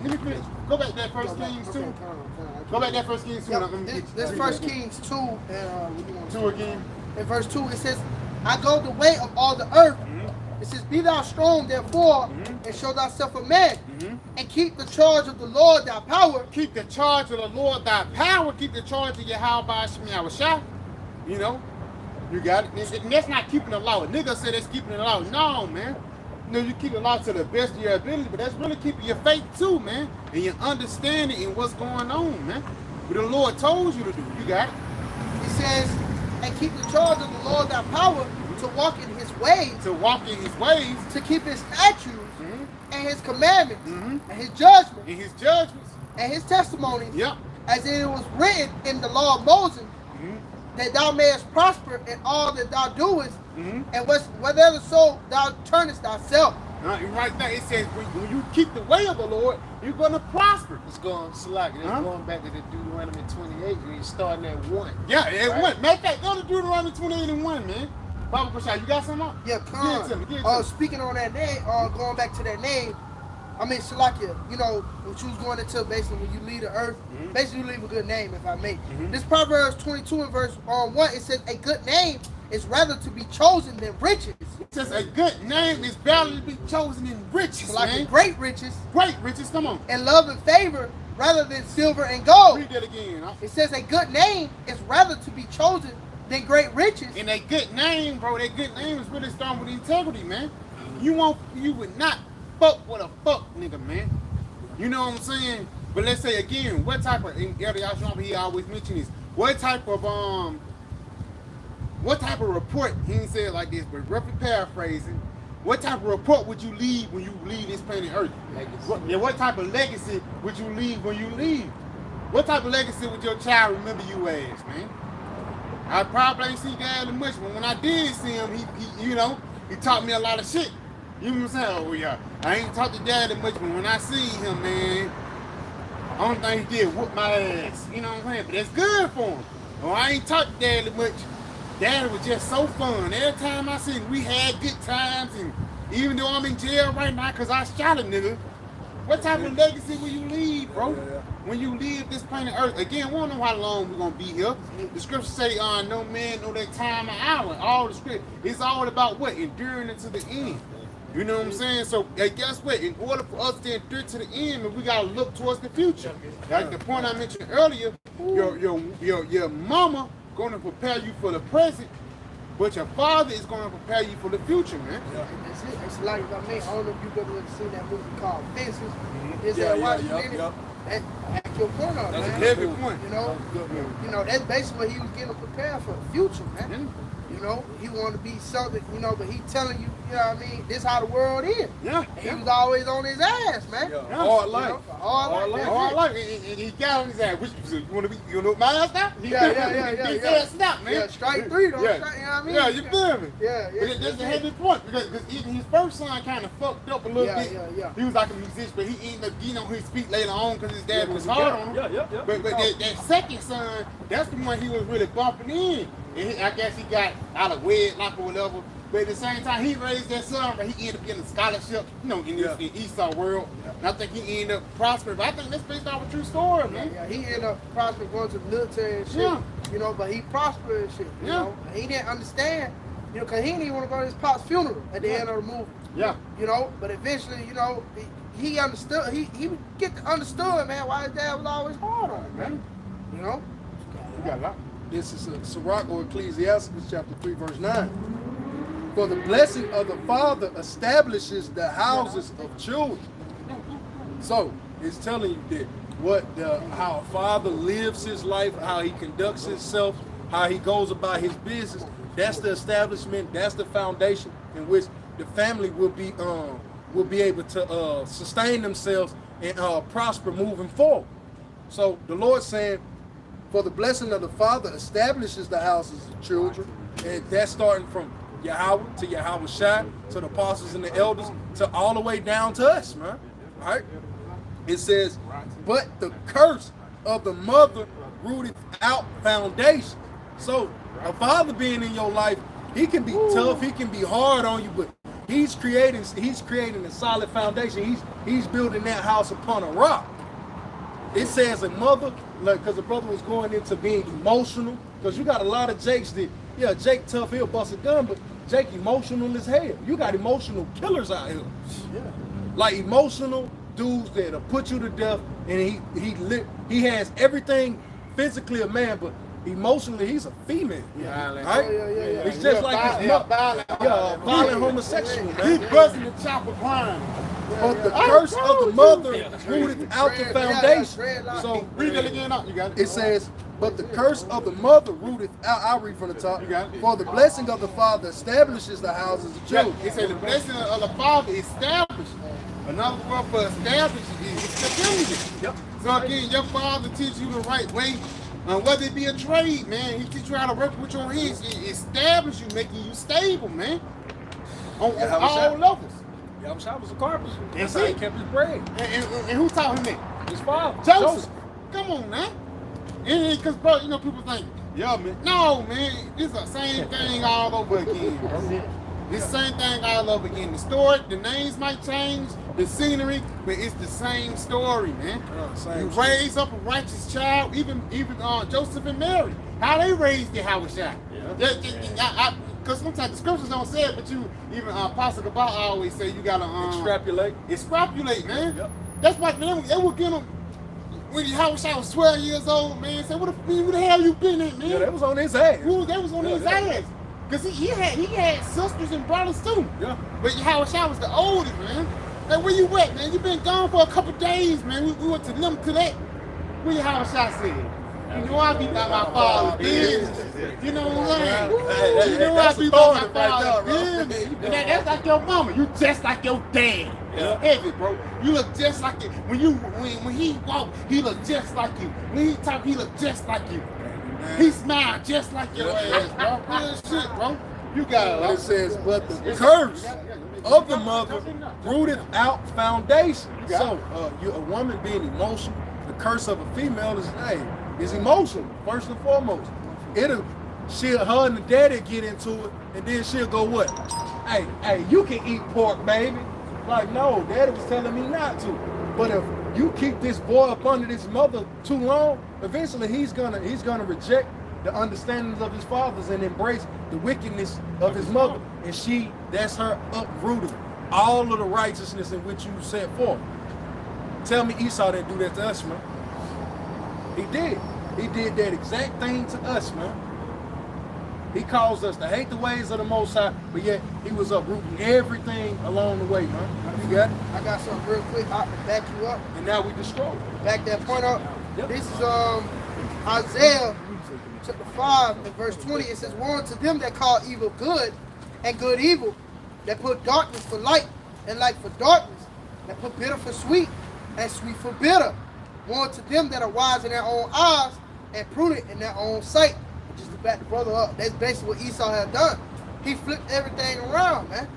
me finish. Go back to that First Kings 2. Go back to that First Kings 2. This First Kings 2 and 2 again. In verse 2 it says, I go the way of all the earth. It says, be thou strong therefore, and show thyself a man, and keep the charge of the Lord thy power. Keep the charge of the Lord thy power. Keep the charge of Yahweh Shem Yahushua. You know. You got it. And that's not keeping the law. Niggas say that's keeping the law. No, man. You know, you keep the law to the best of your ability, but that's really keeping your faith too, man. And your understanding and what's going on, man. What the Lord told you to do. You got it. He says, and keep the charge of the Lord thy power, to walk in his ways. To walk in his ways. To keep his statutes, and his commandments, and his judgments. And his judgments. And his testimonies. Yep. As it was written in the law of Moses, that thou mayest prosper in all that thou doest, and whether so thou turnest thyself. Right there, it says when you keep the way of the Lord, you're going to prosper. It's going going back to the Deuteronomy 28. You're starting at 1. Yeah, at 1. Matter of fact, go to Deuteronomy 28 and 1, man. Baba Prashad, you got something up? Yeah, come. Speaking on that name, going back to that name, I mean, Shalakia, you know, what you was going into basically when you leave the earth, basically you leave a good name, if I may. This Proverbs 22 and verse 1, it says, a good name is rather to be chosen than riches. It says a good name is better to be chosen than riches, man. Great riches. Great riches, come on. And love and favor rather than silver and gold. Read that again. It says a good name is rather to be chosen than great riches. And that good name, bro, that good name is really strong with integrity, man. You would not fuck with a fuck nigga, man. You know what I'm saying? But let's say again, what type of, and Elder Yashua, he always mention this, what type of report, he didn't say it like this, but roughly paraphrasing, what type of report would you leave when you leave this planet Earth? What type of legacy would you leave when you leave? What type of legacy would your child remember you as, man? I probably ain't seen Dad much, but when I did see him, he taught me a lot of shit. You know what I'm saying? Oh yeah, I ain't talked to Dad much, but when I see him, man, I don't think he did whoop my ass. You know what I'm saying? But that's good for him. Oh, I ain't talked to Dad much. Dad was just so fun. Every time I see him, we had good times, and even though I'm in jail right now because I shot a nigga, what type of legacy will you leave, bro? When you leave this planet Earth, again, we don't know how long we're gonna be here. The scriptures say, no man know that time or hour. All the script, it's all about what? Enduring it to the end. You know what I'm saying? So guess what? In order for us to endure to the end, we gotta look towards the future. Like the point I mentioned earlier, your mama gonna prepare you for the present, but your father is gonna prepare you for the future, man. That's it. It's like, I don't know if you've ever seen that movie called Fences. Is that watching it? That's your point on, That's man. a heavy point. You know, that's basically what he was getting prepared for the future, man. You know, he wanted to be something, but he telling you, you know what I mean, this how the world is. Yeah. And he was always on his ass, man. Hard life. Hard life. And he got on his ass. You want to know my ass now? Yeah. Snap, man. Yeah, strike three, don't Yeah. strike, you know what I mean? Yeah, you feel me? Yeah. But that's a heavy point because even his first son kind of fucked up a little bit. Yeah. He was like a musician, but he ended up getting on his feet later on because his dad was hard on him. Yeah. But that second son, that's the one he was really bumping in. And I guess he got out of wedlock or whatever. But at the same time, he raised that son, but he ended up getting a scholarship, in the Esau world. And I think he ended up prospering. But I think that's based off a true story, man. Yeah, he ended up prospering, going to the military and shit. Yeah. But he prospered and shit. You know, and he didn't understand, because he didn't even want to go to his pop's funeral at the end of the movie. Yeah. But eventually, he understood. He would get to understood, man, why his dad was always hard on him, man. You got a lot. This is Sirach or Ecclesiastes chapter 3 verse 9. For the blessing of the father establishes the houses of children. So it's telling you that how a father lives his life, how he conducts himself, how he goes about his business. That's the establishment. That's the foundation in which the family will be able to sustain themselves and prosper moving forward. So the Lord's saying, for the blessing of the father establishes the houses of children, and that's starting from Yahweh to Yahweh Shai, to the apostles and the elders, to all the way down to us, man. All right? It says, but the curse of the mother rooted out foundation. So a father being in your life, he can be tough, he can be hard on you, but he's creating a solid foundation. He's building that house upon a rock. It says a mother, because the brother was going into being emotional, because you got a lot of Jakes that, Jake tough, he'll bust a gun, but Jake emotional as hell. You got emotional killers out here. Yeah. Like emotional dudes that'll put you to death, and he has everything physically a man, but emotionally he's a female. Yeah. Right? It's just like this violent homosexual, man. He busting the chopper crying. But the curse of the mother rooted out the foundation. So read that again out. You got it. It says, but the curse of the mother rooted out. I'll read from the top. You got it. For the blessing of the father establishes the houses of children. It says the blessing of the father established. Another word for established is stability. Yep. So again, your father teach you the right way. Whether it be a trade, man, he teach you how to work with your hands. It establish you, making you stable, man. On all levels. Yahweh was a carpenter. That's how he it. kept his bread. And who taught him that? His father. Joseph. Come on, man. Because, bro, people think, man. No, man. It's the same thing all over again, bro. It's the same thing all over again. The story, the names might change, the scenery, but it's the same story, man. You raise up a righteous child, even Joseph and Mary. How they raised their house child. Because sometimes the scriptures don't say it, but even Apostle Kabbalah always say you gotta Extrapolate, man. Yep. That's why they will get them. when Yahushua was 12 years old, man, said, where the hell you been at, man? Yeah, that was on his ass. That was on his ass. Because he had sisters and brothers too. Yeah. But Yahushua was the oldest, man. Hey, where you at, man? You been gone for a couple days, man. We went to them to that. Where Yahushua said? You know I be about my father's business. You know what I'm saying? You know I be about my father's business. And that's like your mama. You just like your dad. Yeah. Heavy, bro. You look just like it. When he walk, he look just like you. When he talk, he look just like you. He smile just like your ass, bro. Real shit, bro. You got it. It says, but the curse of the mother rooteth out foundation. So, a woman being emotional, the curse of a female is emotional, first and foremost. Her and the daddy get into it, and then she'll go, what? Hey, you can eat pork, baby. Like, no, daddy was telling me not to. But if you keep this boy up under this mother too long, eventually he's gonna reject the understandings of his fathers and embrace the wickedness of his mother. And that's her uprooted all of the righteousness in which you set forth. Tell me Esau didn't do that to us, man. He did. He did that exact thing to us, man. He caused us to hate the ways of the Most High, but yet he was uprooting everything along the way, man. You got it? I got something real quick to back you up. And now we destroy. Back that point up. Yep. This is Isaiah chapter 5 and verse 20. It says, "Woe unto them that call evil good and good evil, that put darkness for light and light for darkness, that put bitter for sweet and sweet for bitter. Woe unto them that are wise in their own eyes and prudent in their own sight." Just to back the brother up, that's basically what Esau had done. He flipped everything around, man.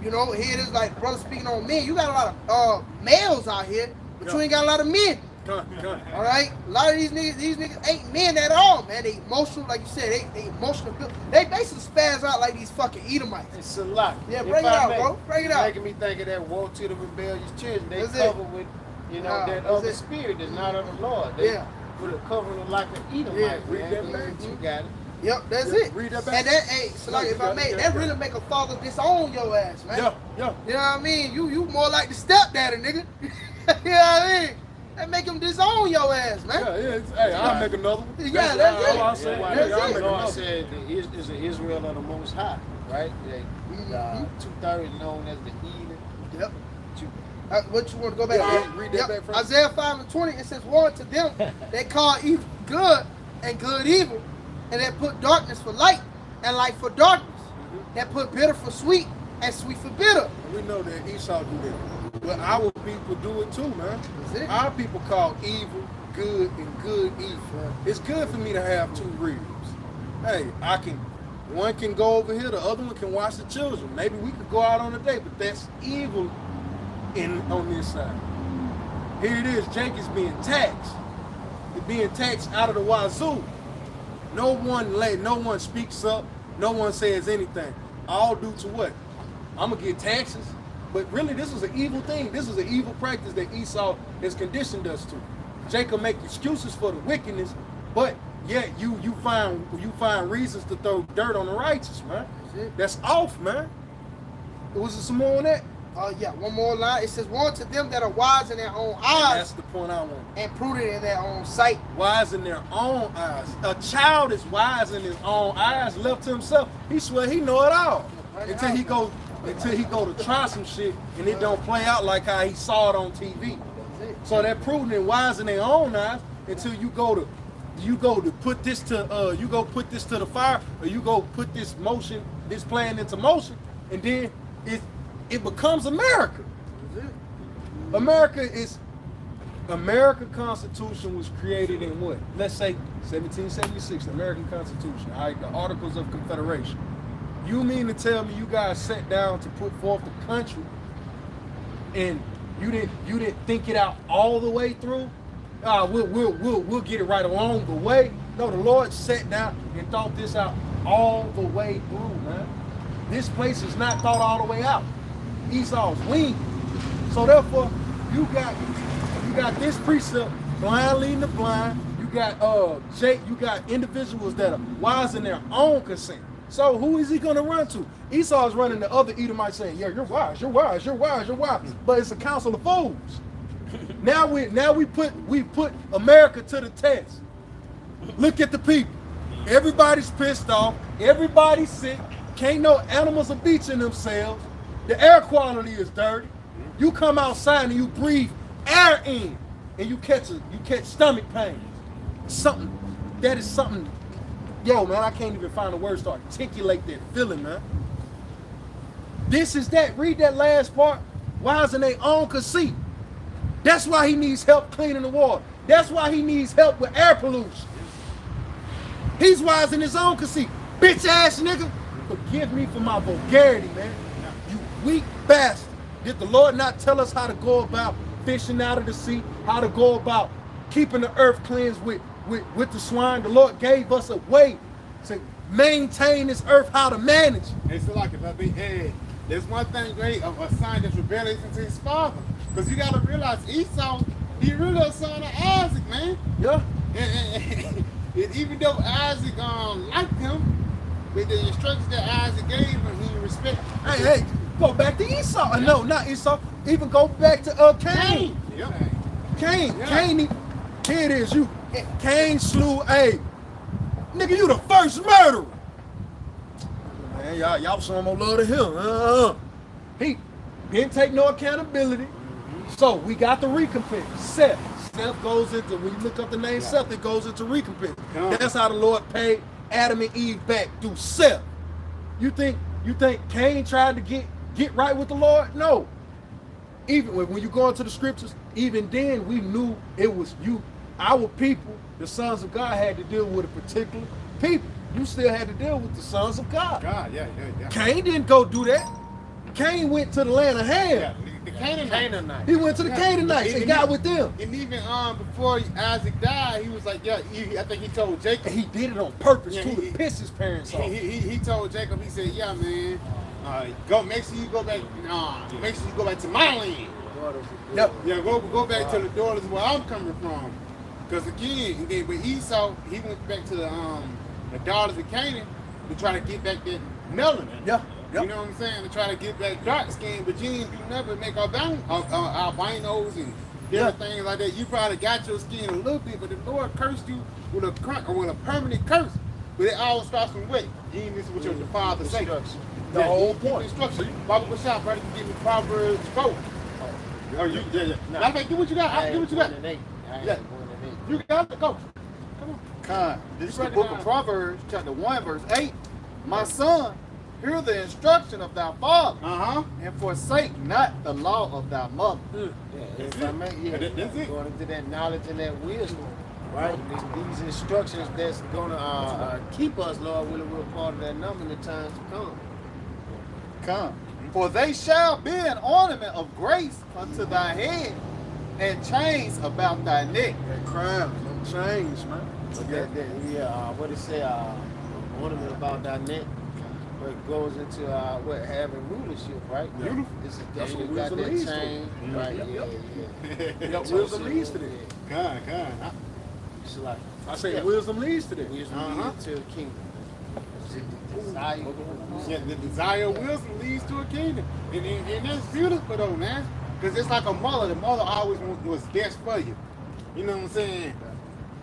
You know, here it is, like brother speaking on men. You got a lot of males out here, but you ain't got a lot of men. All right, a lot of these niggas ain't men at all, man. They emotional, like you said, they emotional. They basically spaz out like these fucking Edomites. It's a lot. Yeah, bring it out, bro. Bring it out. Making me think of that woe to the rebellious children. They That's cover it. with, that other spirit that's not of the Lord. They put a covering like an Edomite. Read Man. that back. You got it. Yep, that's it. Read that back. And that, hey, so like if I may, that really make a father disown your ass, man. Yeah. You know what I mean? You more like the stepdaddy, nigga. You know what I mean? That make him disown your ass, man. Hey, I'll make another one. Yeah, that's it. all I'll say. Why That's the it. Lord another. said is Israel of the Most High, right? They, 2/3 known as the Eden. Yep. What you want to go back? Read that back first. Isaiah 5 and 20, it says, "Woe unto them that call evil good and good evil, and that put darkness for light and light for darkness, that put bitter for sweet and sweet for bitter." We know that Esau do that. But our people do it too, man. That's it. Our people call evil good and good evil. It's good for me to have two ribs. Hey, one can go over here, the other one can watch the children. Maybe we could go out on a date, but that's evil on this side. Here it is, Jake is being taxed. He's being taxed out of the wazoo. No one speaks up, no one says anything. All due to what? I'm gonna get taxes. But really, this was an evil thing. This was an evil practice that Esau has conditioned us to. Jacob make excuses for the wickedness, but yet you find reasons to throw dirt on the righteous, man. That's off, man. Was there some more on that? Yeah, one more line. It says, "Woe to them that are wise in their own eyes That's the point I want. and prudent in their own sight." Wise in their own eyes. A child is wise in his own eyes. Left to himself, he swear he know it all until he go to try some shit and it don't play out like how he saw it on TV. So they're prudent and wise in their own eyes until you go to put this to the fire, or you go put this plan into motion, and then it becomes America. American Constitution was created in what? Let's say 1776, the American Constitution, all right, the Articles of Confederation. You mean to tell me you guys sat down to put forth the country and you didn't think it out all the way through? We'll get it right along the way. No, the Lord sat down and thought this out all the way through, man. This place is not thought all the way out. Esau's lean. So therefore, you got this precept, blind leading the blind. You got individuals that are wise in their own consent. So who is he gonna run to? Esau's running the other Edomites saying, "Yeah, you're wise, you're wise, you're wise, you're wise." But it's a council of fools. Now we put America to the test. Look at the people. Everybody's pissed off. Everybody's sick. Can't no animals are beaching themselves. The air quality is dirty. You come outside and you breathe air in, and you catch stomach pain. That is something. Yo, man, I can't even find the words to articulate that feeling, man. This is that. Read that last part. Wise in their own conceit. That's why he needs help cleaning the water. That's why he needs help with air pollution. He's wise in his own conceit. Bitch ass nigga. Forgive me for my vulgarity, man. You weak bastard. Did the Lord not tell us how to go about fishing out of the sea? How to go about keeping the earth cleansed with the swine? The Lord gave us a way to maintain this earth, how to manage. It's like if I be there's one thing great of a son that's rebellious into his father. Because you gotta realize Esau, he really a son of Isaac, man. Yeah. And even though Isaac liked him, with the instructions that Isaac gave him, he respected. Hey, go back to Esau. Yeah. No, not Esau. Even go back to Cain. Yep. Cain. Yeah. Cain. Here it is. Cain slew Abel. Nigga, you the first murderer. Man, y'all some more love to him. He didn't take no accountability. So we got the recompense. Seth. Seth goes into, when you look up the name Seth, it goes into recompense. That's how the Lord paid Adam and Eve back through Seth. You think Cain tried to get right with the Lord? No. Even when you go into the scriptures, even then we knew it was you, our people, the sons of God had to deal with a particular people. You still had to deal with the sons of God. Yeah. Cain didn't go do that. Cain went to the land of Ham. Yeah, the Canaanite. He went to the Canaanites and got with them. And even before Isaac died, he was like, I think he told Jacob. And he did it on purpose Yeah, too, he- to piss his parents off. He told Jacob, he said, yeah, man, make sure you go back to my land. Yep. Yeah, go back to the daughters where I'm coming from. Because again, with Esau, he went back to the daughters of Canaan to try to get back that melanin. Yeah. Yep. You know what I'm saying? To try to get back dark skin, but you never make albinos and different things like that. You probably got your skin a little bit, but the Lord cursed you with a permanent curse. But it all starts from what? You ain't listen to what your father say. The whole point. Instruction. Bible shop, brother, you give me Proverbs 4. Oh, you, yeah. Matter of fact, do what you got. Do what you got. Yeah. You got it. Go. Come on. Con. This is the book of Proverbs, chapter 1, verse 8. My son, hear the instruction of thy father, and forsake not the law of thy mother. If I may, That's it. going into that knowledge and that wisdom, right? These instructions that's gonna keep us, Lord, willing, we're part of that number in the times to come. Come. For they shall be an ornament of grace unto thy head, and chains about thy neck. That crowns, them chains, man. What it say? Ornament about thy neck. But it goes into having rulership, right? Yeah. This is That's Daniel what got wisdom that leads to. chain, right? Yep, wisdom leads to that. Con. It's like I say wisdom leads to that. wisdom leads to the kingdom. Desire. Yeah, the desire of wisdom leads to a kingdom. And that's beautiful though, man. Because it's like a mother. The mother always was best for you. You know what I'm saying?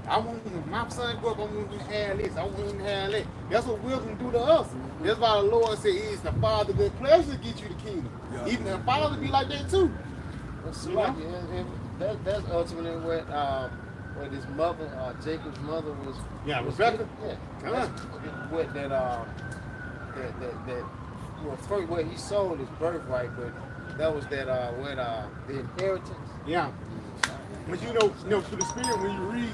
I want my son go up, I want him to have this, I want him to have that. That's what wisdom do to us. That's why the Lord said it's the Father good pleasure to get you the kingdom. Yeah. Even the Father be like that too. That's like, that's ultimately what his mother, Jacob's mother was. Yeah, was Rebecca? Yeah. Come That's on. what well, first what he sold his birthright, but that was that the inheritance. Yeah. But you know, through the Spirit, when you read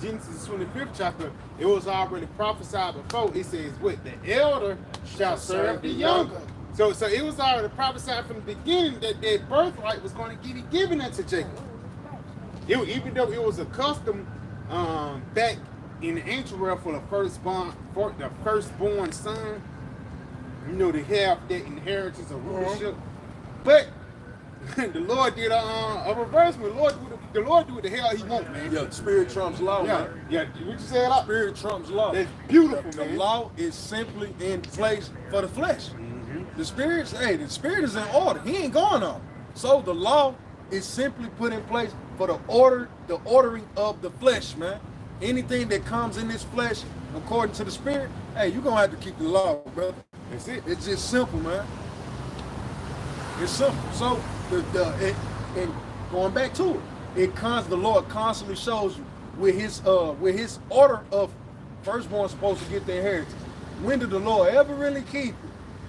Genesis 25th chapter, it was already prophesied before. It says, what? The elder shall serve the younger. So it was already prophesied from the beginning that their birthright was going to get given unto Jacob. Even though it was a custom back in the ancient world for the firstborn son, you know, to have that inheritance of rulership. But the Lord did a reversement. The Lord do what the hell he wants, man. Yeah, spirit trumps law, man. Yeah. What you said? Spirit trumps law. That's beautiful, The man. law is simply in place for the flesh. The spirit is in order. He ain't going on. So the law is simply put in place for the ordering of the flesh, man. Anything that comes in this flesh, according to the spirit, hey, you're gonna have to keep the law, brother. That's it. It's just simple, man. It's simple. So and going back to it, the Lord constantly shows you with his order of firstborn supposed to get the inheritance. When did the Lord ever really keep it?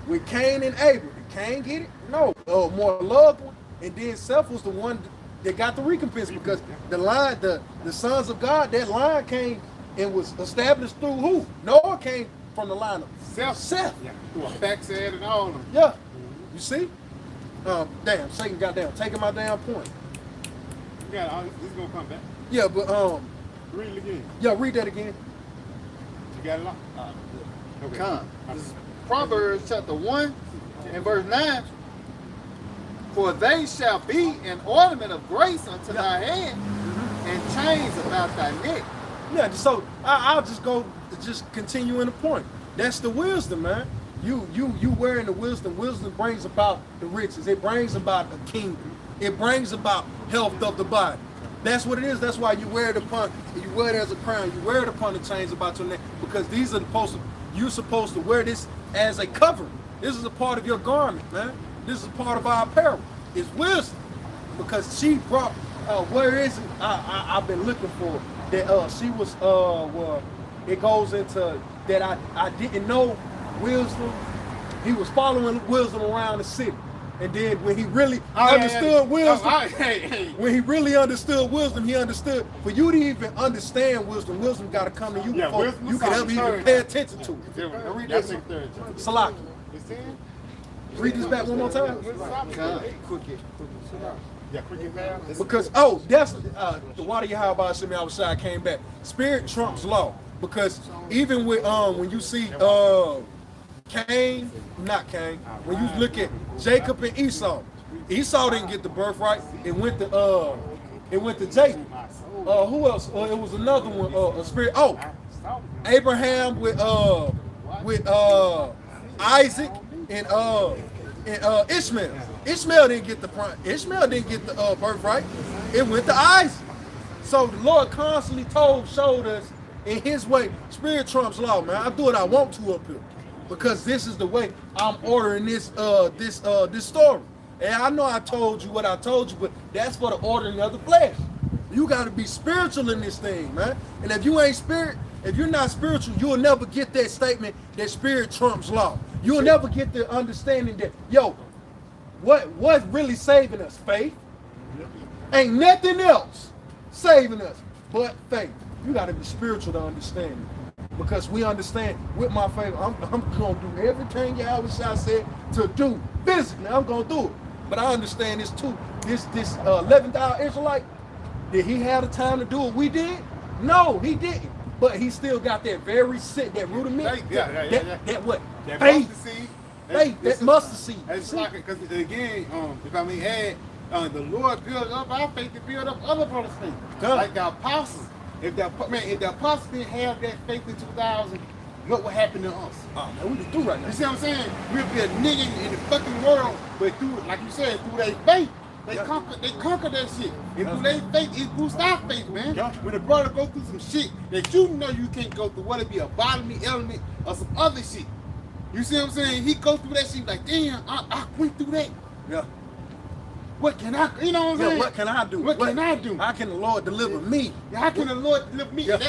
With Cain and Abel. Did Cain get it? No. More loved one. And then Seth was the one that got the recompense, because the line, the sons of God, that line came and was established through who? Noah came from the line of Seth. Yeah. Through a backside and all of them. Yeah. You see? Damn, Satan got down, taking my damn point. You got all this gonna come back. Yeah, but Read it again. yeah, read that again. You got it all? Okay. Come. This is Proverbs chapter 1 and verse 9. For they shall be an ornament of grace unto thy head, and chains about thy neck. Yeah, so I'll just continue in the point. That's the wisdom, man. You wearing the wisdom. Wisdom brings about the riches. It brings about a kingdom. It brings about health of the body. That's what it is. That's why you wear it as a crown. You wear it upon the chains about your neck, because you're supposed to wear this as a covering. This is a part of your garment, man. This is part of our apparel. It's wisdom, because she brought. Where is it? I've been looking for that. She was. Well, it goes into that. I didn't know wisdom. He was following wisdom around the city. And then when he really understood wisdom, when he really understood wisdom, he understood for you to even understand wisdom, wisdom got to come to you before you can ever even pay attention to it. Now read this. Salaki. Read this back one more time. Because that's the water Yahweh Shemi outside came back. Spirit trumps law. Because even with when you see when you look at Jacob and Esau didn't get the birthright. It went to Jacob. Who else? It was another one. A spirit. Abraham with Isaac and Ishmael. Ishmael didn't get the birthright. It went to Isaac. So the Lord constantly showed us in His way. Spirit trumps law, man. I do what I want to up here, because this is the way I'm ordering this story. And I know I told you what I told you, but that's for the ordering of the flesh. You got to be spiritual in this thing, man. And if you're not spiritual, you'll never get that statement that spirit trumps law. You'll never get the understanding that, what's really saving us? Faith. Ain't nothing else saving us but faith. You got to be spiritual to understand it. Because we understand with my faith, I'm going to do everything Yahweh said to do physically. I'm going to do it. But I understand this too. This 11th hour Israelite, did he have the time to do what we did? No, he didn't. But he still got that very that rudiment. That what? That faith. mustard seed. Faith, that mustard seed. It's like, because again, if I may add, the Lord built up our faith to build up other brothers' faith. Like the apostles. If the apostles didn't have that faith in 2000, what would happen to us? Oh man, we just do right now. You see what I'm saying? We'll be a nigga in the fucking world, but through, like you said, through their faith, they conquer that shit. And through their faith, it boosts our faith, man. When a brother go through some shit that you know you can't go through, whether it be a bodily element or some other shit. You see what I'm saying? He go through that shit like, damn, I went through that. Yeah. What can I, you know what I'm saying? What can I do? What can I do? How can the Lord deliver me? How can the Lord deliver me? And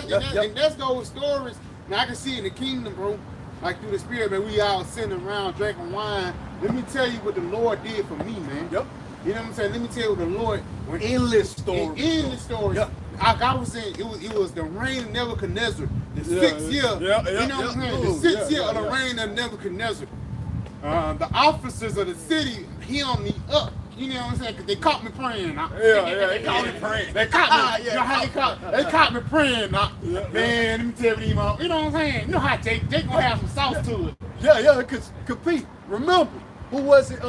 that's those stories. Now I can see in the kingdom, bro, like through the spirit, man, we all sitting around drinking wine. Let me tell you what the Lord did for me, man. Yep. You know what I'm saying? Let me tell you what the Lord. Endless stories. Endless stories. Yep. I was saying it was the reign of Nebuchadnezzar, the 6th year. You know what I'm saying? The 6th year of the reign of Nebuchadnezzar. The officers of the city hemmed me up. You know what I'm saying? Because they caught me praying. They caught me praying. They caught me. You know how they caught me praying. Man, let me tell you, you know what I'm saying? You know how Jake gonna have some sauce to it. Yeah, because Pete, remember, who was it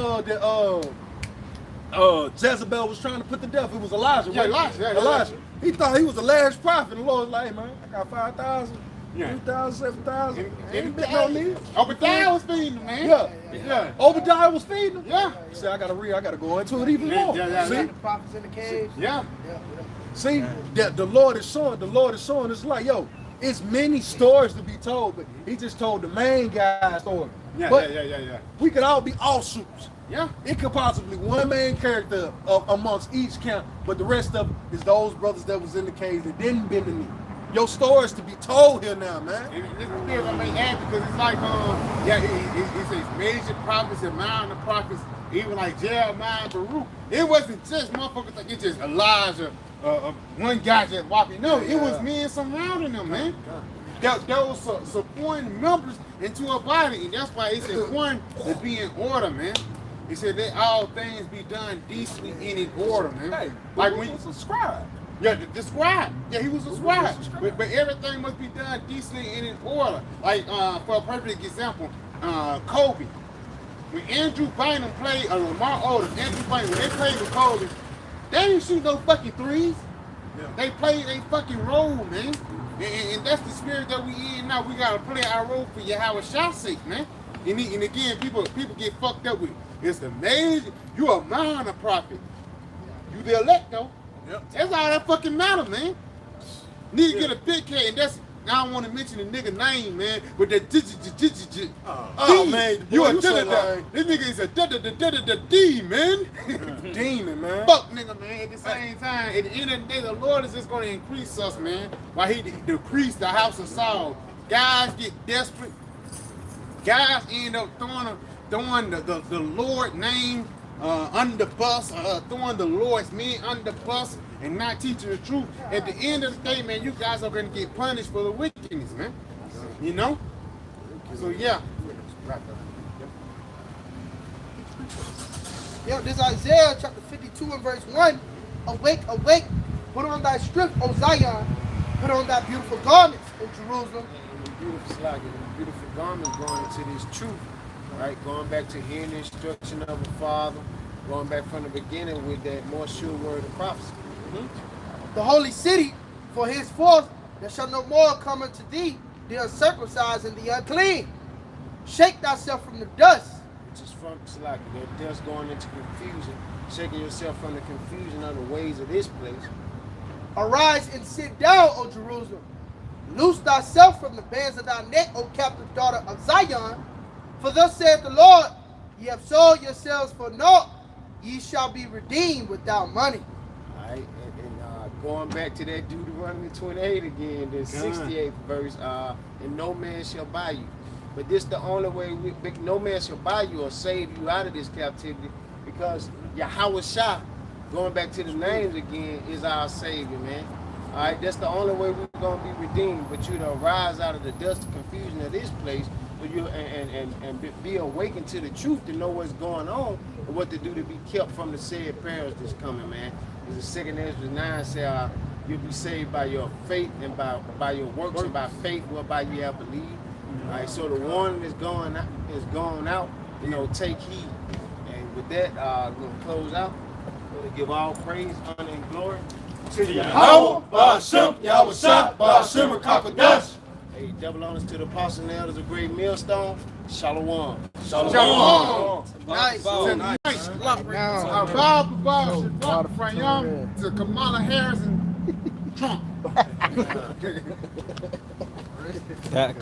Jezebel was trying to put to death? It was Elijah. Yeah, Elijah. Elijah. He thought he was the last prophet. The Lord was like, hey, man, I got 5,000. Yeah. 3,000, 7,000. And Ain't been no need. Obadiah was feeding them, man. Yeah. Obadiah was feeding them. Yeah. See, I gotta go into it even Yeah, more. yeah. See, The prophets in the caves. Yeah. see, that the Lord is showing. It's like, yo, it's many stories to be told, but he just told the main guy's story. Yeah, But yeah. we could all be offshoots. Yeah. It could possibly one main character amongst each camp, but the rest of it is those brothers that was in the caves that didn't bend the knee. Your stories to be told here now, man. This is still gonna make add because it's like it says major prophets and minor prophets, even like Jeremiah and Baruch. It wasn't just motherfuckers like it's just Elijah, one guy just walking. No, it was men surrounding them, man. That was supporting members into a body, and that's why it's important to be in order, man. He said that all things be done decently and in order, man. Hey, like when you subscribe. yeah, the scribe. Yeah, he was a scribe. But everything must be done decently and in order. Like, for a perfect example, Kobe. When Andrew Bynum played, or Lamar Odom, Andrew Bynum, when they played with Kobe, they didn't shoot no fucking threes. Yeah. They played a fucking role, man. And that's the spirit that we in now. We gotta play our role for Yahweh Shah's sake, man. And again, people get fucked up with it. It's amazing. You a minor prophet. You the elect though. Yep. That's all that fucking matter, man. Need to get a big head, and that's I don't want to mention the nigga name, man, but the Oh, man, you boy, a you so da lying. This nigga is a D, man. Demon, man. Fuck nigga, man. At the same time, at the end of the day, the Lord is just going to increase us, man. While he decreased the house of Saul. Guys get desperate. Guys end up throwing the Lord name under the bus, throwing the Lord's men under the bus, and not teaching the truth. At the end of the day, man, you guys are going to get punished for the wickedness, man. You know? So, yeah. Yo, this Isaiah chapter 52 and verse 1. Awake, awake, put on thy strength, O Zion. Put on thy beautiful garments, O Jerusalem. Beautiful slack and beautiful garments going into this truth, right? Going back to hearing the instruction of the Father, going back from the beginning with that more sure word of prophecy. The holy city, for henceforth there shall no more come unto thee the uncircumcised and the unclean. Shake thyself from the dust. Which is from slack, they're just going into confusion, shaking yourself from the confusion of the ways of this place. Arise and sit down, O Jerusalem. Loose thyself from the bands of thy neck, O captive daughter of Zion. For thus saith the Lord, ye have sold yourselves for naught, ye shall be redeemed without money. All right, and going back to that Deuteronomy 28 again, the 68th verse, and no man shall buy you. But this the only way, no man shall buy you or save you out of this captivity, because Yahweh Shah, going back to the names again, is our Savior, man. All right, that's the only way we're going to be redeemed, but you to arise out of the dust and confusion of this place, for you and be awakened to the truth, to know what's going on and what to do to be kept from the said perils that's coming, man. As the 2nd Ezra 9 say, you'll be saved by your faith and by your works and by faith whereby you have believed. All right, so the warning is going out. You know, take heed. And with that, we're going to close out. We're going to give all praise, honor, and glory to Yahweh, Ba'ashem, Yahweh Shah, Ba'ashem, Kakadash. Hey, double honors to the apostle and elders of Great Millstone. Shalom. Shalom. Nice. Nice. Our Bob from Young to Kamala Harris and Trump. That